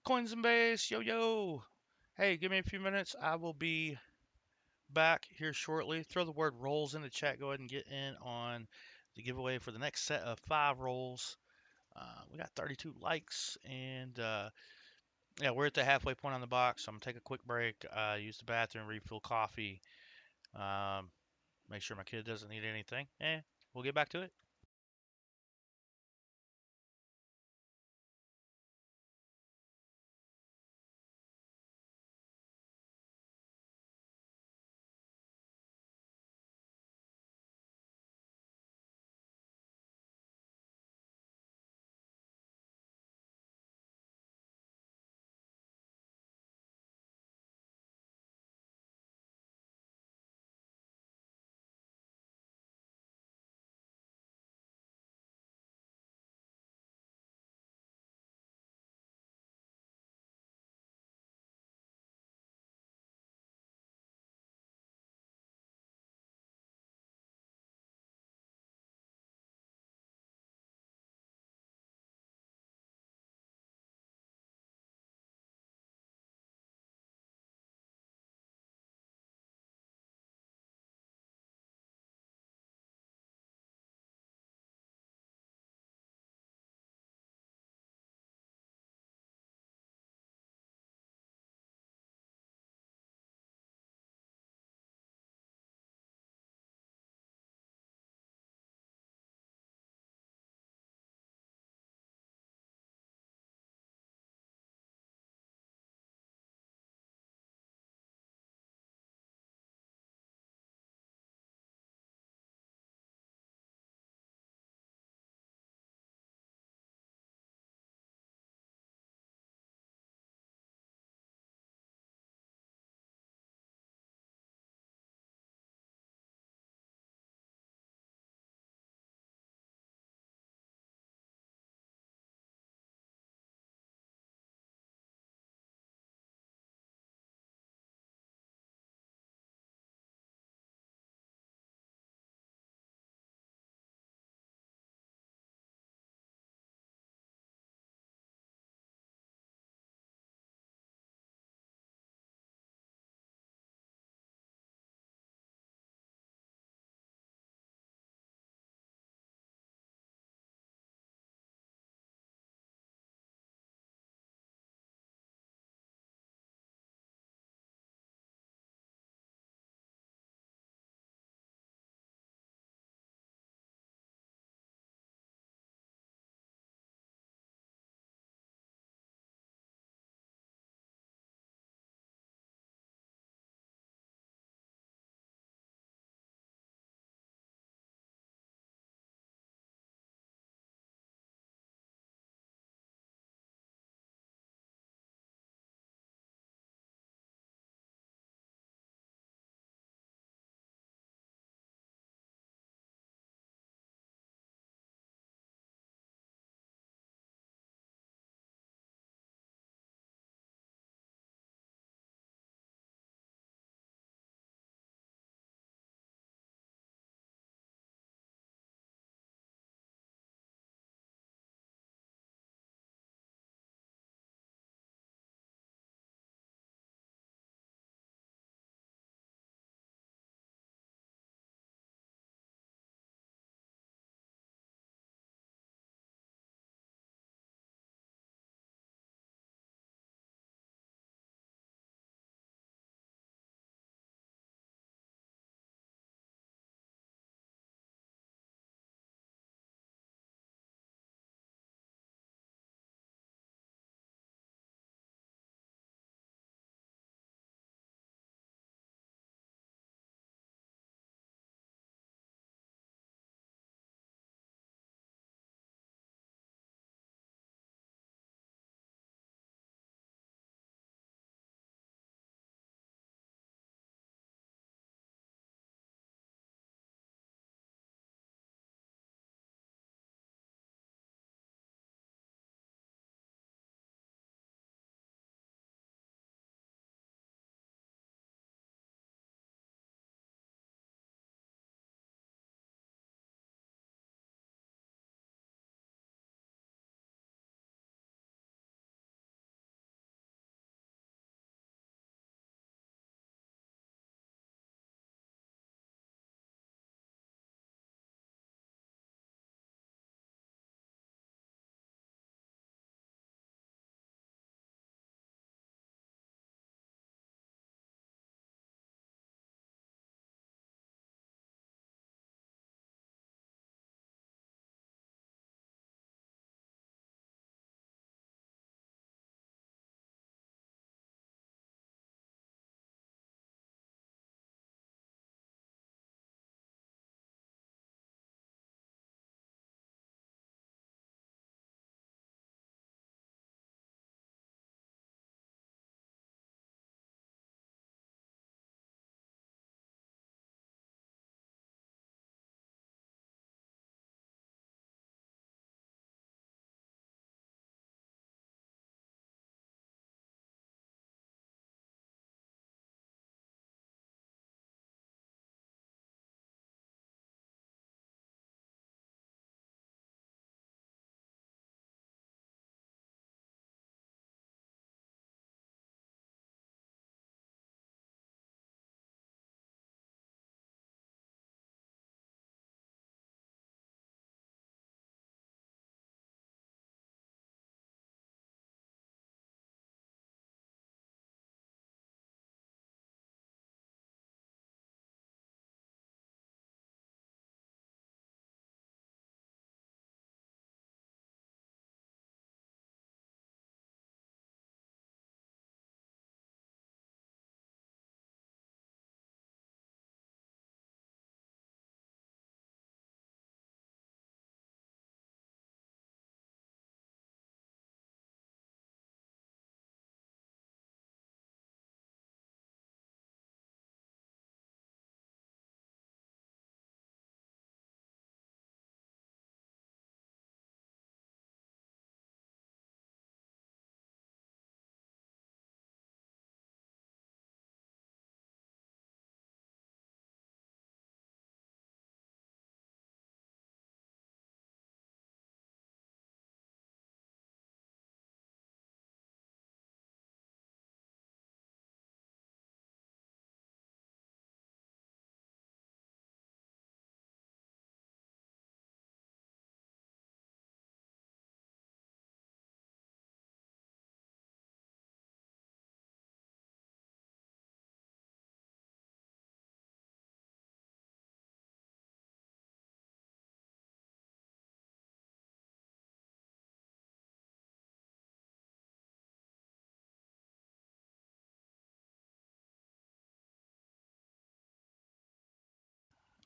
Coins and base, yo yo. Hey, give me a few minutes. I will be back here shortly. Throw the word rolls in the chat. Go ahead and get in on the giveaway for the next set of 5 rolls. We got 32 likes, and yeah, we're at the halfway point on the box. So I'm gonna take a quick break, use the bathroom, refill coffee, um, make sure my kid doesn't need anything, and we'll get back to it.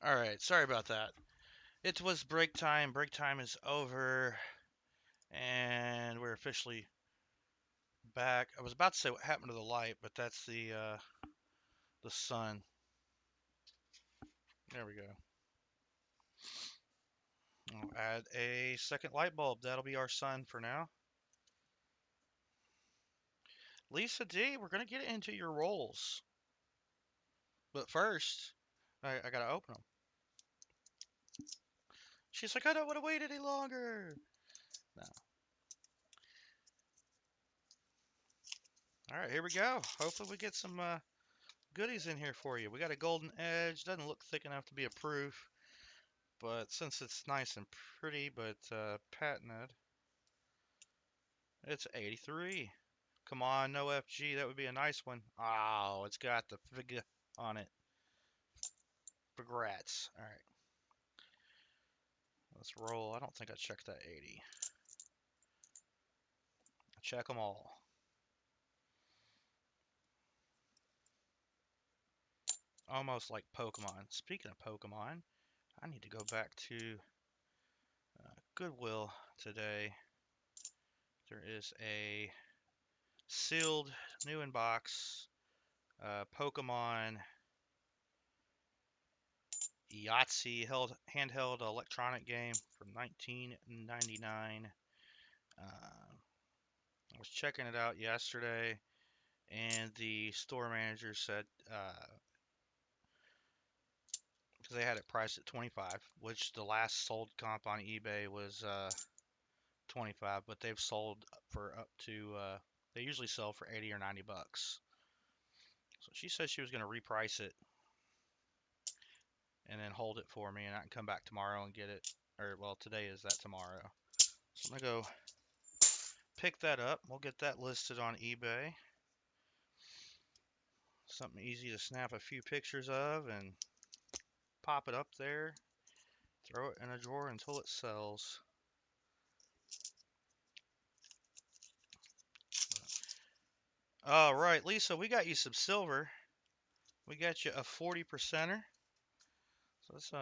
All right, sorry about that. It was break time. Break time is over, and we're officially back. I was about to say what happened to the light, but that's the sun. There we go. I'll add a second light bulb. That'll be our sun for now. Lisa D, we're gonna get into your roles, but first, I gotta open them. She's like, I don't want to wait any longer. No. All right, here we go. Hopefully, we get some goodies in here for you. We got a golden edge. Doesn't look thick enough to be a proof, but since it's nice and pretty, but patented, it's 83. Come on, no FG. That would be a nice one. Oh, it's got the figure on it. Congrats. All right, let's roll. I don't think I checked that 80. Check them all. Almost like Pokemon. Speaking of Pokemon, I need to go back to Goodwill today. There is a sealed new in box Pokemon Yahtzee handheld electronic game from 1999. I was checking it out yesterday, and the store manager said because they had it priced at 25, which the last sold comp on eBay was 25, but they've sold for up to they usually sell for 80 or 90 bucks. So she said she was going to reprice it and then hold it for me, and I can come back tomorrow and get it. Or well, today is that tomorrow. So I'm gonna go pick that up. We'll get that listed on eBay. Something easy to snap a few pictures of and pop it up there. Throw it in a drawer until it sells. All right, Lisa, we got you some silver. We got you a 40 percenter. So that's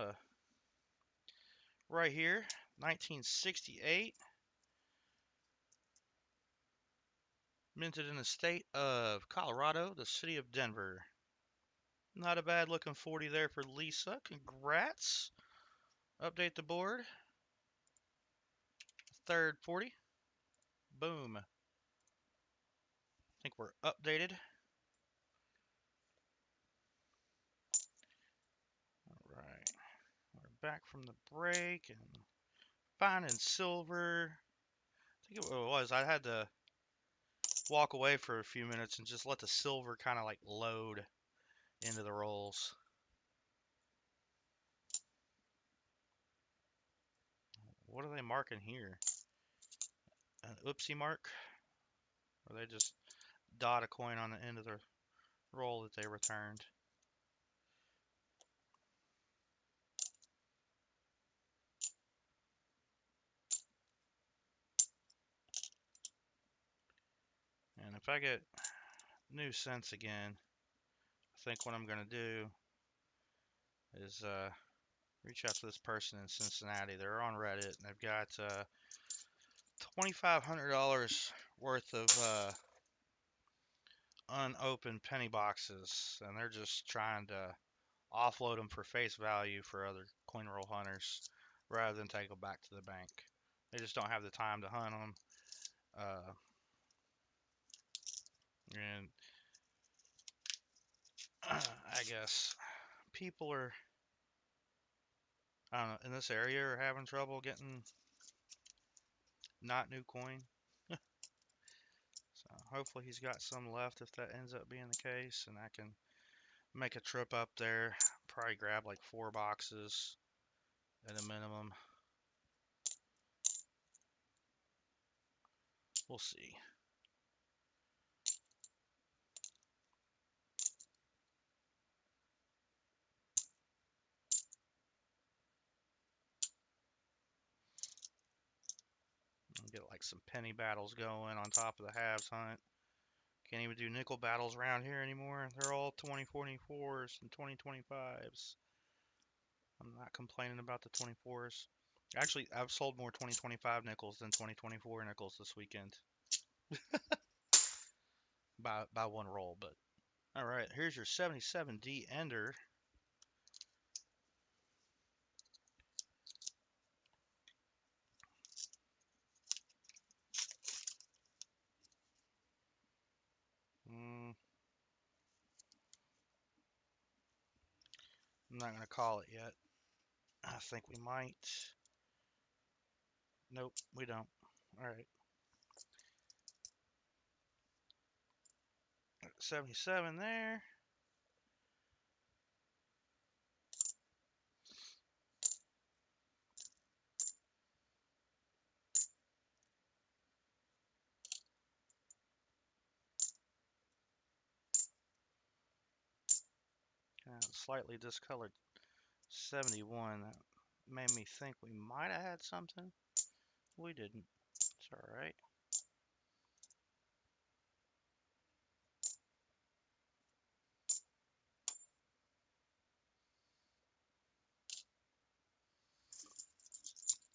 right here, 1968, minted in the state of Colorado, the city of Denver. Not a bad looking 40 there for Lisa. Congrats. Update the board. Third 40. Boom. I think we're updated. All right. We're back from the break and finding silver. I think it was. I had to walk away for a few minutes and just let the silver kind of like load into the rolls. What are they marking here? An oopsie mark? Or they just dot a coin on the end of the roll that they returned? And if I get new cents again, I think what I'm going to do is reach out to this person in Cincinnati. They're on Reddit and they've got $2,500 worth of unopened penny boxes, and they're just trying to offload them for face value for other coin roll hunters rather than take them back to the bank. They just don't have the time to hunt them. And I guess people are, I don't know, in this area are having trouble getting not new coin. So hopefully he's got some left if that ends up being the case, and I can make a trip up there. Probably grab like 4 boxes at a minimum. We'll see. Get like some penny battles going on top of the halves hunt. Can't even do nickel battles around here anymore. They're all 2024s and 2025s. I'm not complaining about the 24s. Actually, I've sold more 2025 nickels than 2024 nickels this weekend by one roll. But all right, here's your 77D Ender. Mm, I'm not gonna call it yet. I think we might. Nope, we don't. All right, 77 there. Slightly discolored 71. That made me think we might have had something. We didn't. It's all right.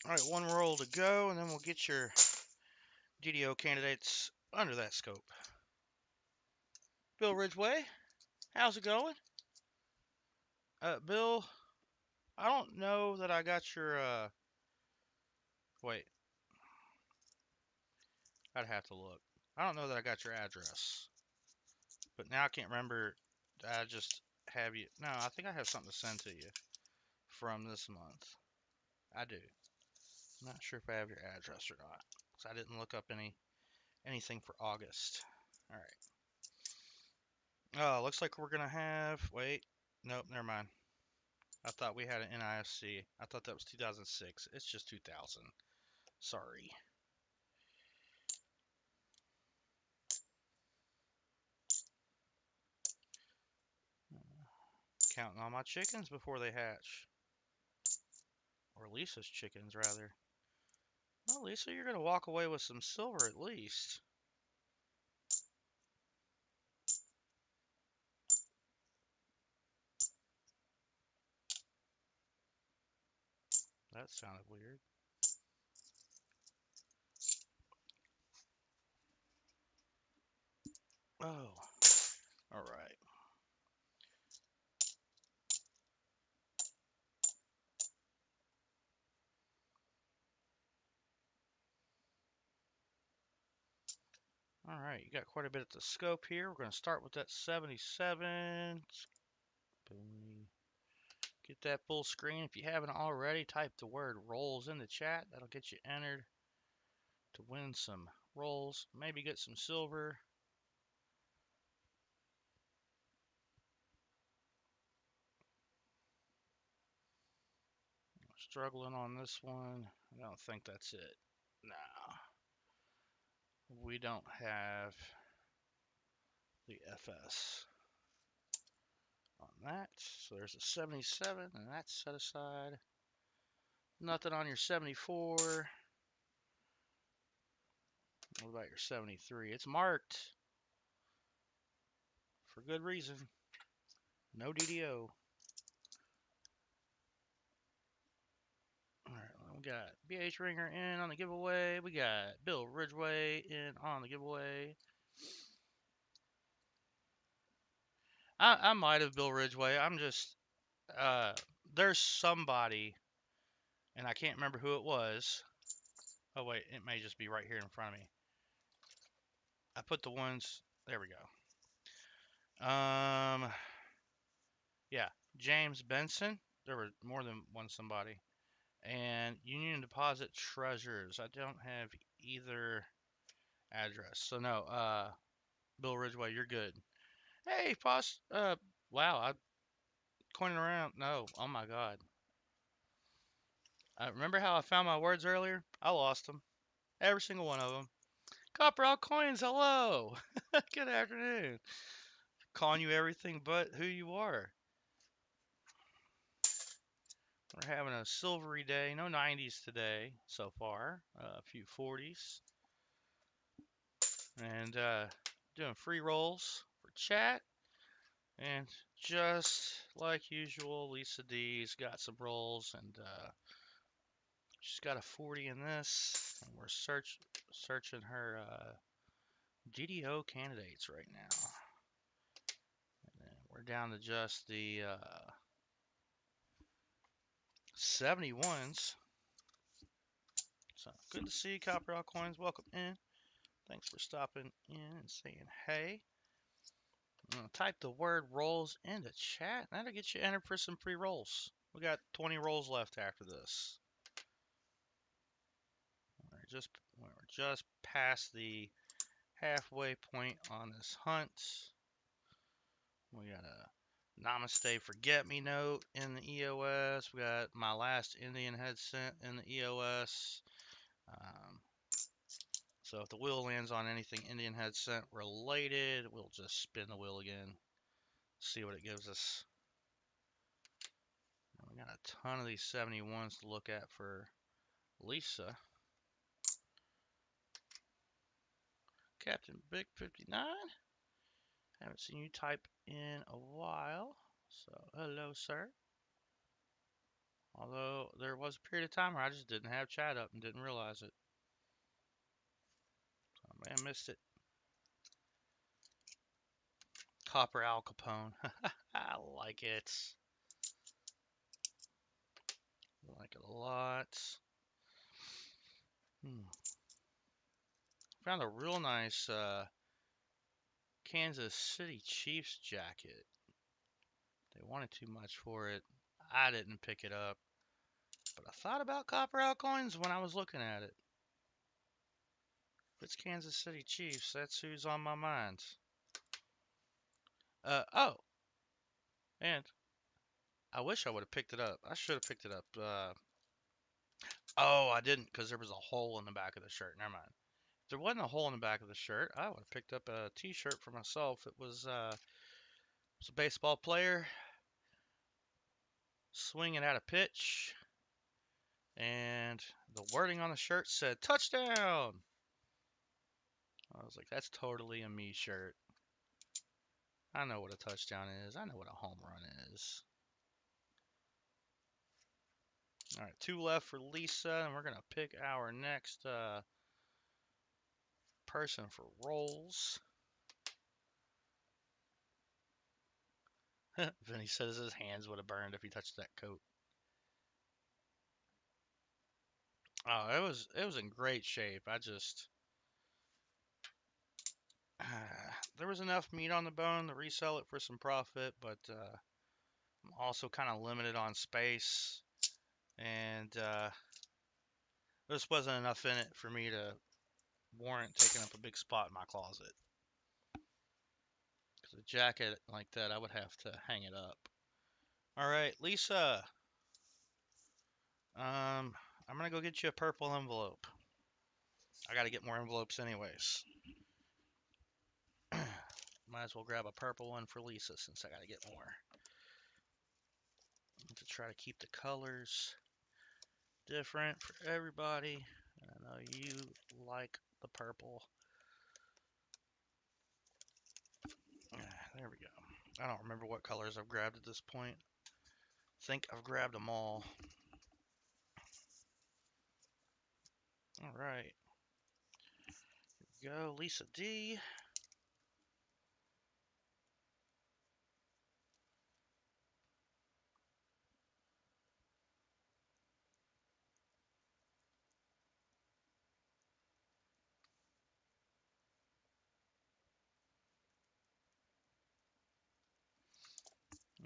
All right, one roll to go, and then we'll get your DDO candidates under that scope. Bill Ridgway, how's it going? Bill, I don't know that I got your, wait, I'd have to look. I don't know that I got your address, but now I can't remember. I just have you, no, I think I have something to send to you from this month. I do. I'm not sure if I have your address or not, because I didn't look up anything for August. All right. Oh, looks like we're gonna have, wait, nope, never mind. I thought we had an NISC. I thought that was 2006. It's just 2000. Sorry. Counting all my chickens before they hatch. Or Lisa's chickens, rather. Well, Lisa, you're going to walk away with some silver at least. That sounded weird. Oh, all right. All right, you got quite a bit at the scope here. We're going to start with that 77. Boom. Get that full screen. If you haven't already, type the word rolls in the chat. That'll get you entered to win some rolls. Maybe get some silver. Struggling on this one. I don't think that's it. No, we don't have the FS on that. So there's a 77, and that's set aside. Nothing on your 74. What about your 73? It's marked for good reason. No DDO. All right, we got BH Ringer in on the giveaway. We got Bill Ridgway in on the giveaway. I might have Bill Ridgway. I'm just uh, there's somebody, and I can't remember who it was. Oh wait, it may just be right here in front of me. I put the ones. There we go. Yeah, James Benson. There were more than one somebody. And Union Deposit Treasures. I don't have either address. So no, Bill Ridgway, you're good. Hey, Post. Wow, I coining around. No, oh my God. Remember how I found my words earlier? I lost them. Every single one of them. Copper All Coins, hello. Good afternoon. Calling you everything but who you are. We're having a silvery day. No 90s today so far. A few 40s. And doing free rolls for chat. And just like usual, Lisa D's got some rolls, and she's got a 40 in this. And we're searching her GDO candidates right now. And we're down to just the 71s. So good to see you, Copper All Coins. Welcome in. Thanks for stopping in and saying hey. Type the word rolls into chat. That'll get you entered for some free rolls. We got 20 rolls left after this. We're just past the halfway point on this hunt. We got a Namaste Forget Me Note in the EOS. We got my last Indian head scent in the EOS. Um, so if the wheel lands on anything Indian head scent related, we'll just spin the wheel again, see what it gives us. We got a ton of these 71s to look at for Lisa. Captain Big 59. Haven't seen you type in a while. So, hello, sir. Although there was a period of time where I just didn't have chat up and didn't realize it. I may have missed it. Copper Al Capone. I like it. I like it a lot. Found a real nice Kansas City Chiefs jacket. They wanted too much for it. I didn't pick it up. But I thought about Copper Al coins when I was looking at it. If it's Kansas City Chiefs, that's who's on my mind. Oh, and I wish I would have picked it up. I should have picked it up. Oh, I didn't because there was a hole in the back of the shirt. Never mind. If there wasn't a hole in the back of the shirt, I would have picked up a T-shirt for myself. It was a baseball player swinging at a pitch, and the wording on the shirt said touchdown. I was like, that's totally a me shirt. I know what a touchdown is. I know what a home run is. All right, 2 left for Lisa, and we're gonna pick our next person for rolls. Vinny says his hands would have burned if he touched that coat. Oh, it was in great shape. I just there was enough meat on the bone to resell it for some profit, but I'm also kind of limited on space, and there just wasn't enough in it for me to warrant taking up a big spot in my closet. Because a jacket like that, I would have to hang it up. All right, Lisa. I'm gonna go get you a purple envelope. I gotta get more envelopes anyways. Might as well grab a purple one for Lisa since I gotta get more. To try to keep the colors different for everybody. I know you like the purple. There we go. I don't remember what colors I've grabbed at this point. I think I've grabbed them all. All right. Here we go. Lisa D.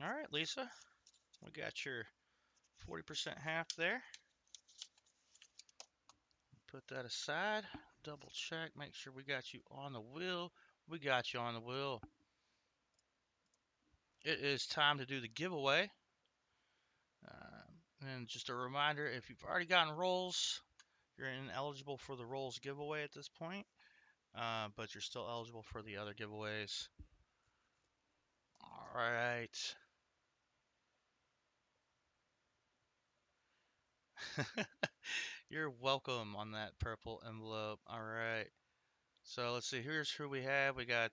All right, Lisa. We got your 40% half there. Put that aside. Double check. Make sure we got you on the wheel. We got you on the wheel. It is time to do the giveaway. And just a reminder, if you've already gotten rolls, you're ineligible for the rolls giveaway at this point, but you're still eligible for the other giveaways. All right. You're welcome on that purple envelope. All right. So let's see. Here's who we have. We got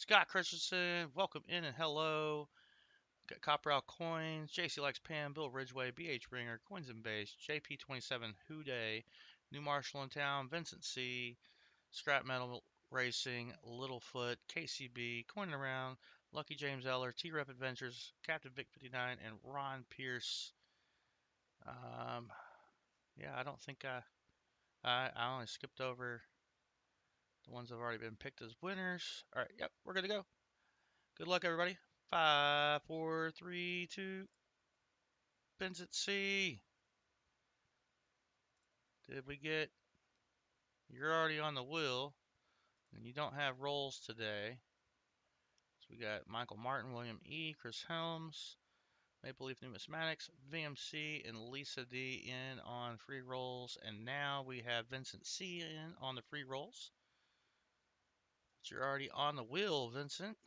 Scott Christensen, welcome in and hello. Got Copper Out Coins, JC Likes Pam, Bill Ridgeway, BH Ringer, Coins and Base, JP27, Houday, New Marshall in Town, Vincent C, Scrap Metal Racing, Littlefoot, KCB, Coin Around, Lucky James Eller, T Rep Adventures, Captain Vic 59, and Ron Pierce. Um, yeah, I don't think I only skipped over the ones that have already been picked as winners. All right, yep, we're good to go. Good luck, everybody. 5, 4, 3, 2. Vincent C. Did we get? You're already on the wheel, and you don't have rolls today. So we got Michael Martin, William E, Chris Helms, Maple Leaf Numismatics, VMC, and Lisa D in on free rolls. And now we have Vincent C in on the free rolls. But you're already on the wheel, Vincent.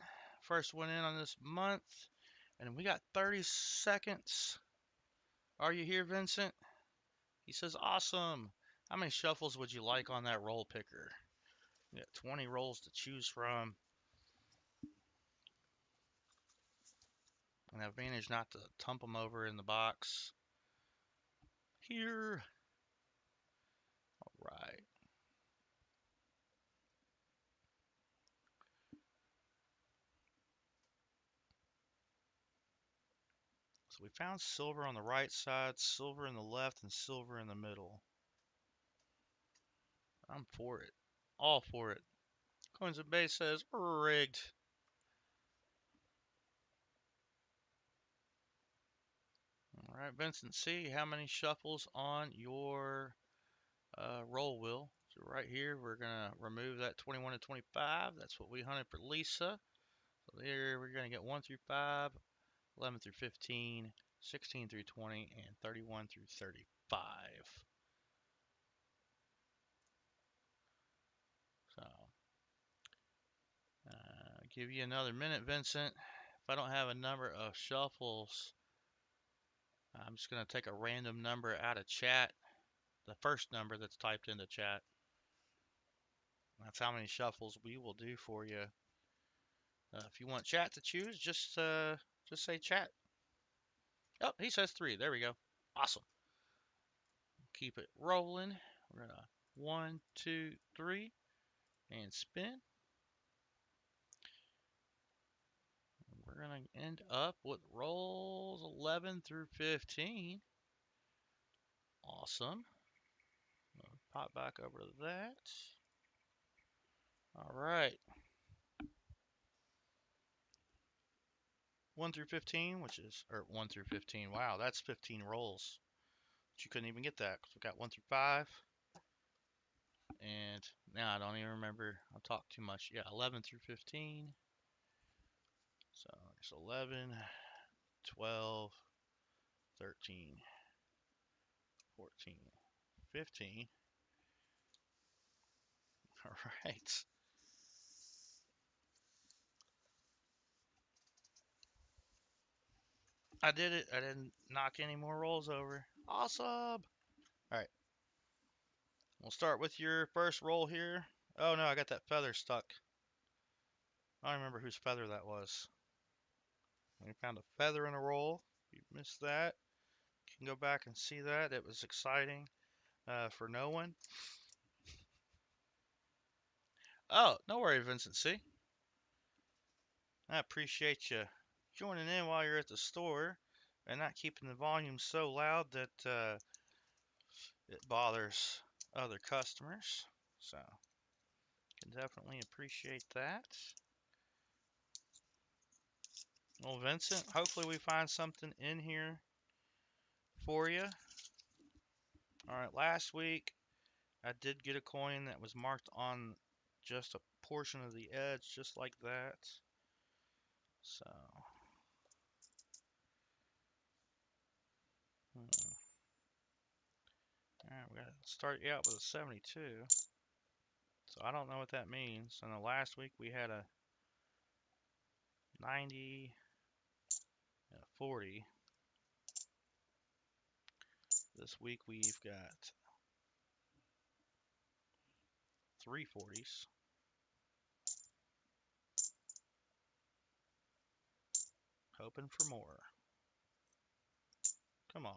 First one in on this month. And we got 30 seconds. Are you here, Vincent? He says, awesome. How many shuffles would you like on that roll picker? You got 20 rolls to choose from. An advantage not to tump them over in the box. Here. All right. So we found silver on the right side, silver in the left, and silver in the middle. I'm for it. All for it. Coins and Base says rigged. All right, Vincent C., how many shuffles on your roll wheel? So right here, we're going to remove that 21 to 25. That's what we hunted for Lisa. So there, we're going to get 1 through 5, 11 through 15, 16 through 20, and 31 through 35. So, give you another minute, Vincent. If I don't have a number of shuffles, I'm just going to take a random number out of chat. The first number that's typed into chat. That's how many shuffles we will do for you. If you want chat to choose, just say chat. Oh, he says 3. There we go. Awesome. Keep it rolling. We're gonna 1, 2, 3, and spin. We're gonna end up with rolls 11 through 15. Awesome. Pop back over to that. All right. 1 through 15, or 1 through 15. Wow, that's 15 rolls. But you couldn't even get that because we got 1 through 5. And now I don't even remember. I'll talk too much. Yeah, 11 through 15. So it's 11, 12, 13, 14, 15. All right. I did it. I didn't knock any more rolls over. Awesome. All right. We'll start with your first roll here. Oh no, I got that feather stuck. I don't remember whose feather that was. We found a feather in a roll. You missed that. You can go back and see that. It was exciting for no one. Oh, no worry, Vincent C. I appreciate you joining in while you're at the store and not keeping the volume so loud that it bothers other customers. So, can definitely appreciate that. Well, Vincent, hopefully we find something in here for you. All right, last week I did get a coin that was marked on just a portion of the edge, just like that. So, all right, we got to start you out with a 72. So I don't know what that means. And the last week we had a 90 and a 40. This week we've got 3 40s. hoping for more. Come on.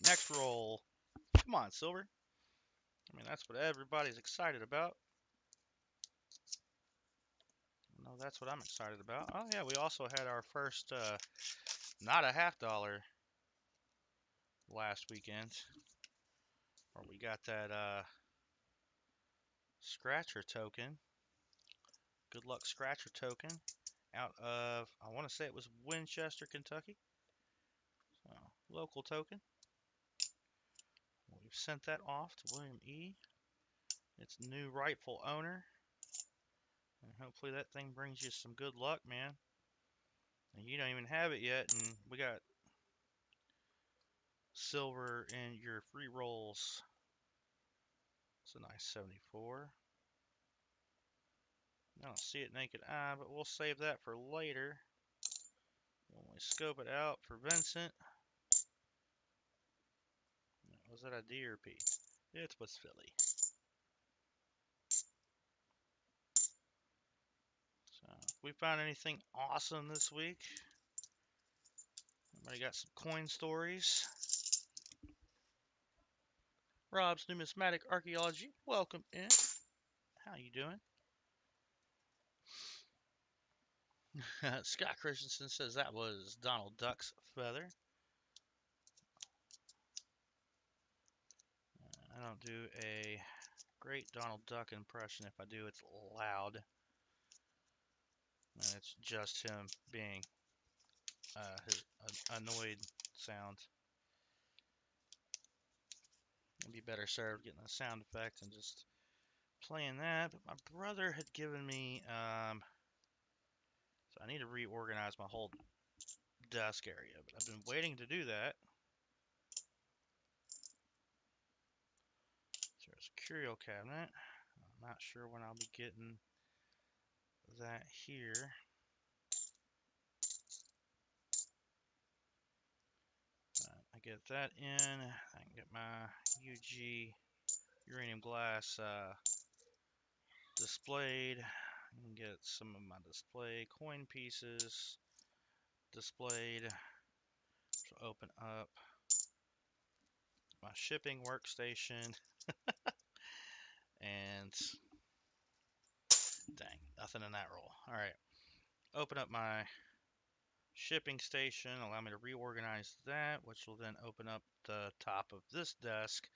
Next roll. Come on, silver. I mean, that's what everybody's excited about. No, that's what I'm excited about. Oh, yeah, we also had our first, not a $50 last weekend. Or we got that, scratcher token. Good luck scratcher token out of, I want to say it was Winchester, Kentucky. So, local token. We've sent that off to William E. Its new rightful owner. And hopefully that thing brings you some good luck, man. And you don't even have it yet, and we got silver in your free rolls. It's a nice 74. I don't see it naked eye, but we'll save that for later. When we scope it out for Vincent. Was that a D or P? It was Philly. So, if we found anything awesome this week, anybody got some coin stories? Rob's Numismatic Archaeology, welcome in. How you doing? Scott Christensen says that was Donald Duck's feather. I don't do a great Donald Duck impression. If I do, it's loud. And it's just him being his annoyed sound. I'd be better served getting a sound effect and just playing that. But my brother had given me, so I need to reorganize my whole desk area. But I've been waiting to do that. So there's a curio cabinet. I'm not sure when I'll be getting that here. I get that in. I can get my UG uranium glass displayed. I can get some of my display coin pieces displayed. So open up my shipping workstation and dang, nothing in that roll. All right, open up my shipping station, allow me to reorganize that, which will then open up the top of this desk.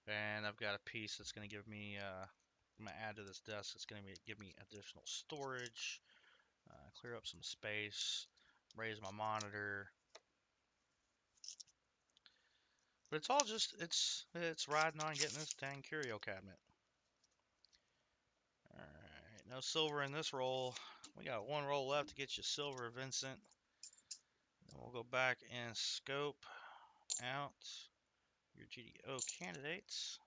And I've got a piece that's going to give me, I'm going to add to this desk. It's going to give me additional storage, clear up some space, raise my monitor. But it's all just, it's riding on getting this dang curio cabinet. All right, no silver in this roll. We got one roll left to get you silver, Vincent. Then we'll go back and scope out your GDO candidates.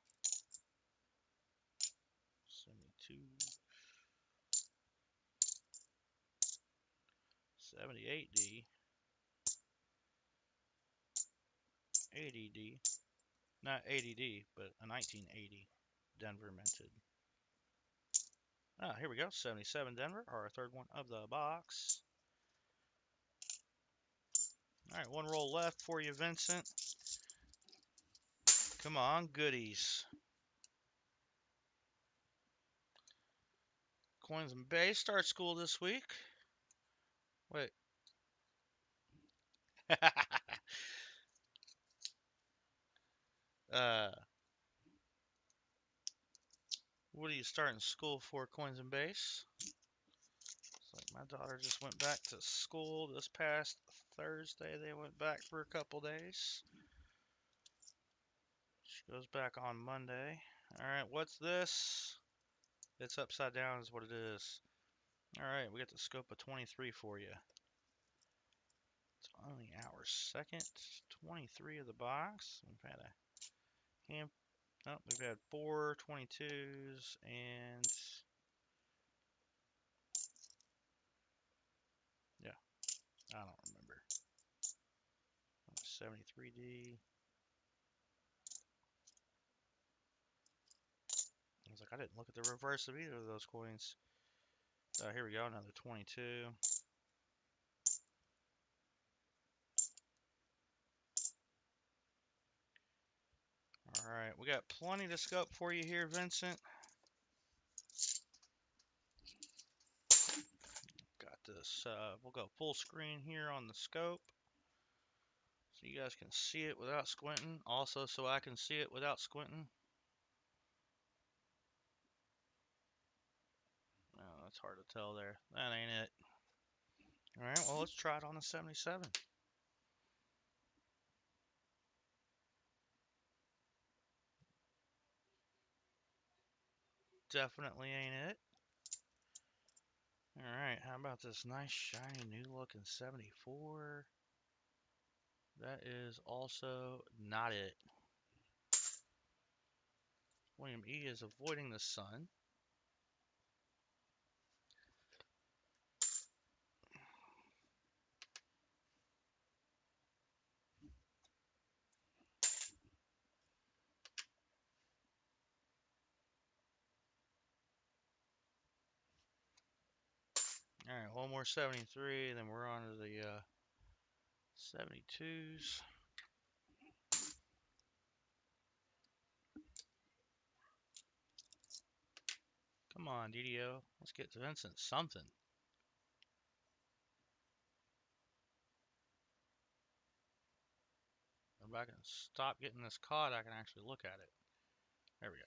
72, 78D, 80D, not 80D, but a 1980 Denver minted. Ah, here we go, 77 Denver, our third one of the box. All right, one roll left for you, Vincent. Come on, goodies. Coins and Bay start school this week. Wait. uh, what are you starting school for, Coins and Base? It's like my daughter just went back to school this past Thursday. They went back for a couple days. She goes back on Monday. All right, what's this? It's upside down is what it is. All right, we got the scope of 23 for you. It's only our second 23 of the box. We've had a hand. Oh, we've had 4 22s and yeah, I don't remember. 73D. It was like I didn't look at the reverse of either of those coins. Here we go, another 22. All right, we got plenty to scope for you here, Vincent. Got this. We'll go full screen here on the scope so you guys can see it without squinting. Also, so I can see it without squinting. Oh, that's hard to tell there. That ain't it. All right, well, let's try it on the 77. Definitely ain't it. All right, how about this nice, shiny, new-looking 74? That is also not it. William E. is avoiding the sun. All right, one more 73, then we're on to the 72s. Come on, DDO. Let's get to Vincent something. If I can stop getting this caught, I can actually look at it. There we go.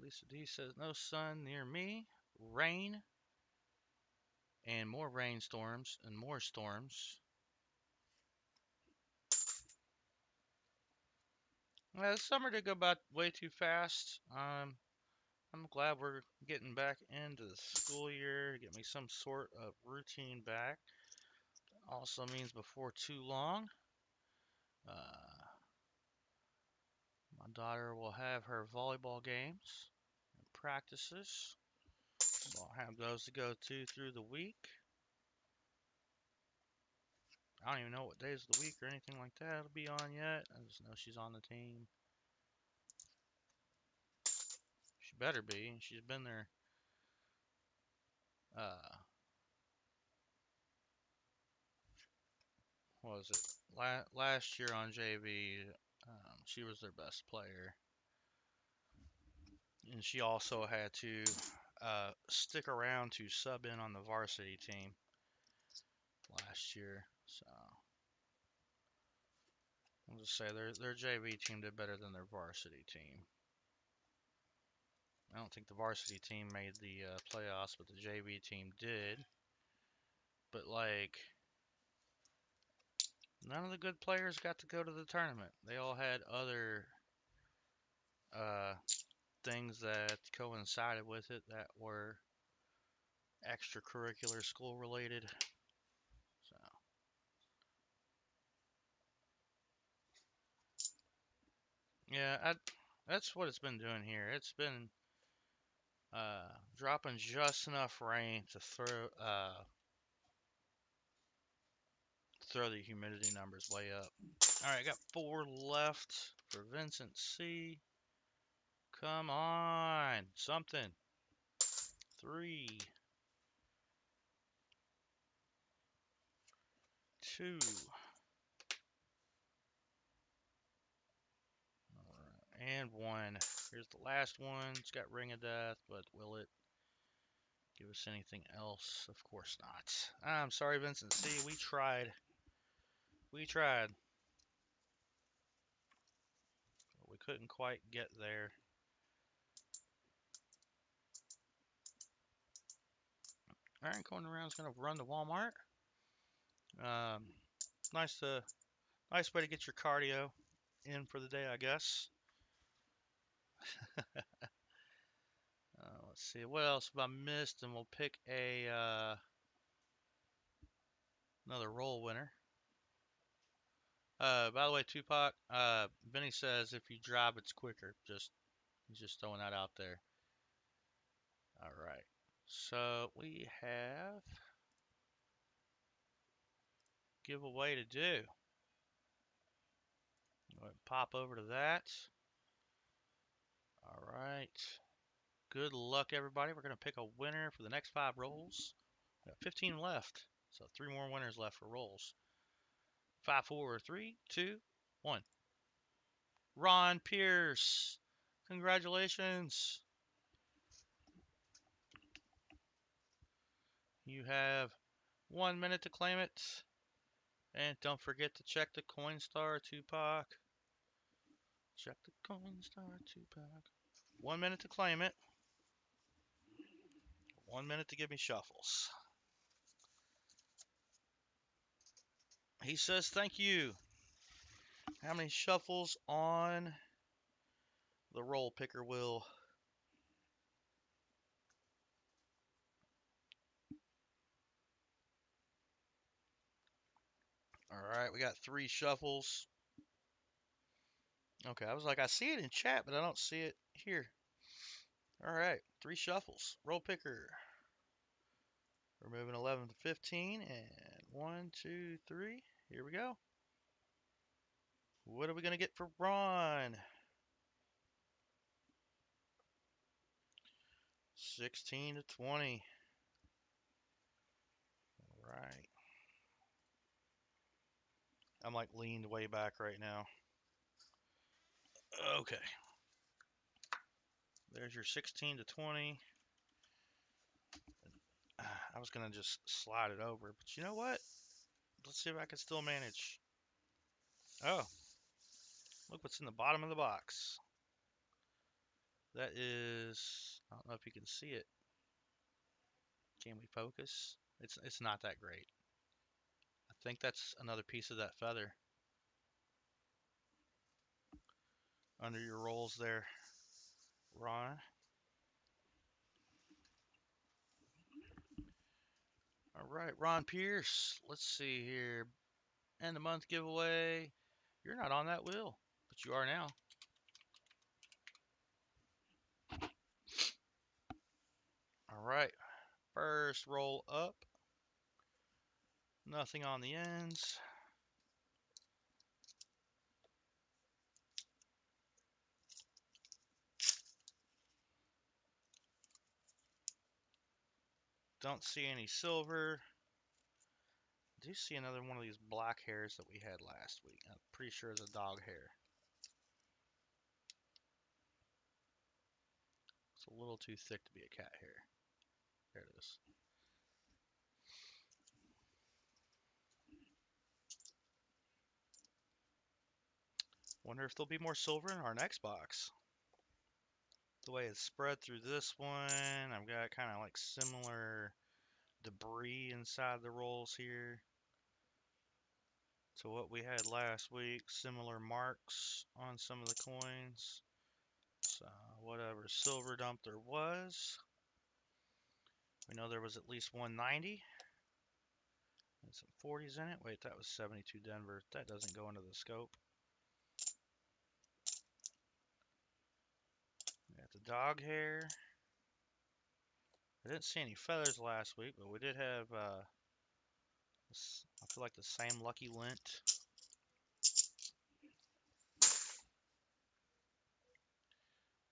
Lisa D says, no sun near me. Rain and more rainstorms and more storms. The summer did go by way too fast. I'm glad we're getting back into the school year, get me some sort of routine back. Also means before too long, uh, my daughter will have her volleyball games and practices. So I'll have those to go to through the week. I don't even know what days of the week or anything like that it'll be on yet. I just know she's on the team. She better be. She's been there. Uh, what was it? Last year on JV, she was their best player, and she also had to stick around to sub in on the varsity team last year. So I'll just say their JV team did better than their varsity team. I don't think the varsity team made the playoffs, but the JV team did. But like, none of the good players got to go to the tournament. They all had other uh, things that coincided with it that were extracurricular school related. So yeah, that's what it's been doing here. It's been dropping just enough rain to throw the humidity numbers way up. All right, I got 4 left for Vincent C. Come on, something. 3, 2, and 1. Here's the last one. It's got Ring of Death, but will it give us anything else? Of course not. I'm sorry, Vincent C. We tried. We tried. But we couldn't quite get there. All right, going around is going to run to Walmart. Um, nice nice way to get your cardio in for the day, I guess. Let's see, what else have I missed? And we'll pick another roll winner. By the way, Tupac, Benny says if you drive, it's quicker. He's just throwing that out there. All right. So we have giveaway to do. Go ahead and pop over to that. All right. Good luck, everybody. We're going to pick a winner for the next 5 rolls. We got 15 left, so 3 more winners left for rolls. 5, 4, 3, 2, 1. Ron Pierce. Congratulations. You have 1 minute to claim it. And don't forget to check the Coinstar 2-pack. Check the Coinstar 2-pack. 1 minute to claim it. 1 minute to give me shuffles. He says thank you. How many shuffles on the roll picker wheel? All right, we got 3 shuffles. Okay, I was like, I see it in chat, but I don't see it here. All right, 3 shuffles. Roll picker. We're moving 11 to 15, and 1, 2, 3. Here we go. What are we going to get for Ron? 16 to 20. All right. I'm like leaned way back right now. Okay. There's your 16 to 20. I was going to just slide it over, but you know what? Let's see if I can still manage. Oh, look what's in the bottom of the box. That is, I don't know if you can see it. Can we focus? It's not that great. I think that's another piece of that feather under your rolls there, Ron. All right, Ron Pierce. Let's see here. End of month giveaway. You're not on that wheel, but you are now. All right, first roll up. Nothing on the ends. Don't see any silver. I do see another one of these black hairs that we had last week. I'm pretty sure it's a dog hair. It's a little too thick to be a cat hair. There it is. Wonder if there'll be more silver in our next box. The way it's spread through this one, I've got kind of like similar debris inside the rolls here to what we had last week. Similar marks on some of the coins. So whatever silver dump there was, we know there was at least 190 and some 40s in it. Wait, that was 72 Denver. That doesn't go into the scope. We got the dog hair. I didn't see any feathers last week, but we did have, I feel like the same lucky lint.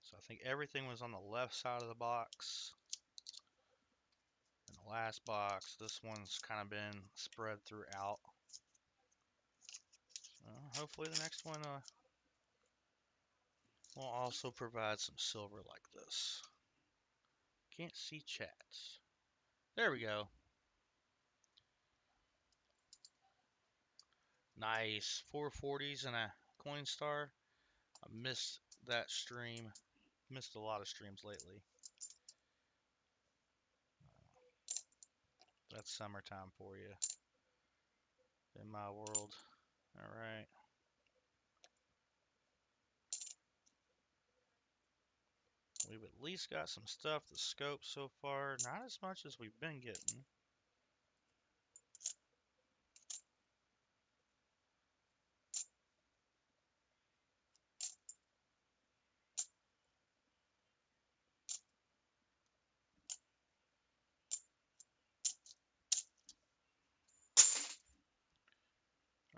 So I think everything was on the left side of the box. In the last box, this one's kind of been spread throughout. Hopefully the next one will also provide some silver like this. Can't see chat. There we go. Nice. 440s and a Coinstar. I missed that stream. Missed a lot of streams lately. That's summertime for you in my world. All right. We've at least got some stuff to scope so far. Not as much as we've been getting.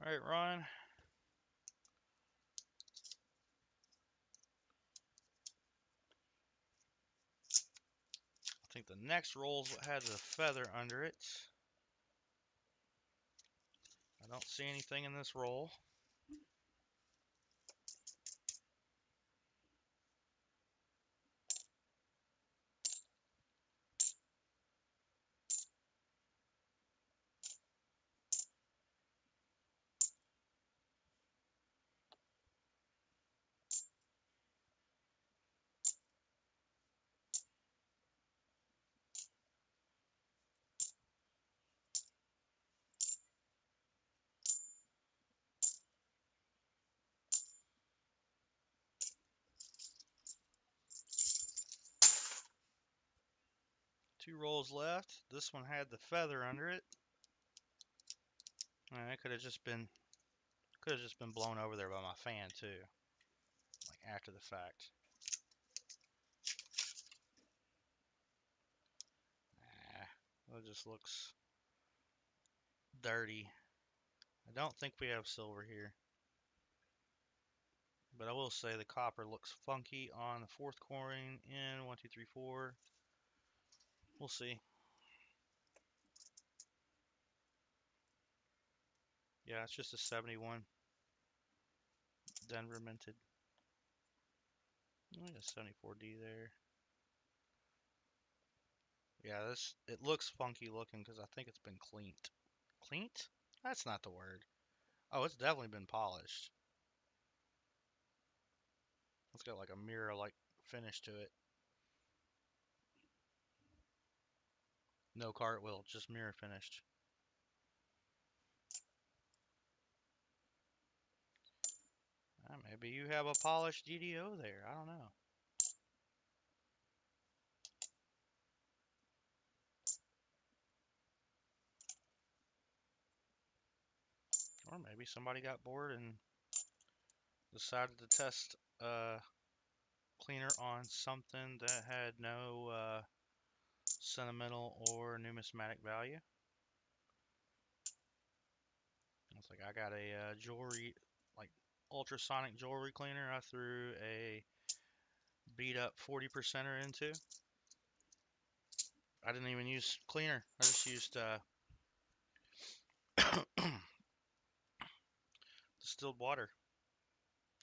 All right, Ron. I think the next roll's what had the feather under it. I don't see anything in this roll. Two rolls left. This one had the feather under it. And it could have just been blown over there by my fan too, like after the fact. Nah, it just looks dirty. I don't think we have silver here, but I will say the copper looks funky on the fourth coin in 1, 2, 3, 4. We'll see. Yeah, it's just a 71 Denver minted. Oh, yeah, 74D there. Yeah, it looks funky looking because I think it's been cleaned. Cleaned? That's not the word. Oh, it's definitely been polished. It's got like a mirror-like finish to it. No cartwheel, just mirror finished. Maybe you have a polished DDO there. I don't know. Or maybe somebody got bored and decided to test cleaner on something that had no sentimental or numismatic value. It's like I got a jewelry, like ultrasonic jewelry cleaner. I threw a beat up 40%er into. I didn't even use cleaner. I just used distilled water,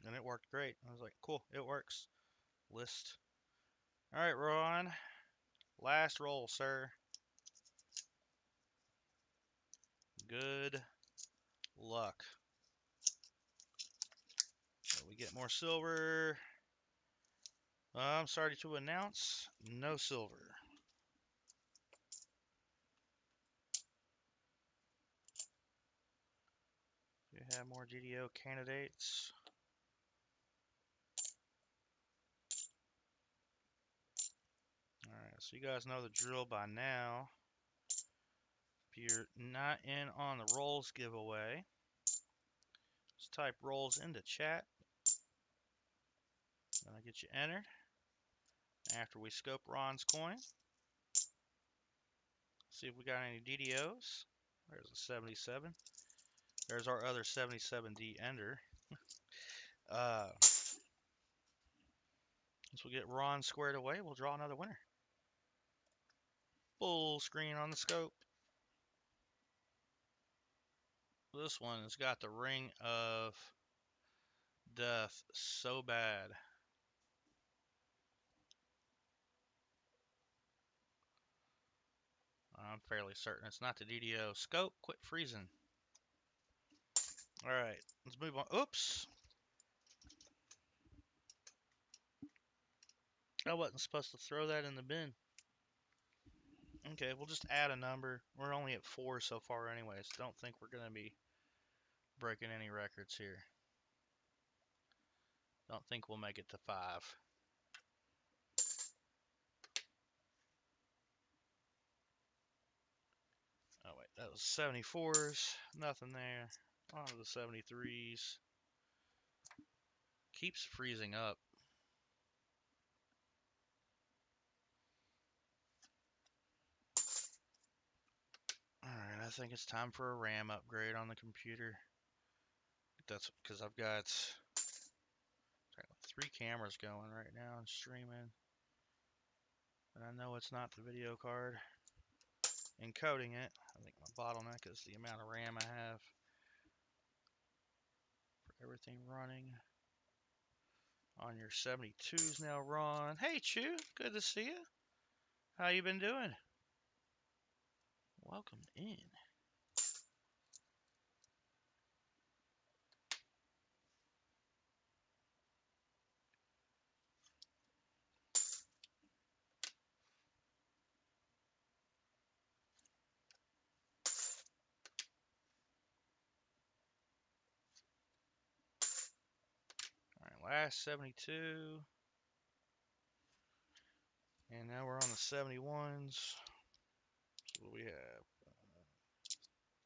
and it worked great. I was like, cool, it works. List. All right, Ron. Last roll, sir. Good luck. So we get more silver. I'm sorry to announce, no silver. We have more GDO candidates. Alright, so you guys know the drill by now. If you're not in on the rolls giveaway, just type rolls into chat. Then I get you entered. After we scope Ron's coin, see if we got any DDOs. There's a 77. There's our other 77D ender. Once we get Ron squared away, we'll draw another winner. Full screen on the scope. This one has got the ring of death so bad. I'm fairly certain it's not the DDO. Scope, quit freezing. All right, let's move on. Oops. I wasn't supposed to throw that in the bin. Okay, we'll just add a number. We're only at 4 so far anyways. Don't think we're going to be breaking any records here. Don't think we'll make it to 5. Oh wait, that was 74s. Nothing there. On to the 73s. Keeps freezing up. Alright, I think it's time for a RAM upgrade on the computer. That's because I've got 3 cameras going right now and streaming. And I know it's not the video card encoding it. I think my bottleneck is the amount of RAM I have for everything running. On your 72s now, Ron. Hey, Chew. Good to see you. How you been doing? Welcome in. All right, last 72. And now we're on the 71s. So we have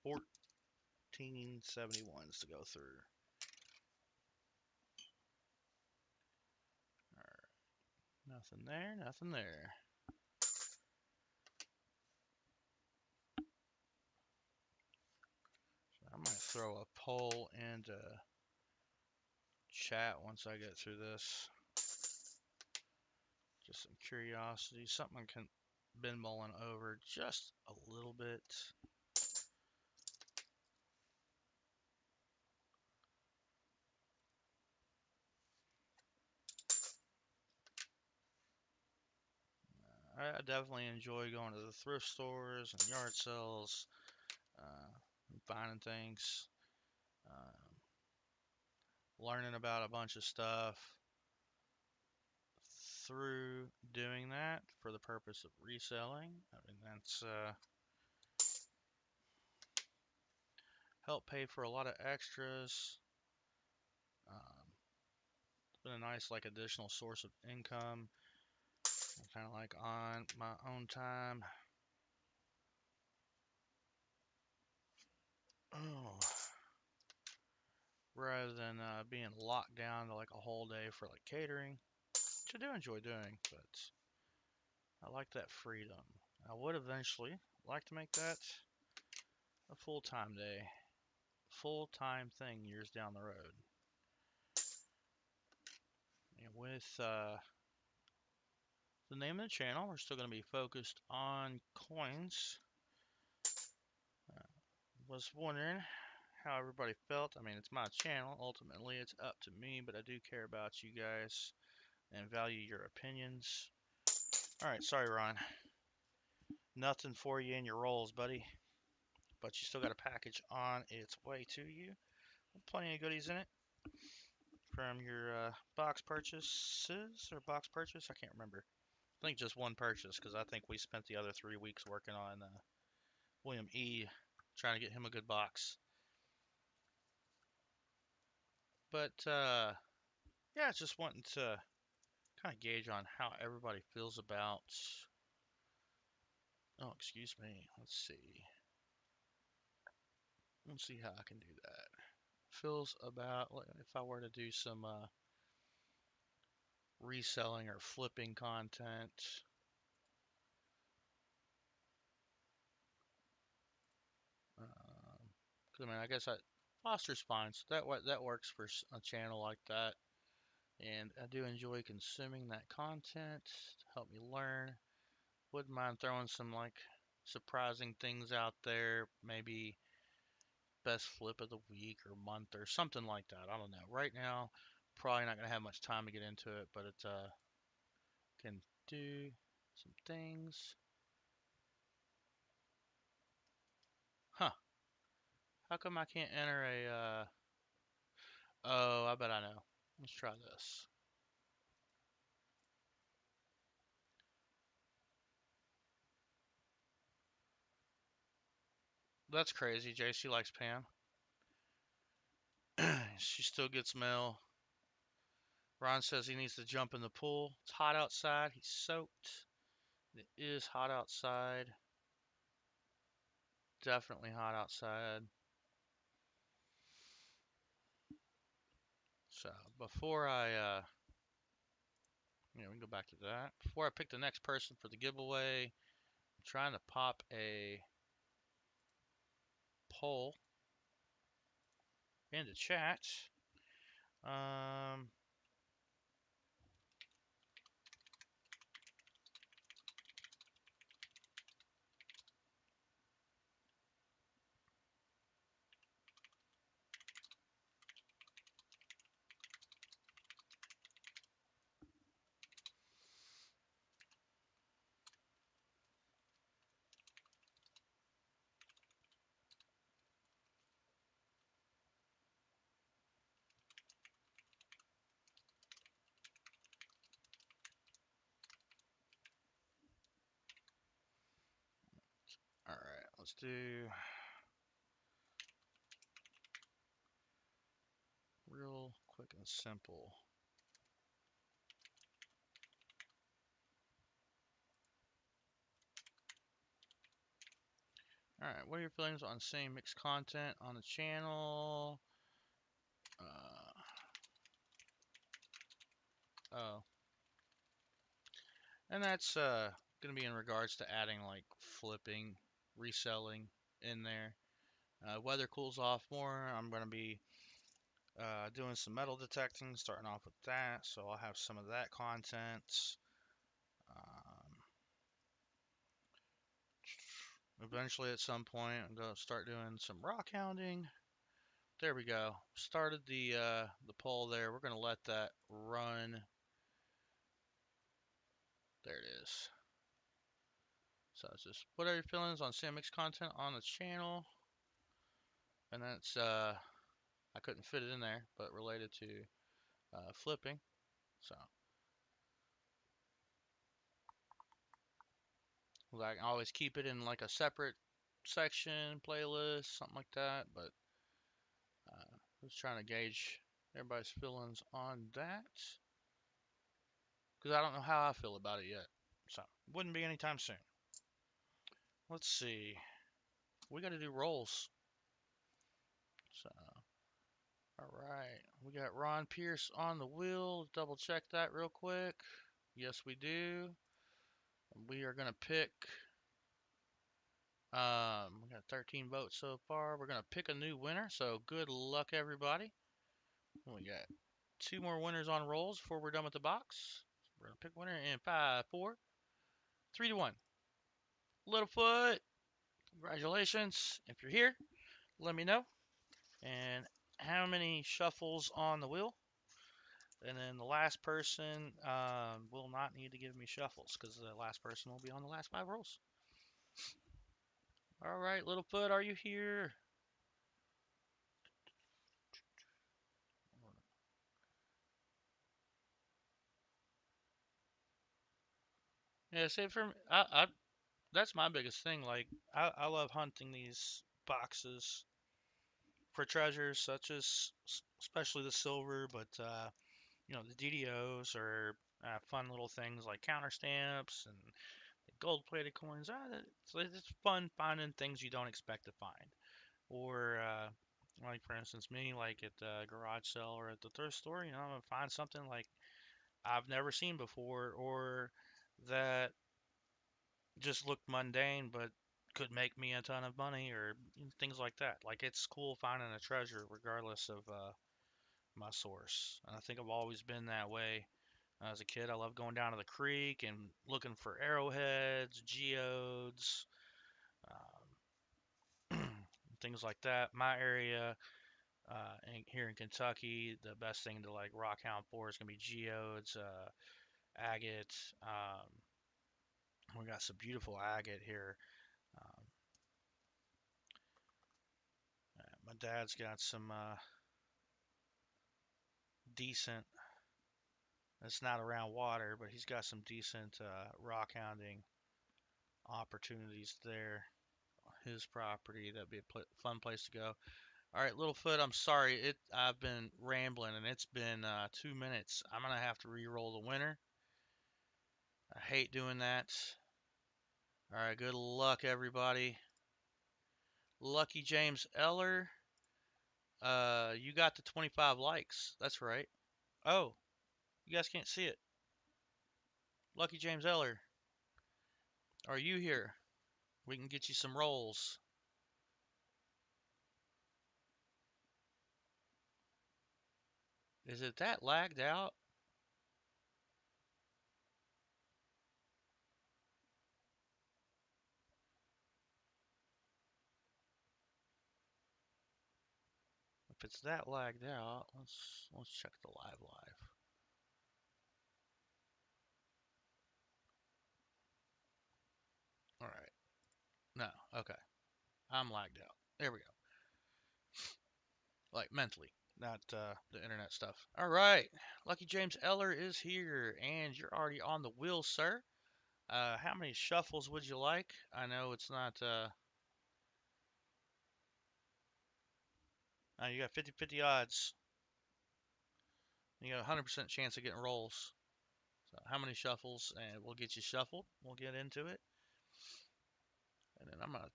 14 71s to go through. All right, nothing there, nothing there. So I might throw a poll into chat once I get through this. Just some curiosity, something I can been mulling over just a little bit. I definitely enjoy going to the thrift stores and yard sales, and finding things, learning about a bunch of stuff through doing that for the purpose of reselling. I mean, that's helped pay for a lot of extras. It's been a nice like additional source of income, kind of like on my own time. Oh, rather than being locked down to like a whole day for like catering, which I do enjoy doing, but I like that freedom. I would eventually like to make that a full-time day, full-time thing years down the road. And with the name of the channel, we're still going to be focused on coins. Was wondering how everybody felt. I mean, it's my channel. Ultimately, it's up to me, but I do care about you guys and value your opinions. All right, sorry, Ron. Nothing for you in your rolls, buddy. But you still got a package on its way to you. Plenty of goodies in it from your box purchases or box purchase. I can't remember. I think just one purchase because I think we spent the other 3 weeks working on William E. trying to get him a good box. But yeah, just wanting to kind of gauge on how everybody feels about. Oh, excuse me. Let's see. Let's see how I can do that. Feels about if I were to do some reselling or flipping content. I mean, I guess I Foster's fine. So that works for a channel like that. And I do enjoy consuming that content to help me learn. Wouldn't mind throwing some like surprising things out there, maybe best flip of the week or month or something like that. I don't know. Right now, probably not gonna have much time to get into it, but it can do some things. Huh? How come I can't enter a? Oh, I bet I know. Let's try this. That's crazy. JC likes Pam. She still gets mail. Ron says he needs to jump in the pool. It's hot outside. He's soaked. It is hot outside. Definitely hot outside. So before we can go back to that. Before I pick the next person for the giveaway, I'm trying to pop a poll in the chat. Um, all right, let's do real quick and simple. All right, what are your feelings on seeing mixed content on the channel? Uh, oh, and that's gonna be in regards to adding like flipping, reselling in there. Weather cools off more. I'm gonna be doing some metal detecting, starting off with that. So I'll have some of that content. Um, Eventually, at some point, I'm gonna start doing some rock hounding. There we go. Started the poll there. We're gonna let that run. There it is. So it's just what are your feelings on Sam content on the channel? And that's I couldn't fit it in there, but related to flipping. So I can always keep it in like a separate section, playlist, something like that. But just trying to gauge everybody's feelings on that because I don't know how I feel about it yet. So wouldn't be anytime soon. Let's see. We got to do rolls. So all right, we got Ron Pierce on the wheel. Double check that real quick. Yes, we do. We are gonna pick. We got 13 votes so far. We're gonna pick a new winner. So good luck, everybody. We got two more winners on rolls before we're done with the box. We're gonna pick winner in 5, 4, 3, 2, 1. Littlefoot, congratulations. If you're here, let me know. And how many shuffles on the wheel? And then the last person will not need to give me shuffles because the last person will be on the last 5 rolls. All right, Littlefoot, are you here? Yeah, say for me, that's my biggest thing. Like, I love hunting these boxes for treasures, such as especially the silver, but the DDOs or fun little things like counter stamps and gold-plated coins. It's fun finding things you don't expect to find, or like for instance me, like at the garage sale or at the thrift store. I'm gonna find something like I've never seen before, or that just looked mundane but could make me a ton of money, or things like that. Like it's cool finding a treasure regardless of my source. And I think I've always been that way. As a kid, I loved going down to the creek and looking for arrowheads, geodes, things like that. My area, here in Kentucky, the best thing to like rock hound for is gonna be geodes, agate. We got some beautiful agate here. Um, my dad's got some decent. It's not around water, but he's got some decent rock hounding opportunities there. His property, that'd be a fun place to go. All right, Littlefoot, I'm sorry. I've been rambling and it's been 2 minutes. I'm gonna have to re-roll the winner. I hate doing that. All right, good luck, everybody. Lucky James Eller, you got the 25 likes. That's right. Oh, you guys can't see it. Lucky James Eller, are you here? We can get you some rolls. Is it that lagged out? If it's that lagged out, let's check the live. All right. No. Okay. I'm lagged out. There we go. Like mentally, not the internet stuff. All right. Lucky James Eller is here, and you're already on the wheel, sir. How many shuffles would you like? I know it's not. You got 50-50 odds. You got a 100% chance of getting rolls. So how many shuffles? And we'll get you shuffled. We'll get into it. And then I'm going to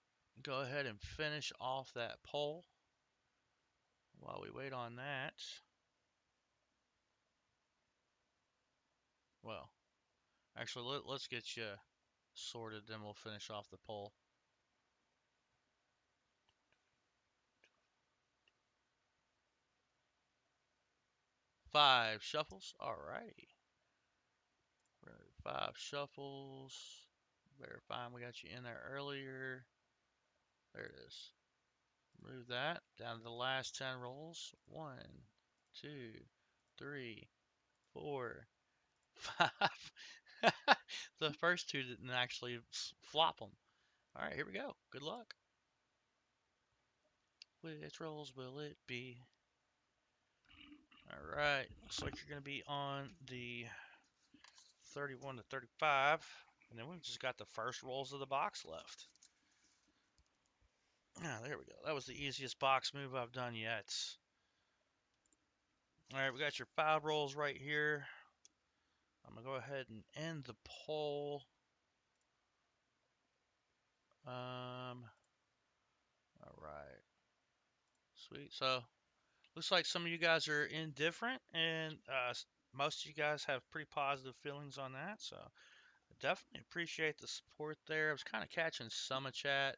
go ahead and finish off that poll while we wait on that. Well, actually, let's get you sorted, then we'll finish off the poll. 5 shuffles. Alrighty. 5 shuffles. Verifying we got you in there earlier. There it is. Move that down to the last 10 rolls. 1, 2, 3, 4, 5. The first two didn't actually flop them. All right, here we go. Good luck. Which rolls will it be? All right, looks like you're going to be on the 31 to 35. And then we've just got the first rolls of the box left. Ah, there we go. That was the easiest box move I've done yet. All right, we got your 5 rolls right here. I'm going to go ahead and end the poll. All right. Sweet. So, looks like some of you guys are indifferent, and most of you guys have pretty positive feelings on that. So, I definitely appreciate the support there. I was kind of catching some of chat.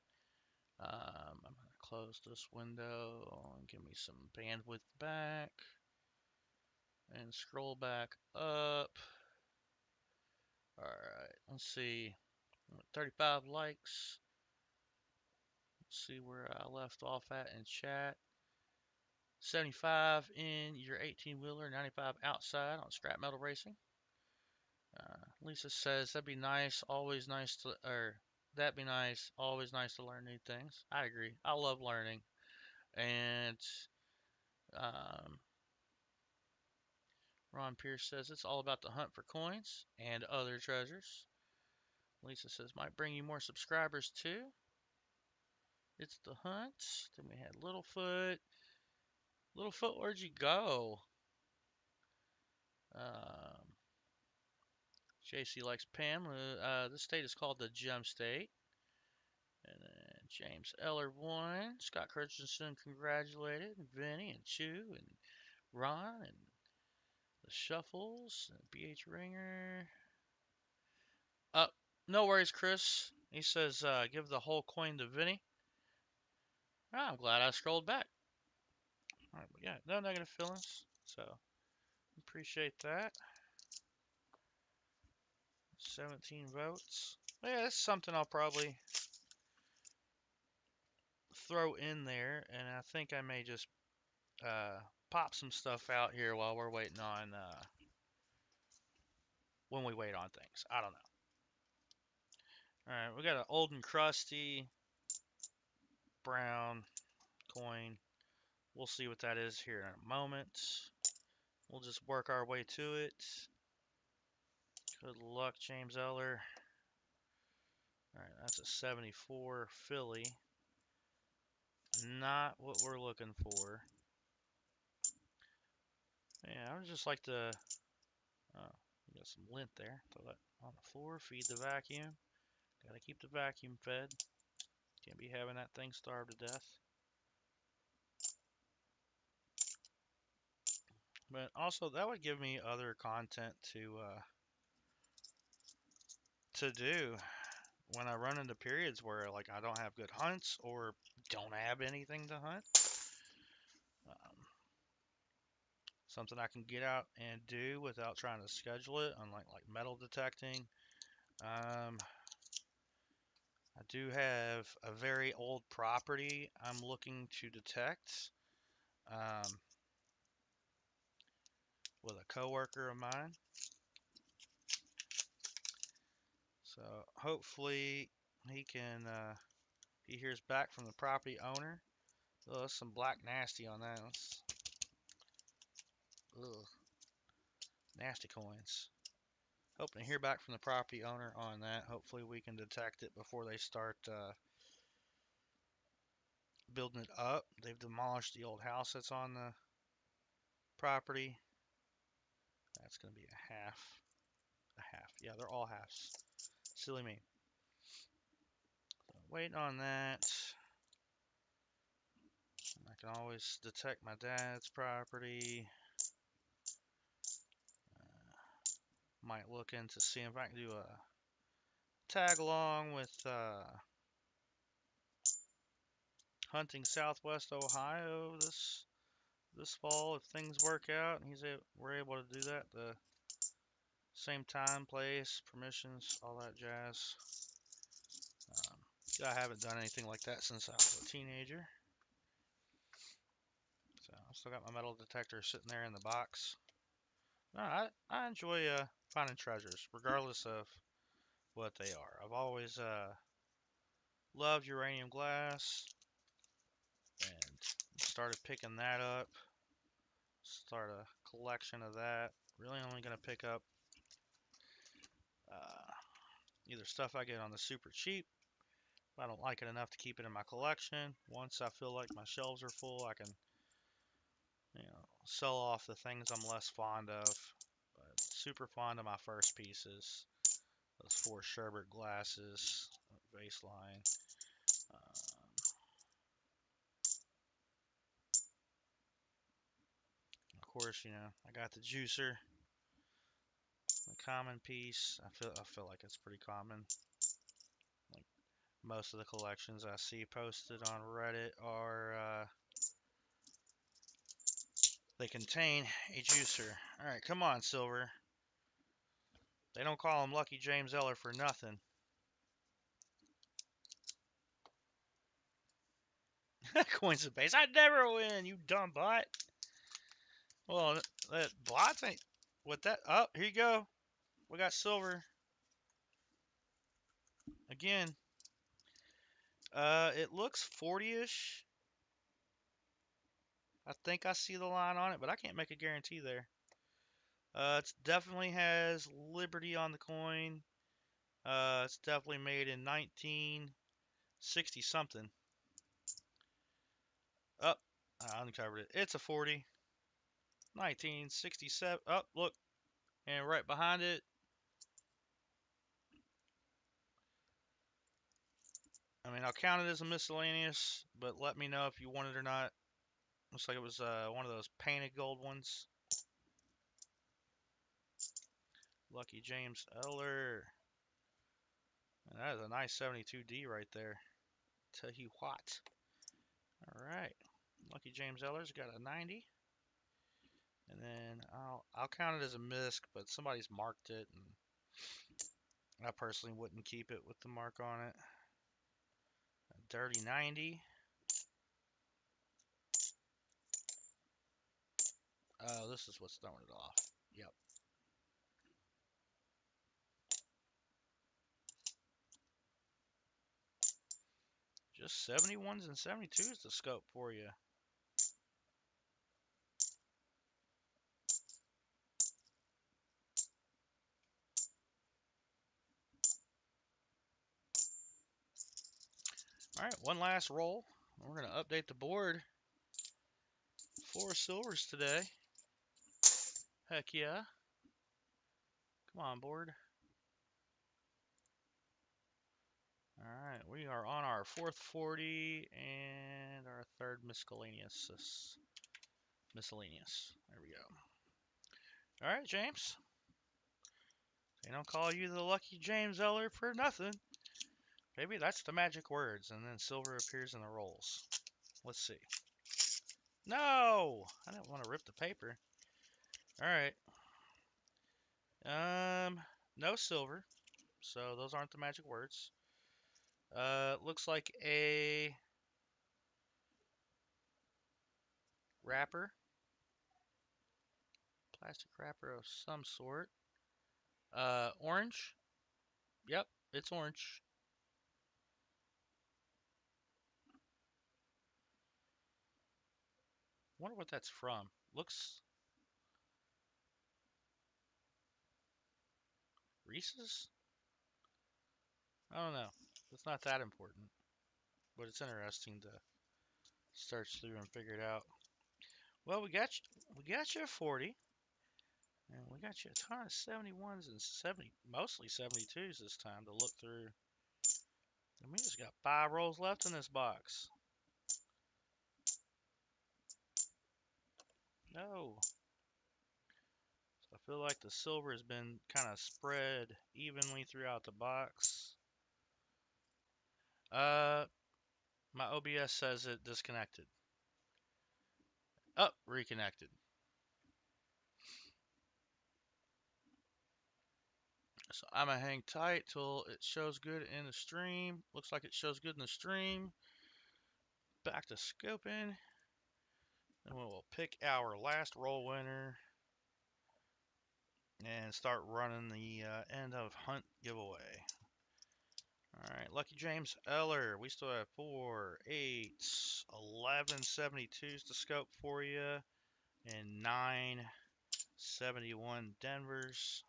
I'm going to close this window and give me some bandwidth back and scroll back up. All right, let's see. 35 likes. Let's see where I left off at in chat. 75 in your 18 wheeler, 95 outside on scrap metal racing. Lisa says that'd be nice, always nice to, or that'd be nice, always nice to learn new things. I agree. I love learning. And um, Ron Pierce says it's all about the hunt for coins and other treasures. Lisa says might bring you more subscribers too. It's the hunt. Then we had Littlefoot. Littlefoot, where'd you go? Um, JC likes Pam. This state is called the Gem State. And then James Eller won. Scott Christensen congratulated. And Vinny and Chew and Ron and the Shuffles and BH Ringer. No worries, Chris. He says give the whole coin to Vinny. I'm glad I scrolled back. All right, but yeah, no negative feelings. So appreciate that. 17 votes. Yeah, that's something I'll probably throw in there, and I think I may just pop some stuff out here while we're waiting on when we wait on things. I don't know. All right, we got an old and crusty brown coin. We'll see what that is here in a moment. We'll just work our way to it. Good luck, James Eller. All right, that's a 74 Philly. Not what we're looking for. Yeah, I would just like to. Oh, we got some lint there. Throw that on the floor. Feed the vacuum. Gotta keep the vacuum fed. Can't be having that thing starve to death. But also, that would give me other content to do when I run into periods where like I don't have good hunts or don't have anything to hunt. Um, Something I can get out and do without trying to schedule it, unlike like metal detecting. Um, I do have a very old property I'm looking to detect um, with a coworker of mine. So hopefully he hears back from the property owner. Oh, there's some black nasty on that. Ugh, nasty coins. Hoping to hear back from the property owner on that. Hopefully we can detect it before they start building it up. They've demolished the old house that's on the property. That's going to be a half. A half. Yeah, they're all halves. Silly me. So waiting on that. I can always detect my dad's property. Might look into seeing if I can do a tag along with hunting Southwest Ohio this fall if things work out and we're able to do that. The same time, place, permissions, all that jazz. I haven't done anything like that since I was a teenager. So I've still got my metal detector sitting there in the box. No, I enjoy finding treasures, regardless of what they are. I've always loved uranium glass and started picking that up. Start a collection of that. Really only going to pick up uh, either stuff I get on the super cheap. If I don't like it enough to keep it in my collection. Once I feel like my shelves are full, I can sell off the things I'm less fond of. But super fond of my first pieces. Those four sherbet glasses, vase line. Of course, I got the juicer, the common piece. I feel like it's pretty common. Like most of the collections I see posted on Reddit are they contain a juicer. All right, come on, Silver. They don't call him Lucky James Eller for nothing. Coins of base. I'd never win, you dumb bot. Well, that bots ain't what that. Oh, here you go. We got silver again. It looks 40-ish. I think I see the line on it, but I can't make a guarantee there. It definitely has Liberty on the coin. It's definitely made in 1960 something. Up, I uncovered it. It's a 40. 1967. Oh, look, and right behind it. I mean, I'll count it as a miscellaneous, but let me know if you want it or not. Looks like it was one of those painted gold ones. Lucky James Eller. And that is a nice 72D right there. Tell you what. All right. Lucky James Eller's got a 90. And then I'll count it as a misc, but somebody's marked it, and I personally wouldn't keep it with the mark on it. A dirty 90. Oh, this is what's throwing it off. Yep. Just 71s and 72s to scope for you. All right, one last roll. We're going to update the board. 4 silvers today. Heck yeah. Come on, board. All right, we are on our fourth 40 and our third miscellaneous. There we go. All right, James. They don't call you the Lucky James Eller for nothing. Maybe that's the magic words, and then silver appears in the rolls. Let's see. No! I didn't want to rip the paper. All right. Um, no silver, so those aren't the magic words. Looks like a wrapper, plastic wrapper of some sort. Orange. Yep, it's orange. Wonder what that's from. Looks Reese's? I don't know. It's not that important, but it's interesting to search through and figure it out. Well, we got you a 40, and we got you a ton of 71s and 70, mostly 72s this time to look through. And we just got 5 rolls left in this box. No. So I feel like the silver has been kind of spread evenly throughout the box. Uh, my OBS says it disconnected. Oh, reconnected. So I'm gonna hang tight till it shows good in the stream. Looks like it shows good in the stream. Back to scoping. And we'll pick our last roll winner and start running the end of hunt giveaway. All right, Lucky James Eller. We still have 4, 8, 11 72s to scope for you, and 9 71 Denvers.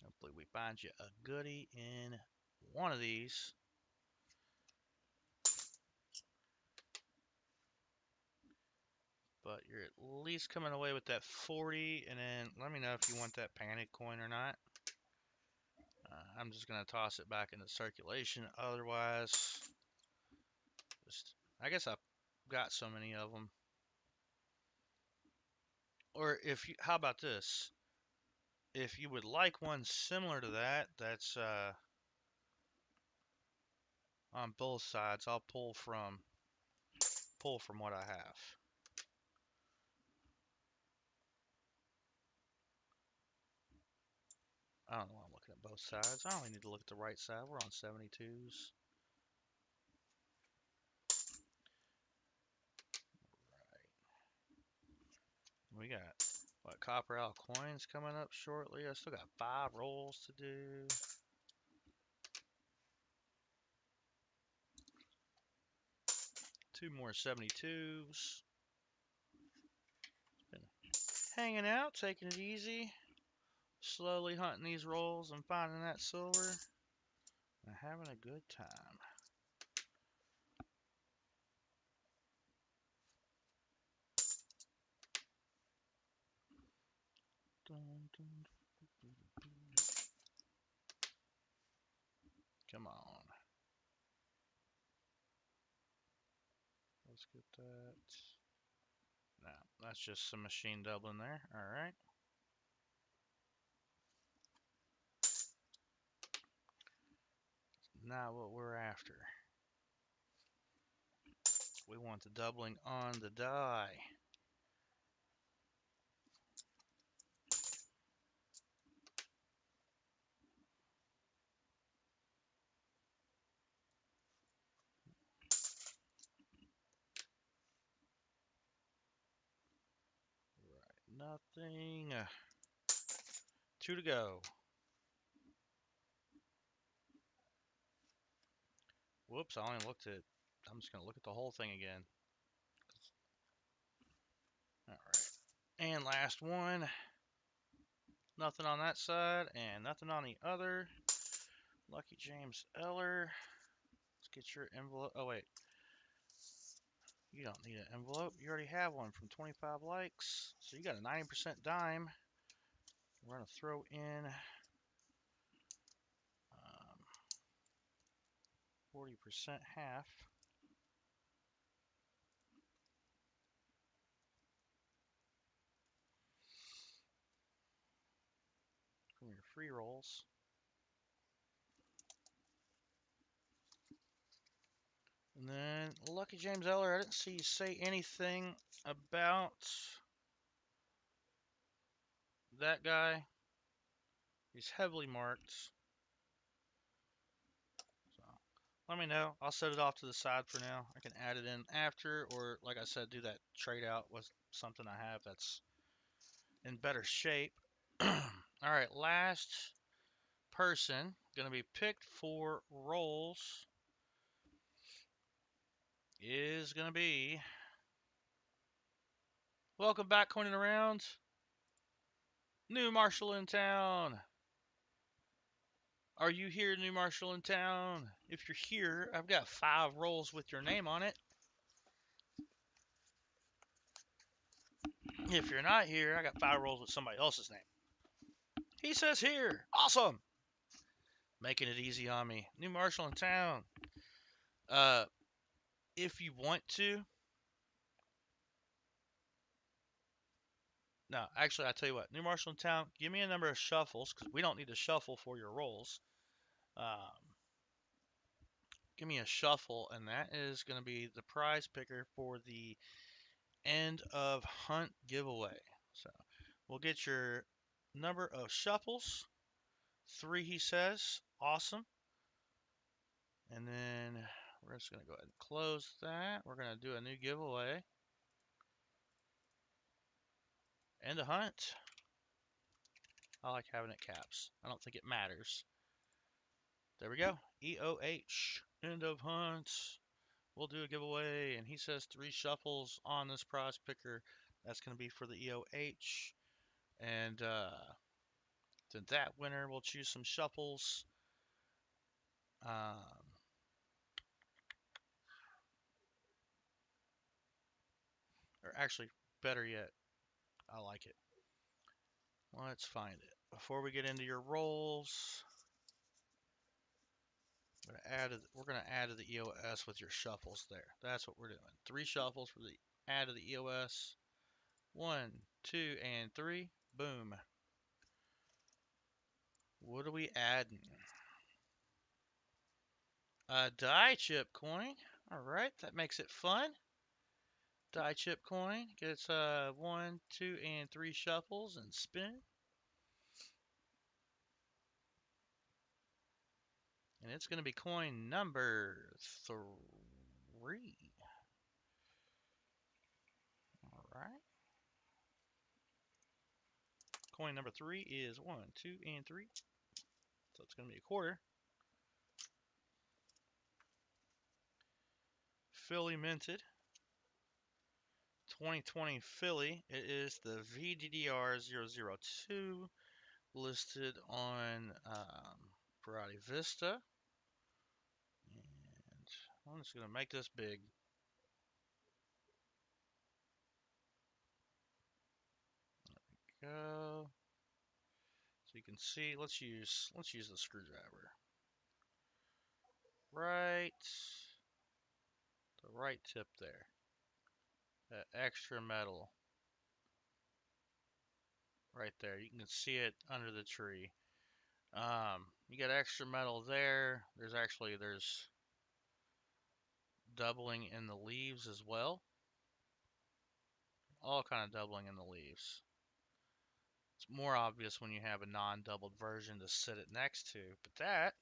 Hopefully, we find you a goodie in one of these. But you're at least coming away with that 40, and then let me know if you want that panic coin or not. I'm just going to toss it back into circulation. Otherwise, just I guess I've got so many of them. Or if you, how about this? If you would like one similar to that, that's on both sides. I'll pull from what I have. I don't know why I'm looking at both sides. I only need to look at the right side. We're on 72s. We got what Copper Out coins coming up shortly. I still got 5 rolls to do. Two more 72s. Been hanging out, taking it easy, slowly hunting these rolls and finding that silver and having a good time. Dun, dun, come on. Let's get that. No, that's just some machine doubling there. All right. Now what we're after. We want the doubling on the die. Right, nothing. 2 to go. Whoops, I only looked at. I'm just going to look at the whole thing again. All right. And last one. Nothing on that side and nothing on the other. Lucky James Eller. Let's get your envelope. Oh, wait. You don't need an envelope. You already have one from 25 likes. So you got a 90% dime. We're going to throw in 40% half from your free rolls. And then Lucky James Eller, I didn't see you say anything about that guy. He's heavily marked. So let me know. I'll set it off to the side for now. I can add it in after, or like I said, do that trade out with something I have that's in better shape. All right, last person gonna be picked for rolls is gonna be. Welcome back, coining around. New Marshall in town. Are you here, New Marshall in town? If you're here, I've got 5 rolls with your name on it. If you're not here, I got 5 rolls with somebody else's name. He says here. Awesome. Making it easy on me. New Marshall in town. Uh, if you want to. No, actually, I tell you what. New Marshall in town, give me a number of shuffles, because we don't need to shuffle for your rolls. Give me a shuffle, and that is going to be the prize picker for the end of hunt giveaway. So we'll get your number of shuffles. 3, he says. Awesome. And then we're just going to go ahead and close that. We're going to do a new giveaway. End of hunt. I like having it caps. I don't think it matters. There we go. EOH. End of hunt. We'll do a giveaway. And he says 3 shuffles on this prize picker. That's going to be for the EOH. And then that winner will choose some shuffles. Or actually, better yet, I like it. Let's find it. Before we get into your rolls, we're gonna add to the EOS with your shuffles there. That's what we're doing. 3 shuffles for the add to the EOS. 1, 2, and 3. Boom. What are we adding? A die chip coin. All right, that makes it fun. Die chip coin gets 1, 2, and 3 shuffles and spin. And it's going to be coin number 3. All right. Coin number 3 is 1, 2, and 3. So it's going to be a quarter. Philly minted. 2020 Philly. It is the VDDR002 listed on Variety Vista. And I'm just going to make this big. There we go. So you can see, let's use the screwdriver. Right, the right tip there. That extra metal right there. You can see it under the tree. You got extra metal there. There's doubling in the leaves as well. All kind of doubling in the leaves. It's more obvious when you have a non-doubled version to sit it next to, but that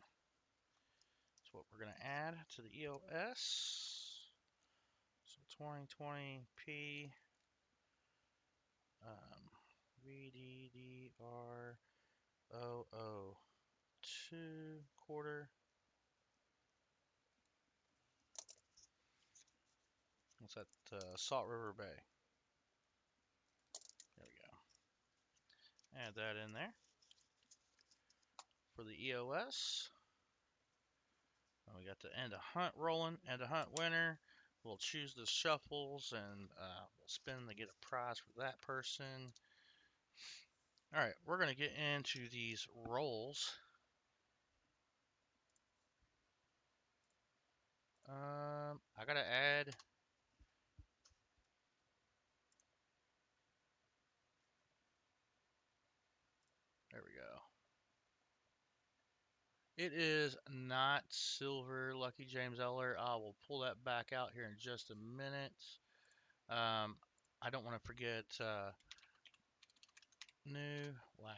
is what we're going to add to the EOS. So 2020P VDDR002 quarter. What's that? Salt River Bay. There we go. Add that in there for the EOS. And we got the end of hunt rolling, end of hunt winner. We'll choose the shuffles and we'll spin to get a prize for that person. All right, we're going to get into these rolls. I got to add. There we go. It is not silver, Lucky James Eller. I will pull that back out here in just a minute. I don't want to forget New. Wow.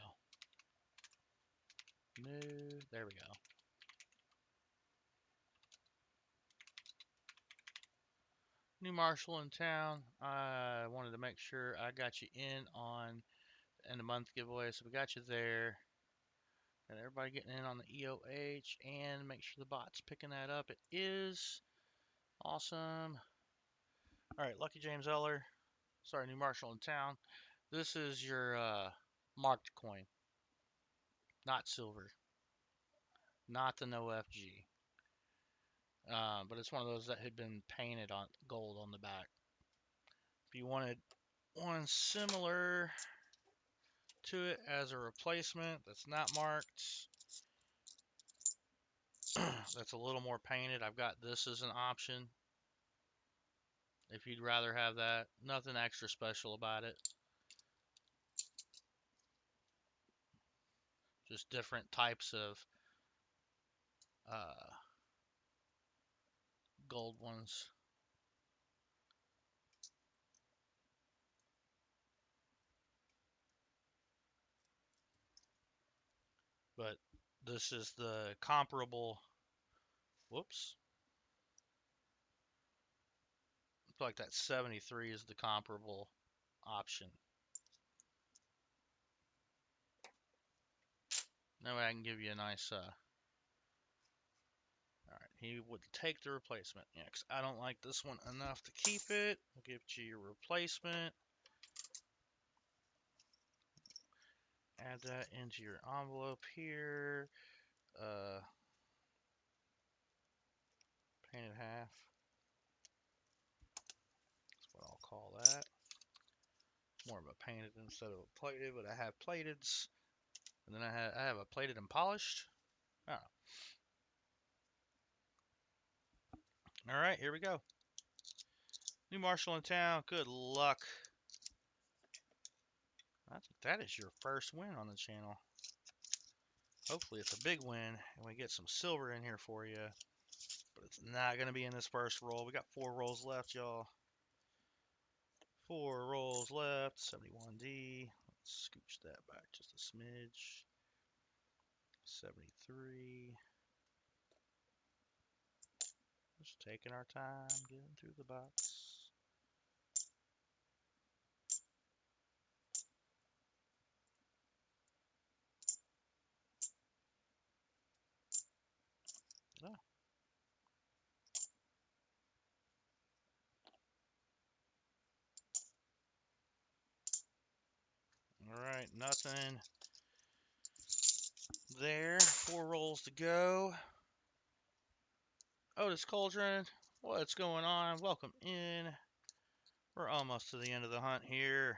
New. There we go. New marshal in town. I wanted to make sure I got you in on the end of month giveaway, so we got you there. Got everybody getting in on the EOH, and make sure the bot's picking that up. It is awesome. All right, Lucky James Eller. Sorry, new marshal in town. This is your marked coin, not silver, not the no FG. But it's one of those that had been painted on gold on the back. If you wanted one similar to it as a replacement that's not marked, that's a little more painted, I've got this as an option. If you'd rather have that, nothing extra special about it. Just different types of uh, gold ones. But this is the comparable. Whoops. I feel like that 73 is the comparable option. That way I can give you a nice. Alright, he would take the replacement. Yeah, because I don't like this one enough to keep it. I'll give you your replacement. Add that into your envelope here. Uh, Painted half. That's what I'll call that. More of a painted instead of a plated, but I have plateds. And then I have a plated and polished. Oh. Alright, here we go. New marshal in town. Good luck. I think that is your first win on the channel. Hopefully it's a big win and we get some silver in here for you. But it's not going to be in this first roll. We got 4 rolls left, y'all. 4 rolls left. 71D. Let's scooch that back just a smidge. 73. Just taking our time getting through the box. Oh. Alright, nothing there. 4 rolls to go. Otis Cauldron, what's going on? Welcome in. We're almost to the end of the hunt here.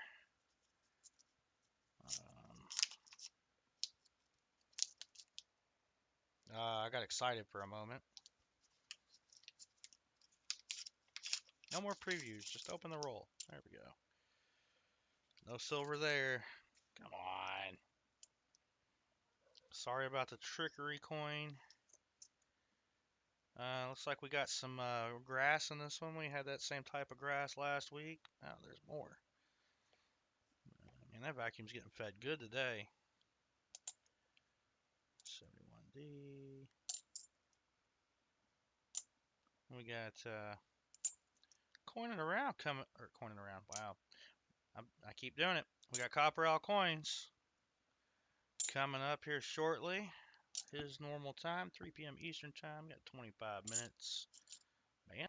I got excited for a moment. No more previews, just open the roll. There we go. No silver there. Come on. Sorry about the trickery coin. Looks like we got some grass in this one. We had that same type of grass last week. Oh, there's more. Man, that vacuum's getting fed good today. 71D. We got coining around coming, or coining around. Wow, I keep doing it. We got Copper Owl coins coming up here shortly. His normal time, 3 p.m. Eastern time. Got 25 minutes. Man,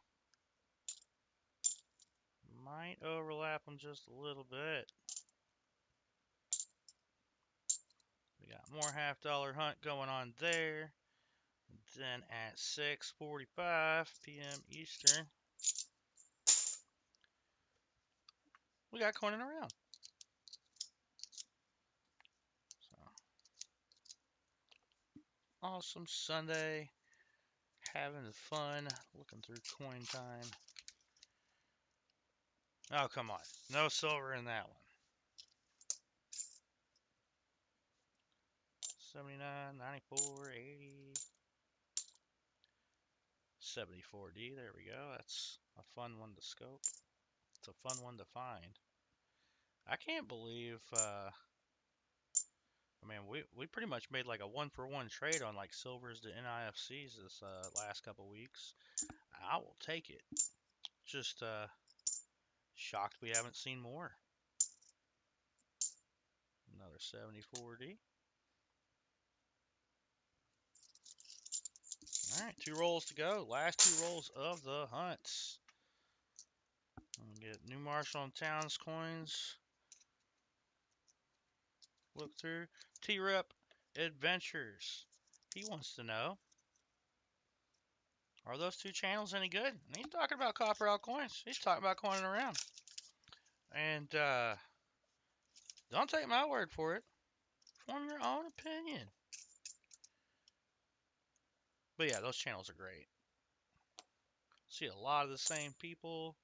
might overlap them just a little bit. We got more half-dollar hunt going on there. Then at 6:45 p.m. Eastern, we got coining around. So, awesome Sunday. Having fun looking through coin time. Oh, come on. No silver in that one. 79, 94, 80, 74D. There we go. That's a fun one to scope. It's a fun one to find. I can't believe I mean, we pretty much made like a 1-for-1 trade on like silvers to NIFCs this last couple weeks. I will take it. Just shocked we haven't seen more. Another 74D. All right, 2 rolls to go. Last 2 rolls of the hunts. I'll get New Marshall and Towns coins. Look through. T-Rep Adventures. He wants to know, are those 2 channels any good? And he's talking about copper out coins. He's talking about coining around. And don't take my word for it. Form your own opinion. But yeah, those channels are great. See a lot of the same people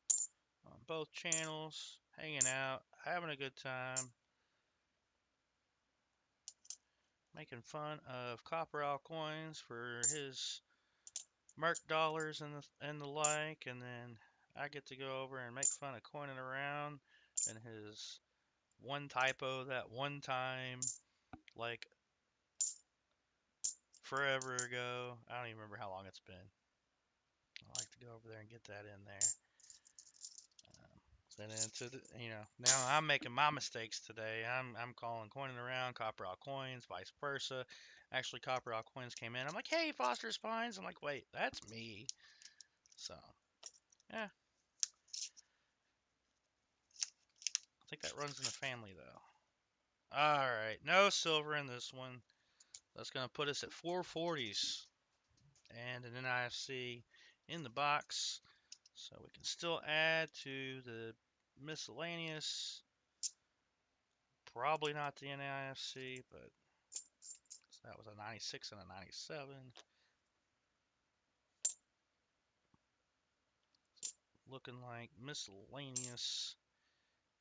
on both channels, hanging out, having a good time, making fun of copper altcoins for his merc dollars and the like, and then I get to go over and make fun of coining around and his one typo that one time, like forever ago. I don't even remember how long it's been. I like to go over there and get that in there. Then into the, now I'm making my mistakes today. I'm calling coining around copper out coins, vice versa. Actually, copper out coins came in. I'm like, hey, Foster Spines. I'm like, wait, that's me. So yeah, I think that runs in the family though. All right, no silver in this one. That's gonna put us at 440s and an NIFC in the box. So we can still add to the miscellaneous. Probably not the NIFC, but that was a 96 and a 97. Looking like miscellaneous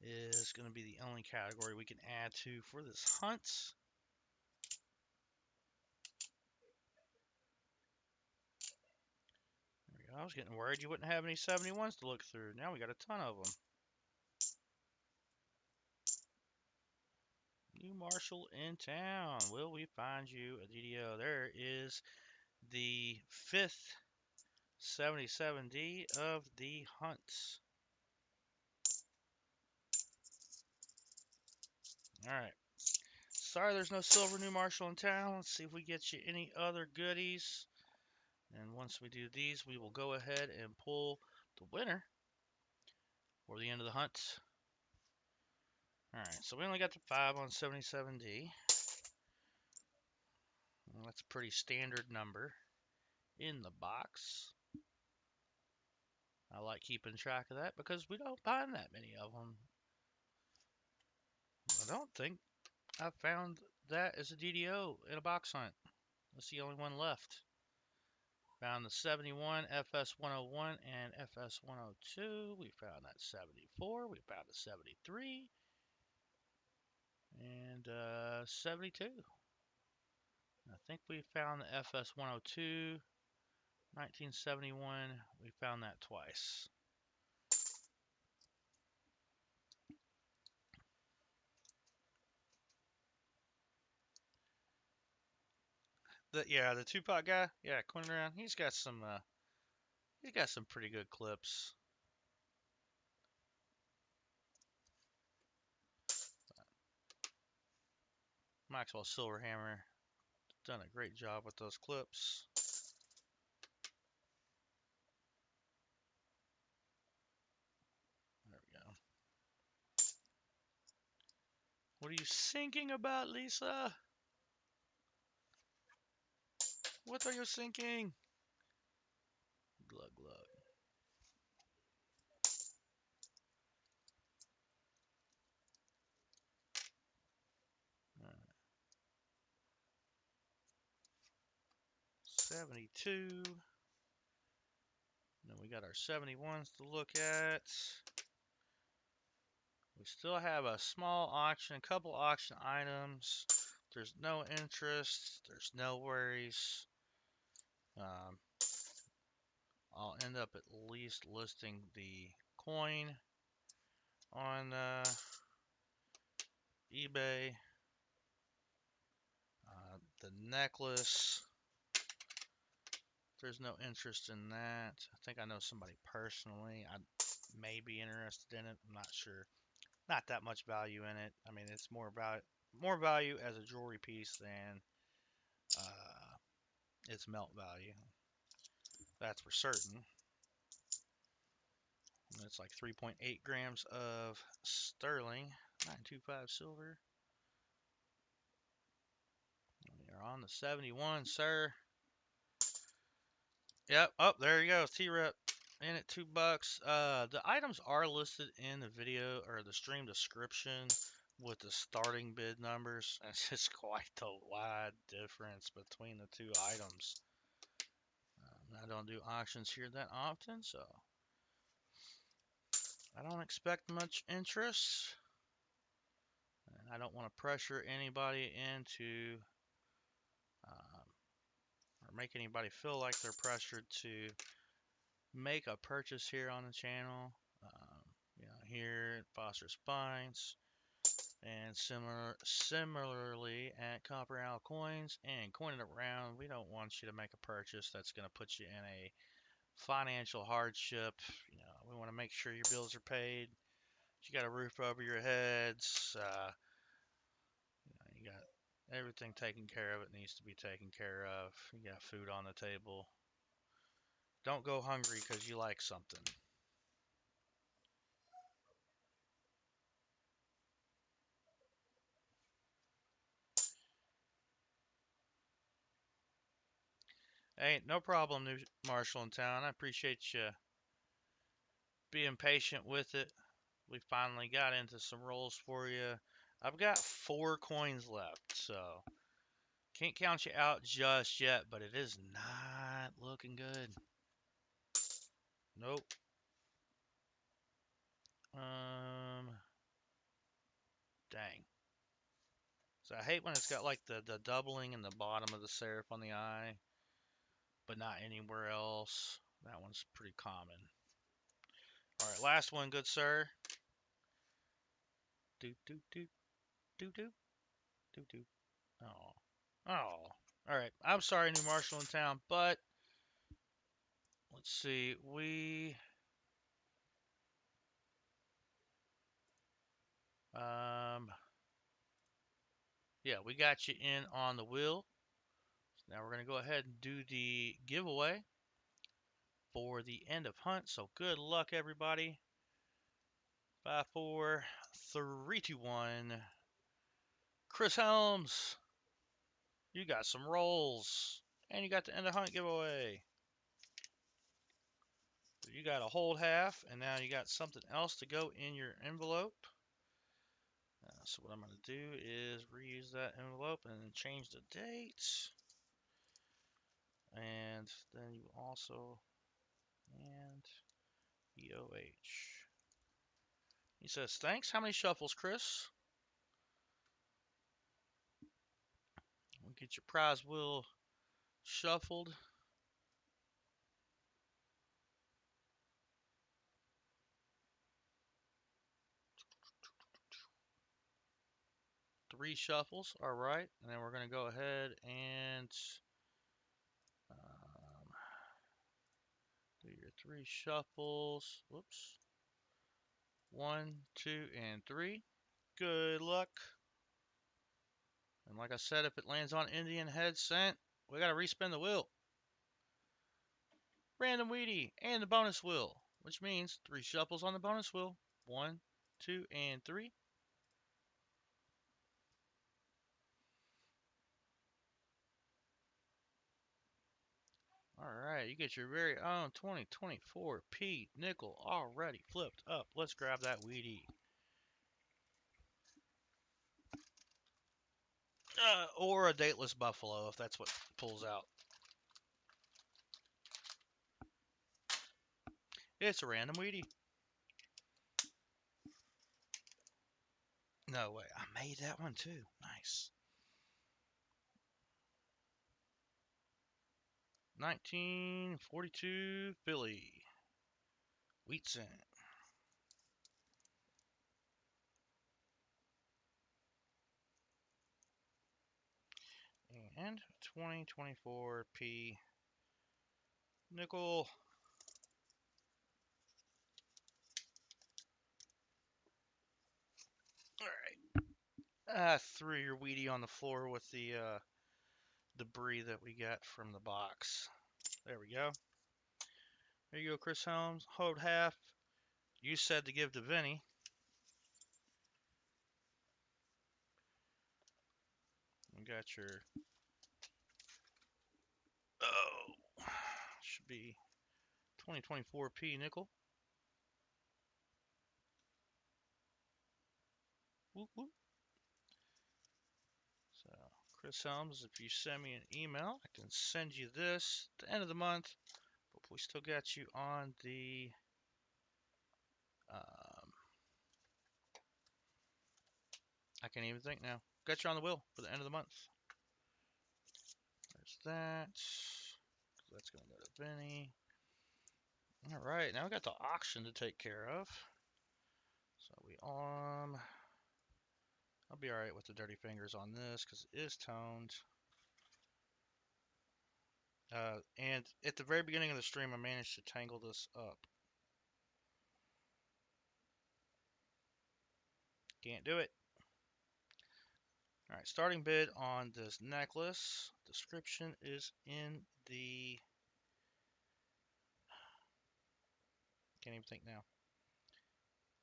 is going to be the only category we can add to for this hunt. There we go. I was getting worried you wouldn't have any 71s to look through. Now we got a ton of them. New Marshall in town. Will we find you a DDO? There is the 5th 77D of the hunt. All right. Sorry there's no silver New Marshall in town. Let's see if we get you any other goodies. And once we do these, we will go ahead and pull the winner for the end of the hunt. All right, so we only got the 5 on 77D. Well, that's a pretty standard number in the box. I like keeping track of that because we don't find that many of them. I don't think I found that as a DDO in a box hunt. That's the only one left. Found the 71, FS101, and FS102. We found that 74. We found the 73. And 72. I think we found the FS102, 1971. We found that twice. The Tupac guy, yeah, Quinn around. He's got some pretty good clips. Maxwell Silverhammer done a great job with those clips. There we go. What are you thinking about, Lisa? What are you thinking? Glug glug. All right. 72. Then we got our 71s to look at. We still have a small auction, a couple auction items. There's no interest. There's no worries. Um, I'll end up at least listing the coin on eBay. The necklace. There's no interest in that. I think I know somebody personally. I may be interested in it. I'm not sure. Not that much value in it. I mean, it's more value as a jewelry piece than its melt value. That's for certain. And it's like 3.8 grams of sterling, 925 silver. You're on the 71, sir. Yep. Oh, there you go. T-Rep in at $2. The items are listed in the video or the stream description with the starting bid numbers. It's just quite a wide difference between the two items. I don't do auctions here that often, so I don't expect much interest. And I don't want to pressure anybody into or make anybody feel like they're pressured to make a purchase here on the channel. Here at Foster Spines, and similarly at Copper Owl Coins and Coin It Around, we don't want you to make a purchase that's going to put you in a financial hardship. We want to make sure your bills are paid. You got a roof over your heads. You got everything taken care of. It needs to be taken care of. You got food on the table. Don't go hungry because you like something. Hey, no problem, new Marshall in town. I appreciate you being patient with it. We finally got into some rolls for you. I've got 4 coins left, so can't count you out just yet, but it is not looking good. Nope. Dang. So I hate when it's got like the doubling in the bottom of the serif on the eye, but not anywhere else. That one's pretty common. All right, last one, good sir. Do do do do do do do. Oh, oh. All right. I'm sorry, new Marshall in town, but let's see. Um, yeah, we got you in on the wheel. Now we're gonna go ahead and do the giveaway for the end of hunt. So good luck, everybody. 5, 4, 3, 2, 1. Chris Helms, you got some rolls, and you got the end of hunt giveaway. You got a hold half, and now you got something else to go in your envelope. So what I'm going to do is reuse that envelope and change the date. And then you also, and EOH. He says, thanks. How many shuffles, Chris? We'll get your prize wheel shuffled. Three shuffles, all right. And then we're going to go ahead and do your 3 shuffles. Whoops. 1, 2, and 3. Good luck. And like I said, if it lands on Indian head scent, we got to respin the wheel. Random Weedy and the bonus wheel, which means 3 shuffles on the bonus wheel. 1, 2, and 3. All right, you get your very own 2024 P nickel already flipped up. Let's grab that Weedy. Or a dateless buffalo if that's what pulls out. It's a random Weedy. No way, I made that one too. Nice. 1942 Philly. Wheatson. and 2024p nickel. All right. Threw your Wheatie on the floor with the debris that we got from the box. There we go. There you go, Chris Helms. Hold half. You said to give to Vinny. You got your. Oh, should be 2024p nickel. Whoop, whoop. So, Chris Helms, if you send me an email, I can send you this at the end of the month. But we still got you on the. Um, I can't even think now. Got you on the wheel for the end of the month. There's that. That's going to go to Vinny. All right, now we got the auction to take care of. So I'll be all right with the dirty fingers on this because it is toned. And at the very beginning of the stream, I managed to tangle this up. Can't do it. All right, starting bid on this necklace. Description is in the. Can't even think now.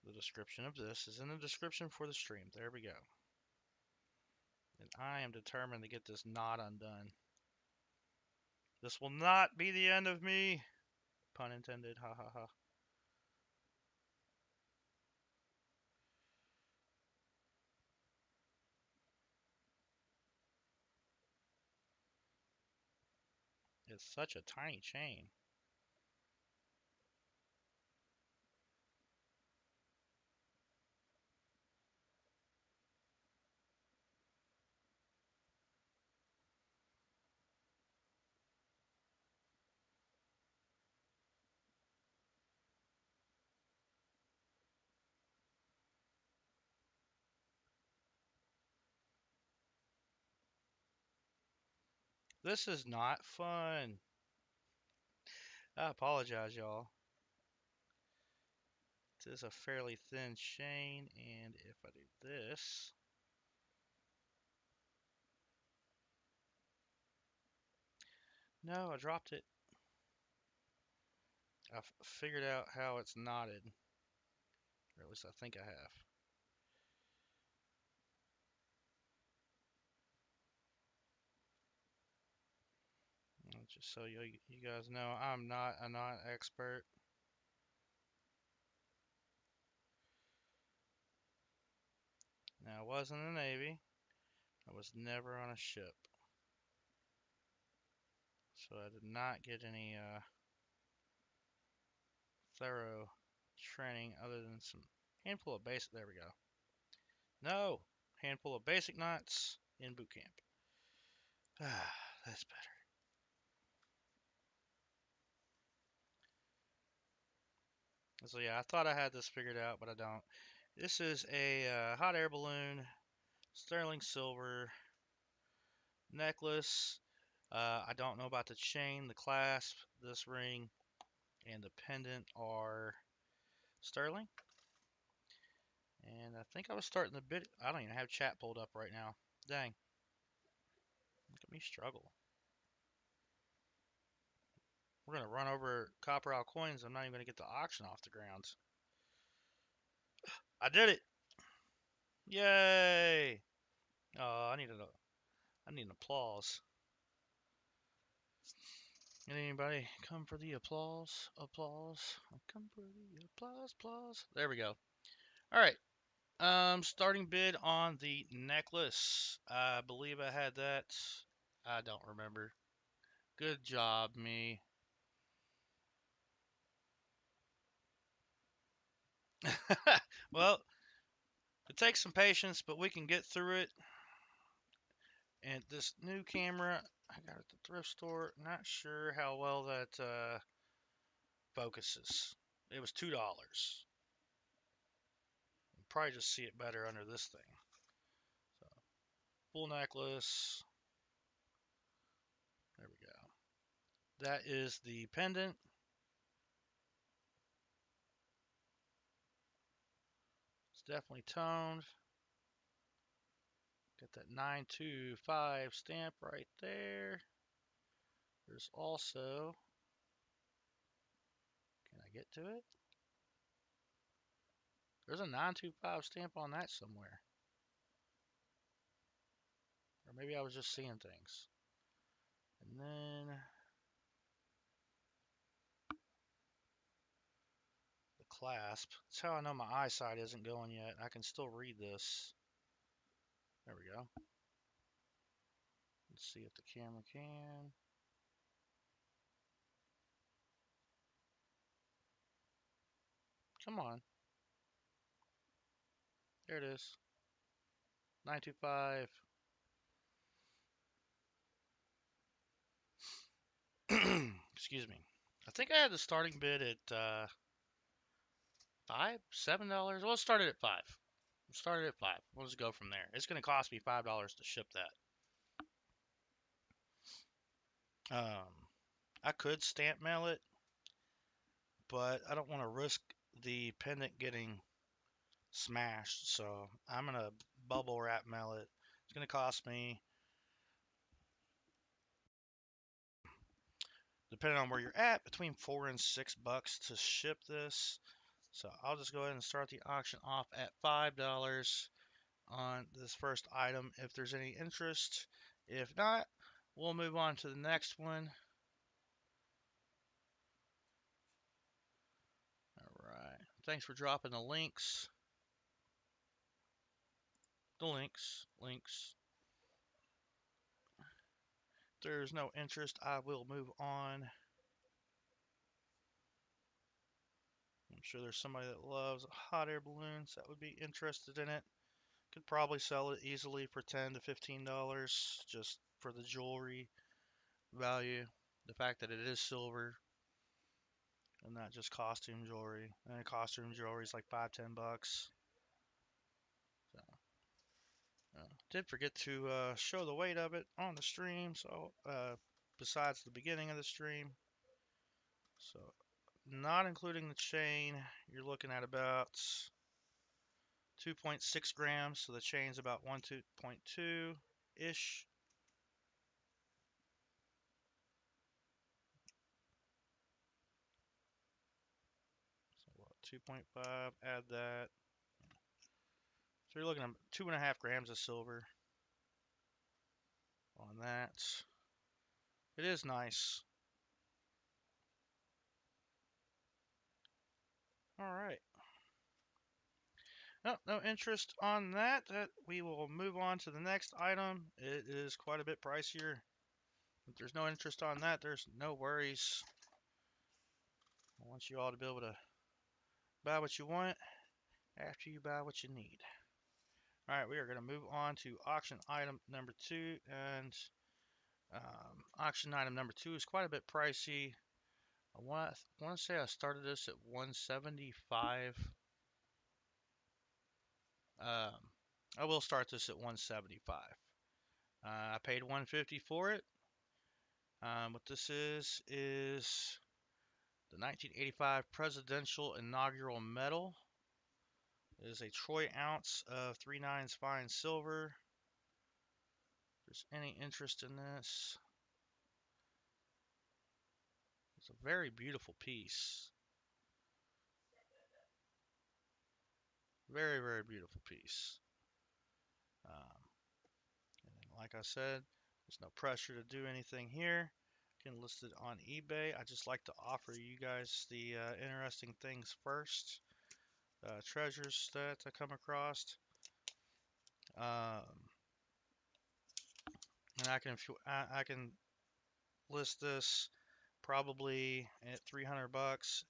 The description of this is in the description for the stream. There we go. And I am determined to get this knot undone. This will not be the end of me. Pun intended. Ha ha ha. It's such a tiny chain. This is not fun. I apologize, y'all. It is a fairly thin chain, and if I do this, no, I dropped it. I've figured out how it's knotted, or at least I think I have. Just so you guys know, I'm not a knot expert. Now, I was in the Navy. I was never on a ship, so I did not get any thorough training other than some handful of basic. There we go. No, handful of basic knots in boot camp. Ah, that's better. So yeah, I thought I had this figured out, but I don't. This is a hot air balloon, sterling silver necklace. I don't know about the chain, the clasp, this ring, and the pendant are sterling. And I think I was starting the bid. I don't even have chat pulled up right now. Dang. Look at me struggle. We're going to run over copper out coins. I'm not even going to get the auction off the ground. I did it. Yay. Oh, I need an applause. Anybody come for the applause? Applause. Come for the applause, applause. There we go. All right. Starting bid on the necklace. I believe I had that. I don't remember. Good job, me. Well, it takes some patience, but we can get through it. And this new camera, I got it at the thrift store. Not sure how well that focuses. It was $2. Probably just see it better under this thing. So, full necklace. That is the pendant. It's definitely toned. Got that 925 stamp right there. There's also, can I get to it? There's a 925 stamp on that somewhere. Or maybe I was just seeing things. And then the clasp. That's how I know my eyesight isn't going yet. I can still read this. There we go. Let's see if the camera can. Come on. There it is. 925. Excuse me. I think I had the starting bid at $7. Well, it started at five. It started at five. We'll just go from there. It's going to cost me $5 to ship that. I could stamp mail it, but I don't want to risk the pendant getting smashed. So I'm going to bubble wrap mail it. It's going to cost me, depending on where you're at, between $4 and $6 to ship this. So I'll just go ahead and start the auction off at $5 on this first item if there's any interest. If not, we'll move on to the next one. All right. Thanks for dropping the links. The links. If there's no interest, I will move on. I'm sure there's somebody that loves hot air balloons that would be interested in it. Could probably sell it easily for $10 to $15 just for the jewelry value. The fact that it is silver and not just costume jewelry. And costume jewelry is like $5-10. So, did forget to show the weight of it on the stream. So besides the beginning of the stream, so not including the chain, you're looking at about 2.6 grams. So the chain's about 1.2 ish. So what, 2.5, add that. So you're looking at 2.5 grams of silver on that. It is nice. All right. No interest on that. We will move on to the next item. It is quite a bit pricier. If there's no interest on that, there's no worries. I want you all to be able to buy what you want after you buy what you need. All right, we are going to move on to auction item number two, and auction item number two is quite a bit pricey. I want to say I started this at 175. Um, I will start this at 175. I paid 150 for it. What this is the 1985 Presidential Inaugural Medal. It is a troy ounce of 3/9 fine silver. If there's any interest in this, it's a very beautiful piece. Very, very beautiful piece. Um, and like I said, there's no pressure to do anything here. You can list it on eBay. I just like to offer you guys the interesting things first. Treasures that I come across. Um, and I can list this probably at $300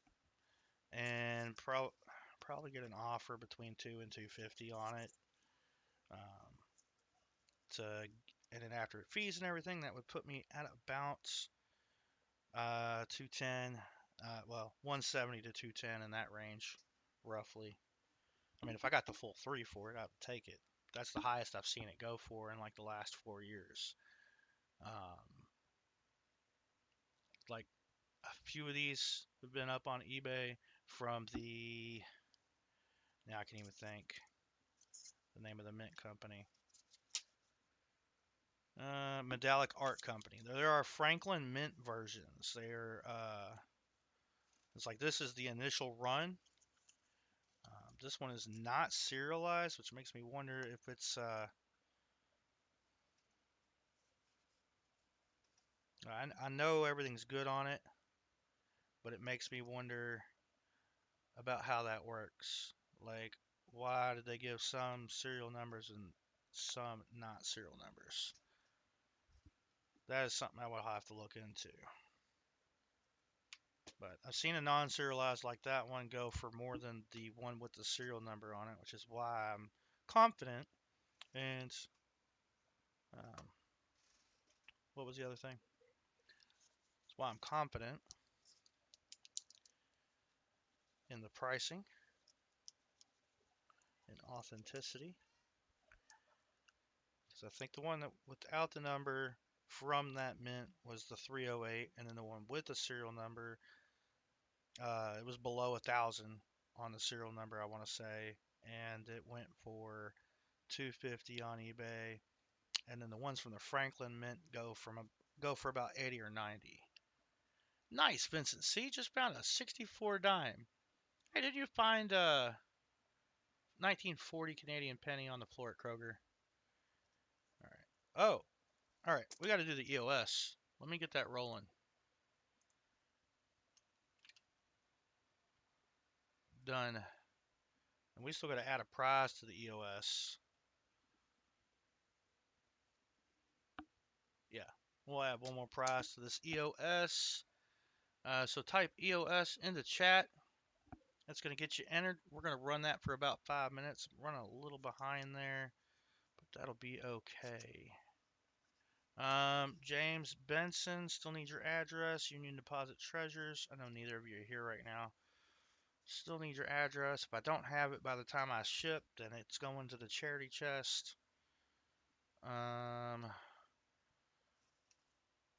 and probably get an offer between 2 and 250 on it. Um, to and then after fees and everything, that would put me at about 210. Well, 170 to 210 in that range, roughly. I mean, if I got the full three for it, I would take it. That's the highest I've seen it go for in like the last 4 years. Um, like few of these have been up on eBay from the. Now I can even think the name of the mint company. Medallic Art Company. There are Franklin mint versions. It's like this is the initial run. This one is not serialized, which makes me wonder if it's. I know everything's good on it, but it makes me wonder about how that works. Like, why did they give some serial numbers and some not serial numbers? That is something I will have to look into. But I've seen a non-serialized like that one go for more than the one with the serial number on it, which is why I'm confident. And um, what was the other thing? That's why I'm confident in the pricing and authenticity. Because I think the one that without the number from that mint was the 308, and then the one with the serial number, it was below 1,000 on the serial number, I want to say, and it went for 250 on eBay. And then the ones from the Franklin Mint go for about 80 or 90. Nice, Vincent. See, just found a 64 dime. Hey, did you find a 1940 Canadian penny on the floor at Kroger? All right. Oh, all right. We got to do the EOS. Let me get that rolling. Done. And we still got to add a prize to the EOS. Yeah, we'll add one more prize to this EOS. So type EOS in the chat. That's going to get you entered. We're going to run that for about 5 minutes. Run a little behind there, but that'll be okay. James Benson, still need your address. Union Deposit Treasures. I know neither of you are here right now. Still need your address. If I don't have it by the time I ship, then it's going to the charity chest.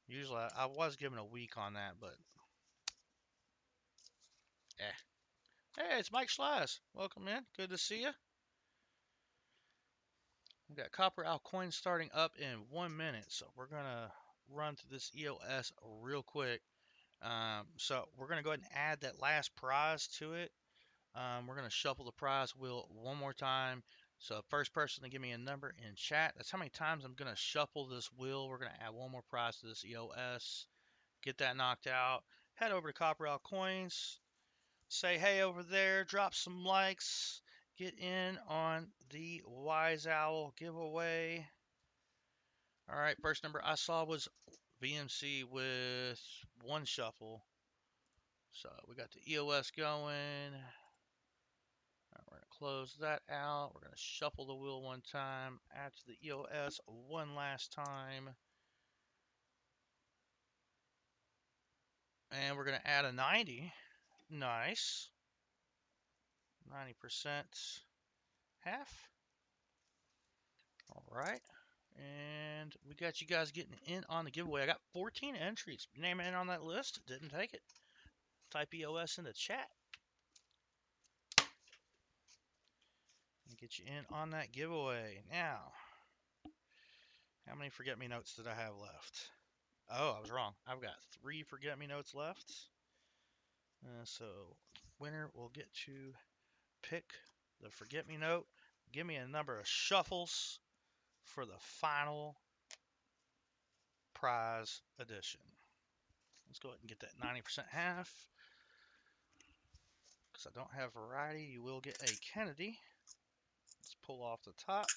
Usually I was given a week on that, but eh. Hey, it's Mike Schleiss. Welcome in. Good to see you. We got Copper Al coins starting up in 1 minute, so we're gonna run through this EOS real quick. So we're gonna go ahead and add that last prize to it. We're gonna shuffle the prize wheel one more time. So first person to give me a number in chat. That's how many times I'm gonna shuffle this wheel. We're gonna add one more prize to this EOS. Get that knocked out. Head over to Copper Al coins. Say hey over there. Drop some likes. Get in on the Wise Owl giveaway. All right, first number I saw was VMC with one shuffle. So we got the EOS going. Right, we're going to close that out. We're going to shuffle the wheel one time. Add to the EOS one last time. And we're going to add a 90. Nice. 90% half. All right. And we got you guys getting in on the giveaway. I got 14 entries. Name in on that list. Didn't take it. Type EOS in the chat. And get you in on that giveaway. Now, how many forget me notes did I have left? Oh, I was wrong. I've got 3 forget me notes left. So, winner will get to pick the forget me note. Give me a number of shuffles for the final prize edition. Let's go ahead and get that 90% half. Because I don't have variety, you will get a Kennedy. Let's pull off the top.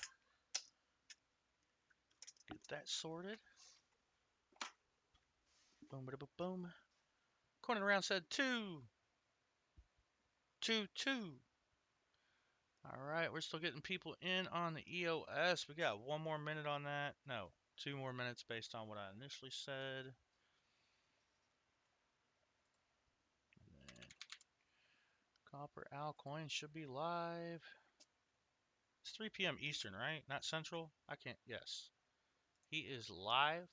Get that sorted. Boom, ba boom, boom. Corner around said 2. 2, 2. All right, we're still getting people in on the EOS. We got 1 more minute on that. No, 2 more minutes based on what I initially said. Copper Al coin should be live. It's 3 p.m. Eastern, right? Not Central? I can't. Yes. He is live.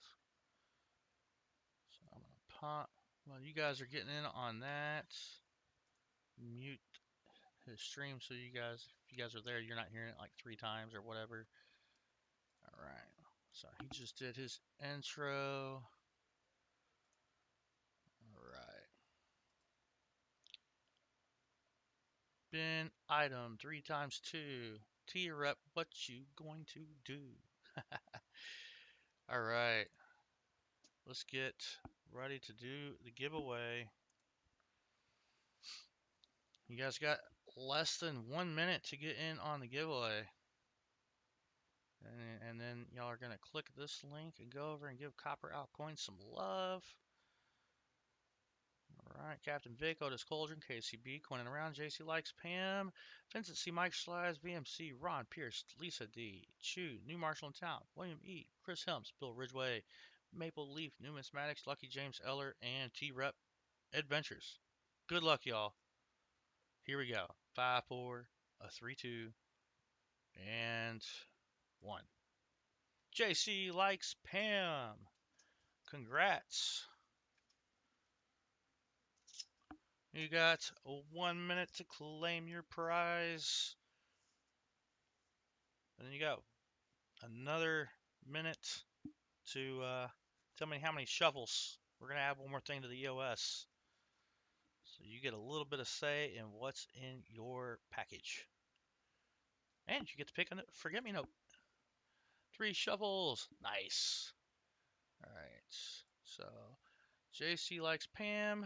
So I'm going to pop. Well, you guys are getting in on that. Mute his stream so you guys, if you guys are there, you're not hearing it like 3 times or whatever. All right. So he just did his intro. All right. Bin item 3 times 2. Tier up. What you going to do? All right. Let's get ready to do the giveaway. You guys got less than 1 minute to get in on the giveaway. And then y'all are going to click this link and go over and give Copper Outcoin some love. All right, Captain Vic, Otis Cauldron, KCB, Coining Around, JC Likes, Pam, Vincent C. Mike Slides, VMC, Ron Pierce, Lisa D, Chew, New Marshall in Town, William E., Chris Helms, Bill Ridgway, Maple Leaf, Numismatics, Lucky James Eller, and T-Rep Adventures. Good luck, y'all. Here we go. 5, 4, a 3, 2, and 1. JC Likes, Pam. Congrats. You got 1 minute to claim your prize. And then you go. Another minute to tell me how many shovels. We're going to add one more thing to the EOS. So you get a little bit of say in what's in your package. And you get to pick a forget-me-note. 3 shovels. Nice. All right. So JC Likes Pam.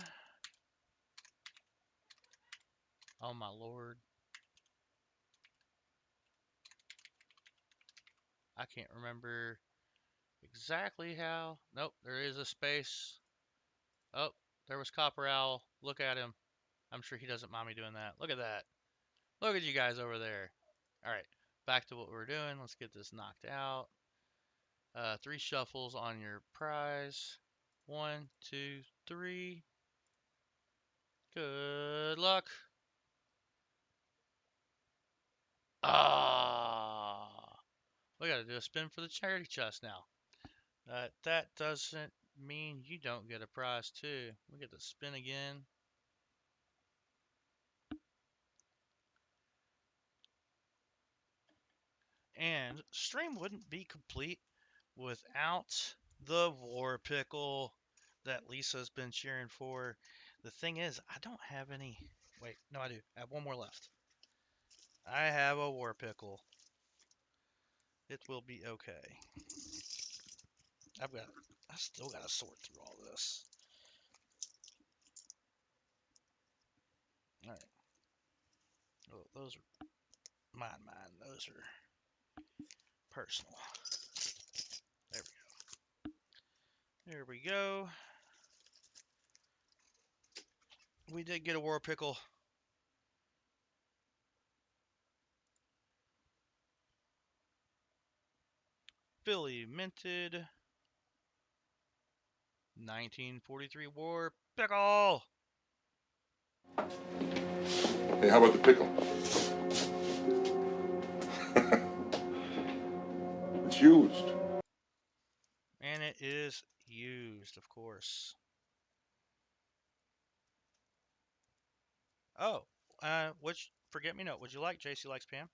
Oh my lord. I can't remember exactly how. Nope, there is a space. Oh, there was Copper Owl. Look at him. I'm sure he doesn't mind me doing that. Look at that. Look at you guys over there. All right, back to what we're doing. Let's get this knocked out. 3 shuffles on your prize. 1, 2, 3. Good luck. Ah, we got to do a spin for the charity chest now. That doesn't mean you don't get a prize too. We get to spin again. And stream wouldn't be complete without the War Pickle that Lisa's been cheering for. The thing is, I don't have any. Wait, no, I do. I have one more left. I have a War Pickle. It will be okay. I still got to sort through all this. All right. Oh, those are mine. Those are personal. There we go. There we go. We did get a War Pickle. Philly minted 1943 War Pickle. Hey, how about the pickle? It's used. And it is used, of course. Oh, which forget me note. Would you like JC Likes Pam?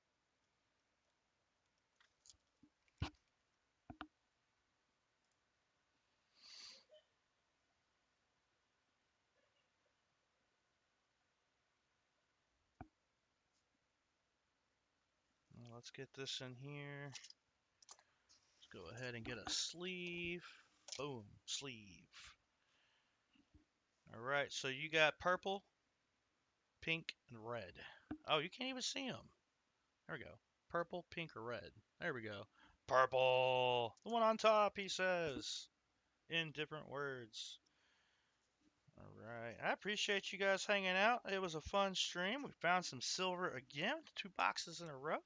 Let's get this in here. Let's go ahead and get a sleeve. Boom, sleeve. All right, so you got purple, pink, and red. Oh, you can't even see them. There we go. Purple, pink, or red. There we go. Purple. The one on top, he says, in different words. All right. I appreciate you guys hanging out. It was a fun stream. We found some silver again, 2 boxes in a row.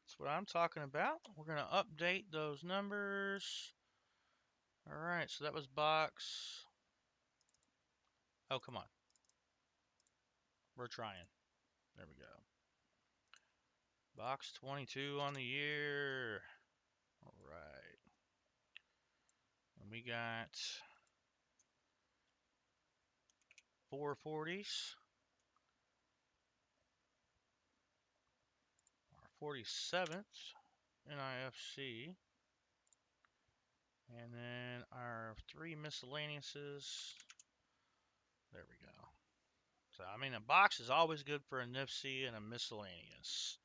That's what I'm talking about. We're going to update those numbers. All right. So that was box. Oh, come on. We're trying. There we go. Box 22 on the year. All right. And we got 440s. Our 47th NIFC. And then our 3 miscellaneouses. There we go. So, I mean, a box is always good for a NIFC and a miscellaneous.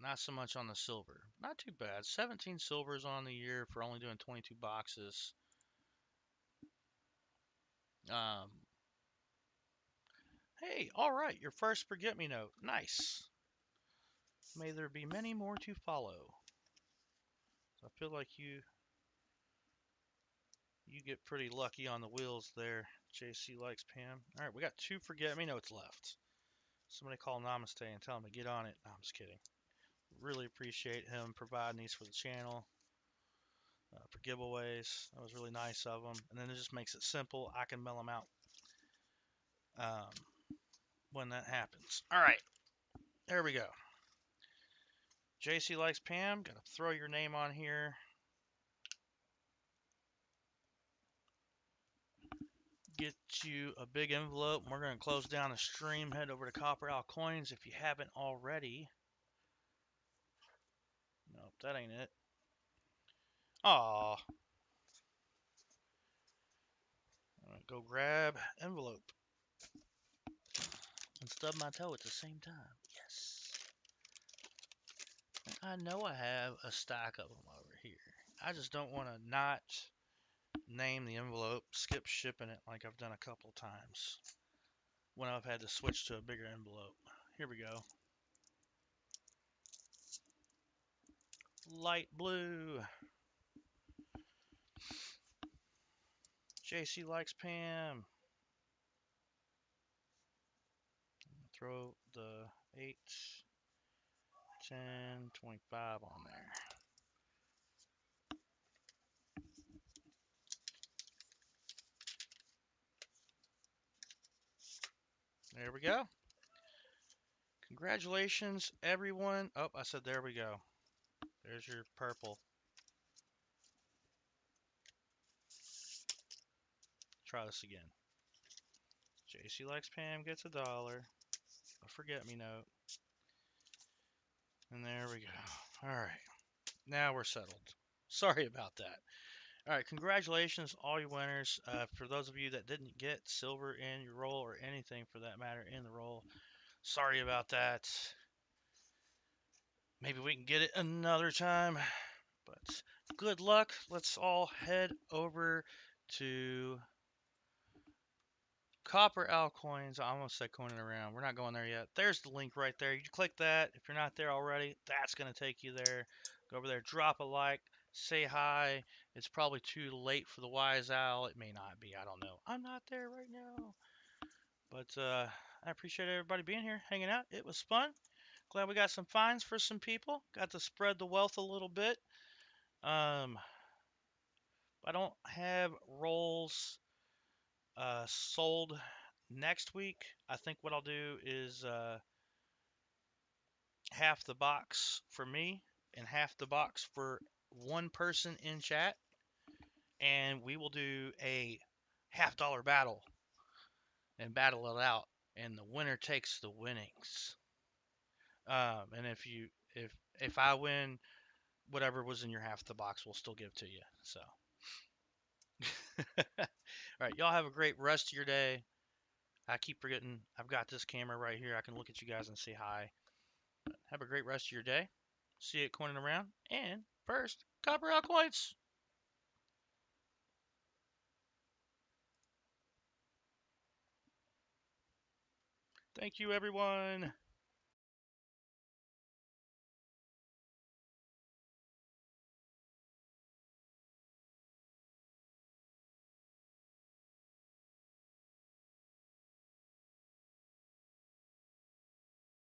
Not so much on the silver. Not too bad. 17 silvers on the year for only doing 22 boxes. Hey, all right, your first forget-me-note. Nice. May there be many more to follow. So I feel like you get pretty lucky on the wheels there. JC likes Pam. All right, we got 2 forget-me-notes left. Somebody call Namaste and tell him to get on it. No, I'm just kidding. Really appreciate him providing these for the channel. For giveaways. That was really nice of them. And then it just makes it simple. I can mail them out when that happens. All right, there we go. JC likes Pam. Gotta throw your name on here. Get you a big envelope. And we're gonna close down the stream. Head over to Copper Owl Coins if you haven't already. Nope, that ain't it. Aw. Go grab envelope and stub my toe at the same time. Yes. I know I have a stack of them over here. I just don't want to not name the envelope, skip shipping it like I've done a couple times when I've had to switch to a bigger envelope. Here we go. Light blue. JC likes Pam. Throw the 8, 10, 25 on there. There we go. Congratulations, everyone. Oh, I said there we go. There's your purple. Try this again. JC likes Pam gets $1. A forget-me-note. And there we go. All right. Now we're settled. Sorry about that. All right. Congratulations, all you winners. For those of you that didn't get silver in your roll or anything for that matter in the roll, sorry about that. Maybe we can get it another time. But good luck. Let's all head over to Copper Owl Coins. I almost said coining around. We're not going there yet. There's the link right there. You click that. If you're not there already, that's going to take you there. Go over there, drop a like, say hi. It's probably too late for the Wise Owl. It may not be. I don't know. I'm not there right now. But I appreciate everybody being here, hanging out. It was fun. Glad we got some finds for some people. Got to spread the wealth a little bit. I don't have rolls sold next week. I think what I'll do is half the box for me and half the box for one person in chat, and we will do a $50 battle and battle it out, and the winner takes the winnings. And if I win, whatever was in your half the box, we'll still give to you. So, all right, y'all have a great rest of your day. I keep forgetting I've got this camera right here. I can look at you guys and say hi. Have a great rest of your day. See you at Coining Around. And first, Copper Out Coins. Thank you, everyone.